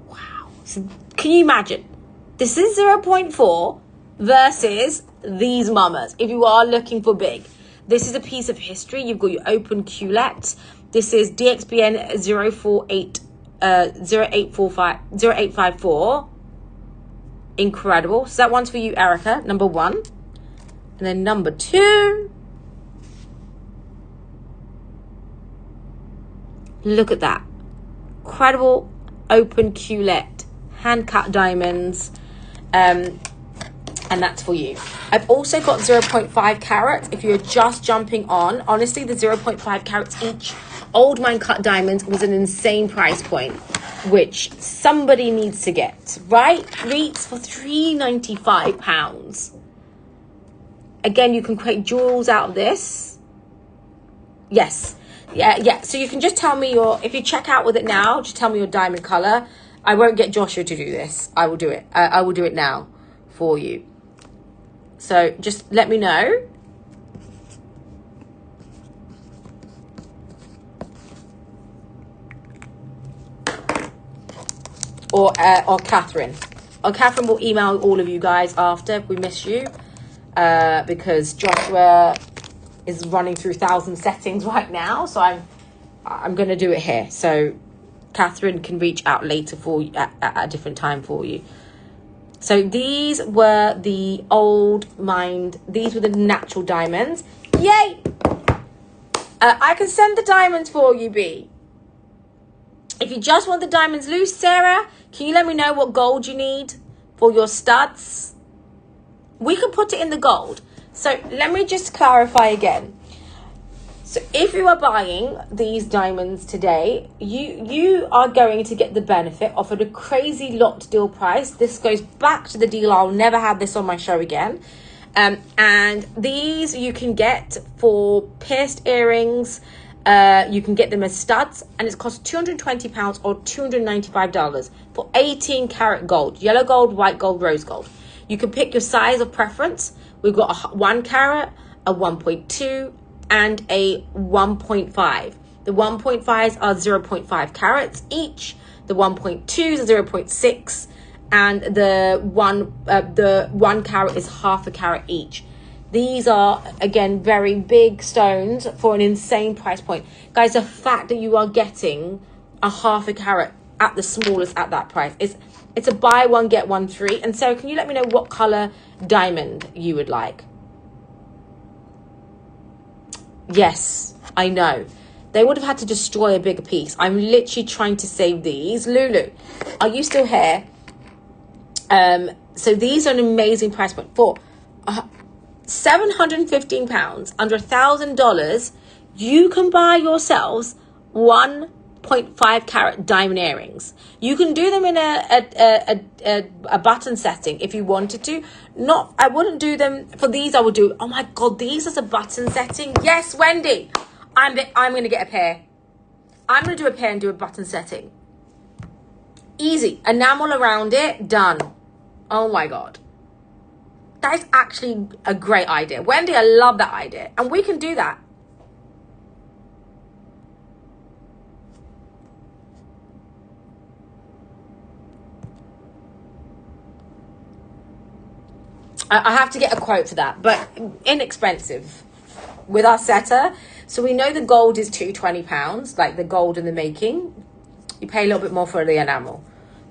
Wow. So can you imagine? This is 0.4 versus these mamas. If you are looking for big, this is a piece of history. You've got your open culet. This is DXBN 0854. Incredible. So that one's for you, Erica, number 1. And then number 2. Look at that. Incredible open culet. Hand cut diamonds. And that's for you. I've also got 0.5 carats. If you're just jumping on, honestly, the 0.5 carats each old mine cut diamonds was an insane price point, which somebody needs to get, right? Reeks for £395. Again, you can create jewels out of this. Yes. Yeah. So you can just tell me if you check out with it now, just tell me your diamond color. I won't get Joshua to do this. I will do it. I will do it now for you. So just let me know. Or Catherine. Or Catherine will email all of you guys after if we miss you. Because Joshua is running through 1,000 settings right now. So I'm going to do it here. So Catherine can reach out later for you at a different time for you. So these were the these were the natural diamonds. Yay! I can send the diamonds for you, B. If you just want the diamonds loose, Sarah, can you let me know what gold you need for your studs? We can put it in the gold. So let me just clarify again. So if you are buying these diamonds today, you are going to get the benefit of a crazy lot deal price. This goes back to the deal. I'll never have this on my show again. And these you can get for pierced earrings. You can get them as studs, and it's cost £220 or $295 for 18 karat gold, yellow gold, white gold, rose gold. You can pick your size of preference. We've got a 1 carat, a 1.2, and a 1.5. The 1.5s are 0.5 carats each. The 1.2s are 0.6, and the 1 carat is half a carat each. These are, again, very big stones for an insane price point. Guys, the fact that you are getting a half a carat at the smallest at that price, it's a buy one, get one free. And so can you let me know what color diamond you would like? Yes, I know. They would have had to destroy a bigger piece. I'm literally trying to save these. Lulu, are you still here? So these are an amazing price point for £715, under $1,000. You can buy yourselves 1.5 carat diamond earrings. You can do them in a button setting if you wanted to. I wouldn't do them for these. I would do, oh my god, these as a button setting. Yes, Wendy, I'm gonna get a pair. I'm gonna do a pair and do a button setting. Easy, enamel around it, done. Oh my god, that is actually a great idea, Wendy. I love that idea, and we can do that. I have to get a quote for that, but inexpensive with our setter. So we know the gold is £220, like the gold in the making. You pay a little bit more for the enamel.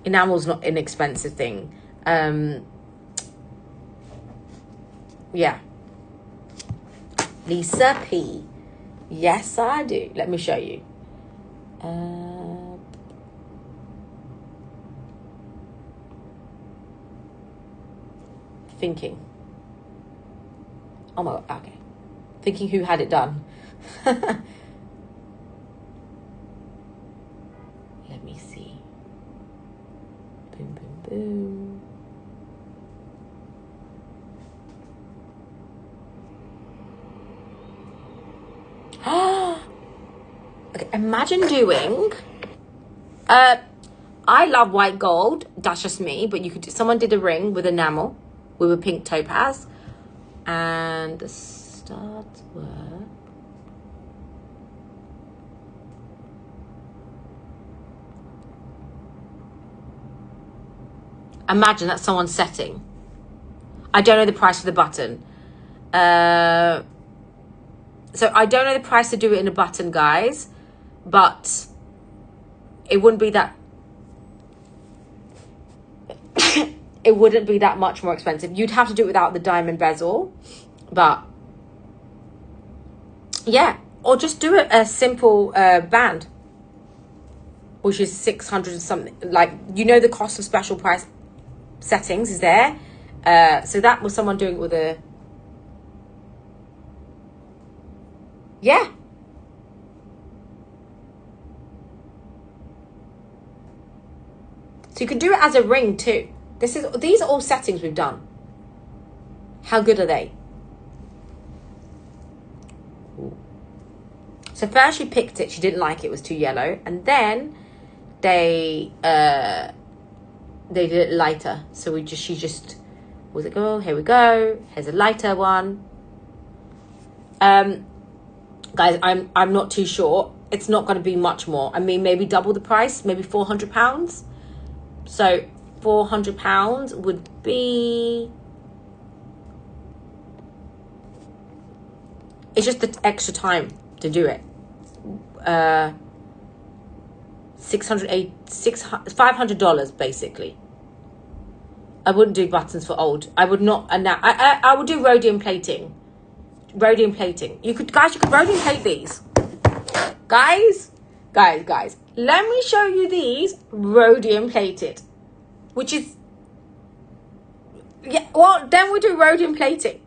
Enamel's not an inexpensive thing. Yeah. Lisa P. Yes, I do. Let me show you. Thinking. Oh my god, okay. Thinking who had it done. Let me see. Boom, boom, boom. Imagine doing, I love white gold, that's just me, but you could, someone did a ring with enamel, with a pink topaz, and the studs were, imagine that's someone's setting. I don't know the price of the button. So I don't know the price to do it in a button, guys, but it wouldn't be that it wouldn't be that much more expensive. You'd have to do it without the diamond bezel, but yeah, or just do it a simple band, which is 600 and something. Like, you know, the cost of special price settings is there. So that was someone doing it with a, yeah. So you can do it as a ring too. These are all settings we've done. How good are they? So first she picked it, she didn't like it, it was too yellow, and then they did it lighter. So she just was like, oh, here we go. Here's a lighter one. Guys, I'm not too sure. It's not going to be much more. I mean, maybe double the price, maybe £400. So £400 would be, it's just the extra time to do it. $500 basically. I wouldn't do buttons for old. I would not. I would do rhodium plating. Rhodium plating. You could rhodium plate these. Guys. Let me show you these rhodium plated, which is, yeah. Well, then we do rhodium plating.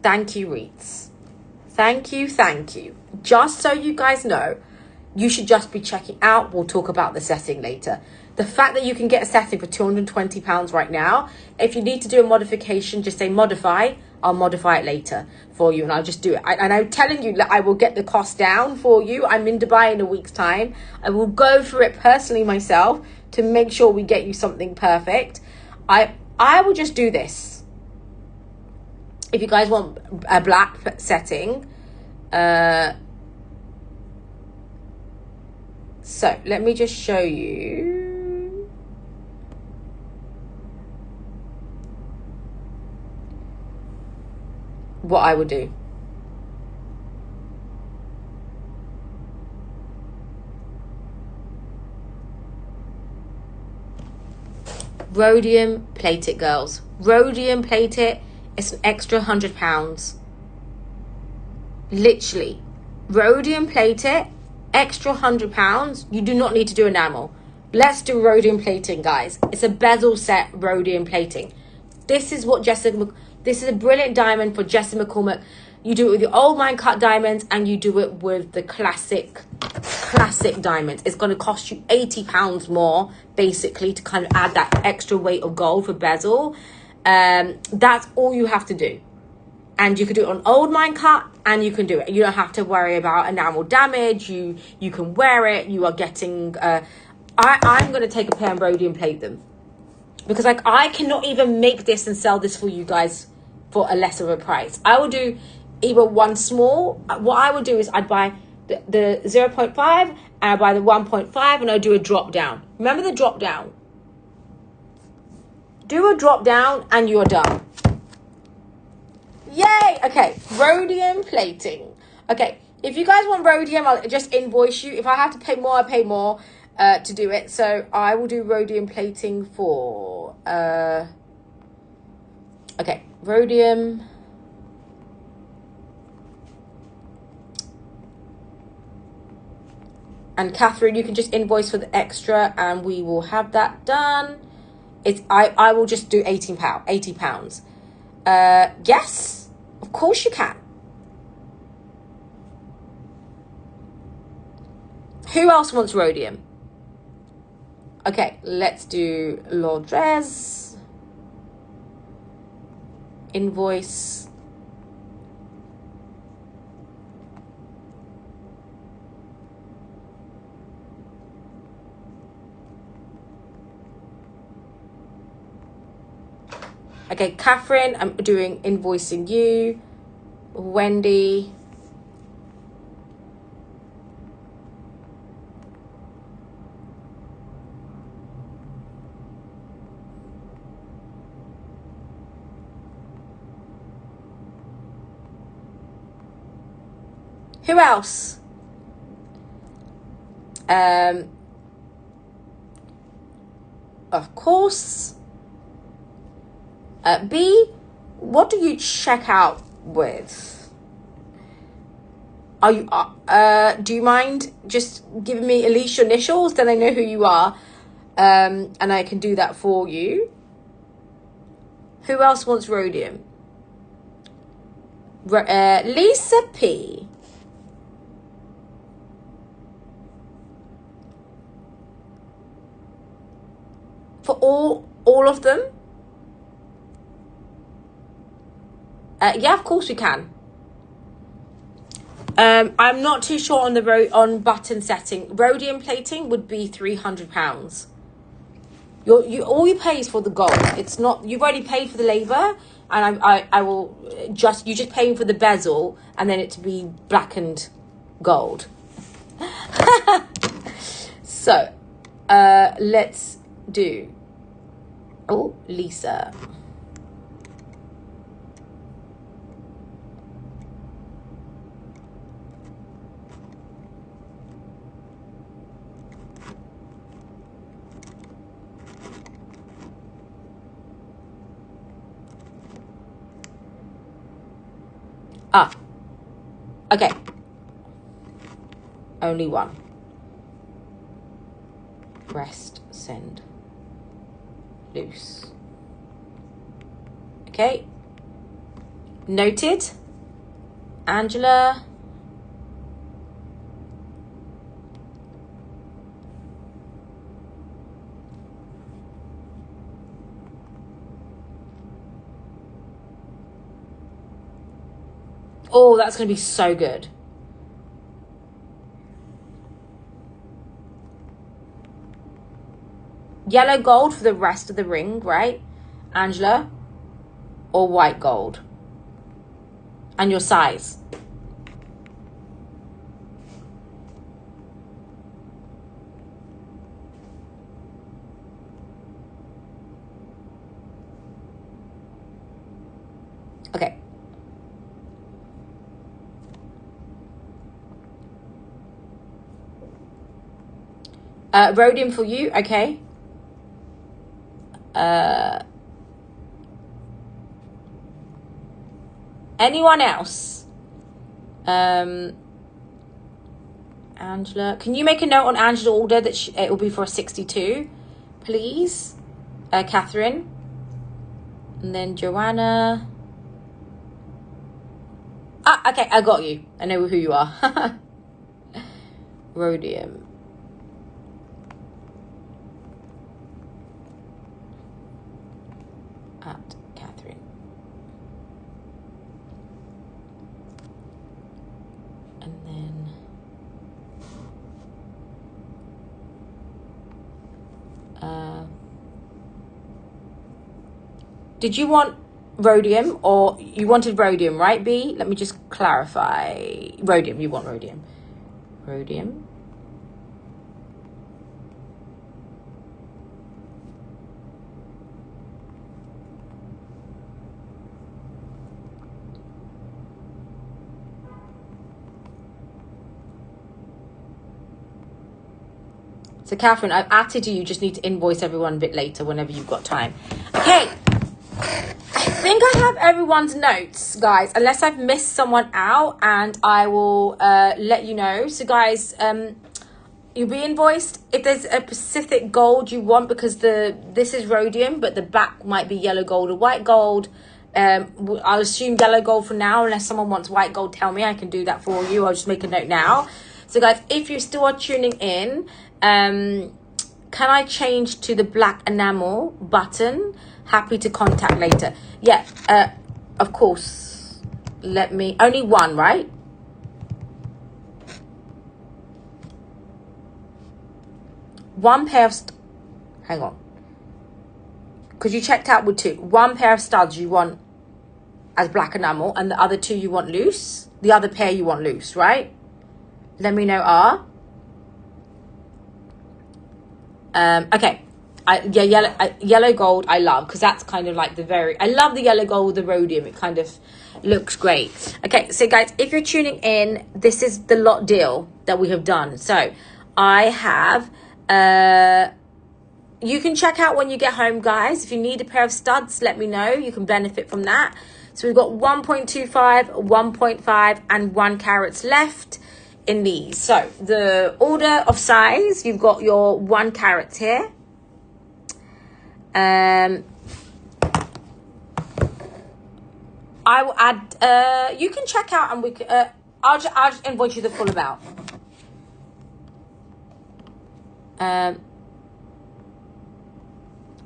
Thank you, Reeds. Thank you. Just so you guys know, you should just be checking out. We'll talk about the setting later. The fact that you can get a setting for £220 right now. If you need to do a modification, just say modify. I'll modify it later for you, and I'll just do it. And I'm telling you, I will get the cost down for you. I'm in Dubai in a week's time. I will go for it personally myself to make sure we get you something perfect. I will just do this. If you guys want a black setting, so let me just show you. What I would do. Rhodium plate it, girls. Rhodium plate it. It's an extra £100. Literally. Rhodium plate it. Extra £100. You do not need to do enamel. Let's do rhodium plating, guys. It's a bezel set rhodium plating. This is what this is a brilliant diamond for Jessie McCormick. You do it with your old mine cut diamonds, and you do it with the classic diamonds. It's going to cost you £80 more, basically, to kind of add that extra weight of gold for bezel. That's all you have to do. And you can do it on old mine cut, and you can do it. You don't have to worry about enamel damage. You can wear it. You are getting... I'm going to take a pair and rhodium plate them. Because I cannot even make this and sell this for you guys for a less of a price. I will do either one small. What I would do is I'd buy the 0.5 and I buy the 1.5, and I do a drop down. Remember the drop down? Do a drop down and you're done. Yay! Okay, rhodium plating. Okay, if you guys want rhodium, I'll just invoice you. If I have to pay more, I pay more. To do it, so I will do rhodium plating for okay, rhodium, and Catherine, you can just invoice for the extra and we will have that done. I will just do £80. Yes, of course you can. Who else wants rhodium? Okay, let's do Lordres. Invoice. Okay, Catherine, I'm doing invoicing you. Wendy. Who else? Of course. B, what do you check out with? Are you do you mind just giving me at least your initials, then I know who you are, and I can do that for you. Who else wants rhodium? Lisa P. For all of them? Yeah, of course we can. I'm not too sure on the on button setting. Rhodium plating would be £300. You all you pay is for the gold. It's not, you've already paid for the labor, and I will you just paying for the bezel, and then it to be blackened gold. So let's do, oh, Lisa. Ah, okay. Only one. Rest, send, loose. Okay. Noted. Angela. Oh, that's going to be so good. Yellow gold for the rest of the ring, right, Angela? Or white gold? And your size? Okay. Rhodium for you, okay. Anyone else? Angela, can you make a note on Angela's order that it will be for a 62, please? Catherine, and then Joanna. Ah, okay, I got you. I know who you are. Rhodium. At Catherine. And then did you want rhodium, or you wanted rhodium, right, B? Let me just clarify. Rhodium, you want rhodium. Rhodium. So, Catherine, I've added you. You just need to invoice everyone a bit later whenever you've got time. Okay. I think I have everyone's notes, guys, unless I've missed someone out, and I will let you know. So, guys, you'll be invoiced if there's a specific gold you want, because this is rhodium, but the back might be yellow gold or white gold. I'll assume yellow gold for now, unless someone wants white gold. Tell me, I can do that for you. I'll just make a note now. So, guys, if you still are tuning in, can I change to the black enamel button? Happy to contact later. Yeah, of course. Let me, only one, right? One pair of hang on. because you checked out with 2. 1 pair of studs you want as black enamel, and the other 2 you want loose. The other pair you want loose, right? Let me know. Okay. Yellow gold I love, because that's kind of like I love the yellow gold with the rhodium. It kind of looks great. Okay, so guys, if you're tuning in, this is the lot deal that we have done. So I have you can check out when you get home, guys. If you need a pair of studs, let me know. You can benefit from that. So we've got 1.25, 1.5 and 1 carats left in these. So the order of size, you've got your 1 carat here. I will add, you can check out and we can, I'll just invoice you the full amount.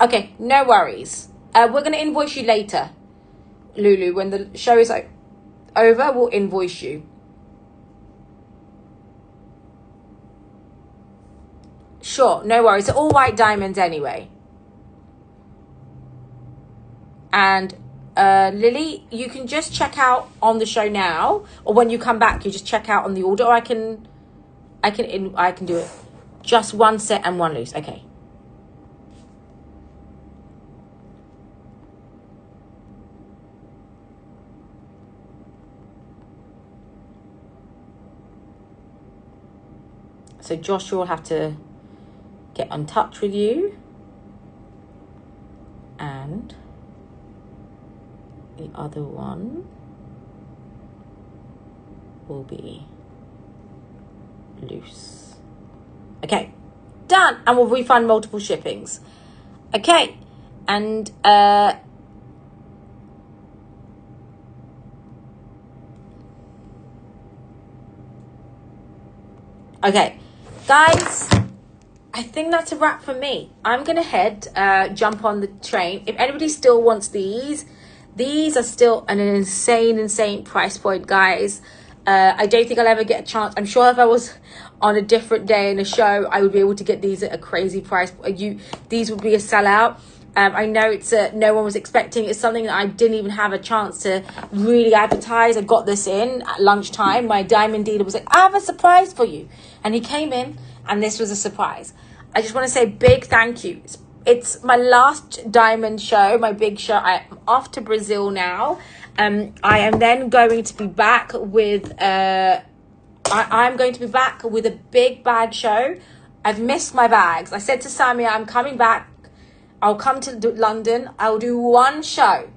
Okay, no worries. We're going to invoice you later, Lulu. When the show is over, we'll invoice you. Sure, no worries. They're all white diamonds anyway. And Lily, you can just check out on the show now, or when you come back, you just check out on the order, or I can do it. Just 1 set and 1 loose. Okay. So Joshua will have to get in touch with you. And the other one will be loose. Okay, done. And we'll refund multiple shippings. Okay, and okay, guys, I think that's a wrap for me. I'm gonna jump on the train. If anybody still wants these are still an insane price point, guys. I don't think I'll ever get a chance. I'm sure if I was on a different day in a show, I would be able to get these at a crazy price. These would be a sellout. I know it's no one was expecting. It's something that I didn't even have a chance to really advertise. I got this in at lunchtime. My diamond dealer was like, I have a surprise for you. And he came in and this was a surprise. I just want to say big thank you. It's my last diamond show, my big show. I'm off to Brazil now. I am then going to be back with I'm going to be back with a big bag show. I've missed my bags. I said to Samia, I'm coming back. I'll come to London. I'll do 1 show.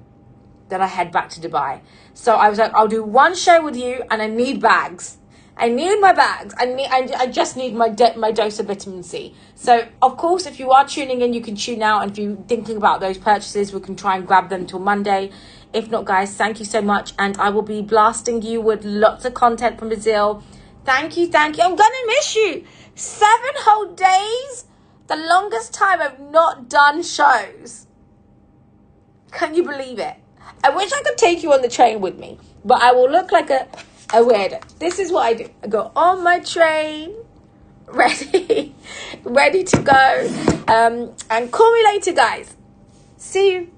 Then I head back to Dubai. So I was like, I'll do 1 show with you, and I need bags. I need my bags. I just need my dose of vitamin C. So, of course, if you are tuning in, you can tune out. And if you're thinking about those purchases, we can try and grab them till Monday. If not, guys, thank you so much. And I will be blasting you with lots of content from Brazil. Thank you. I'm going to miss you. 7 whole days. The longest time I've not done shows. Can you believe it? I wish I could take you on the train with me. But I will look like a weirdo. This is what I do. I go on my train, ready to go. And call me later, guys. See you.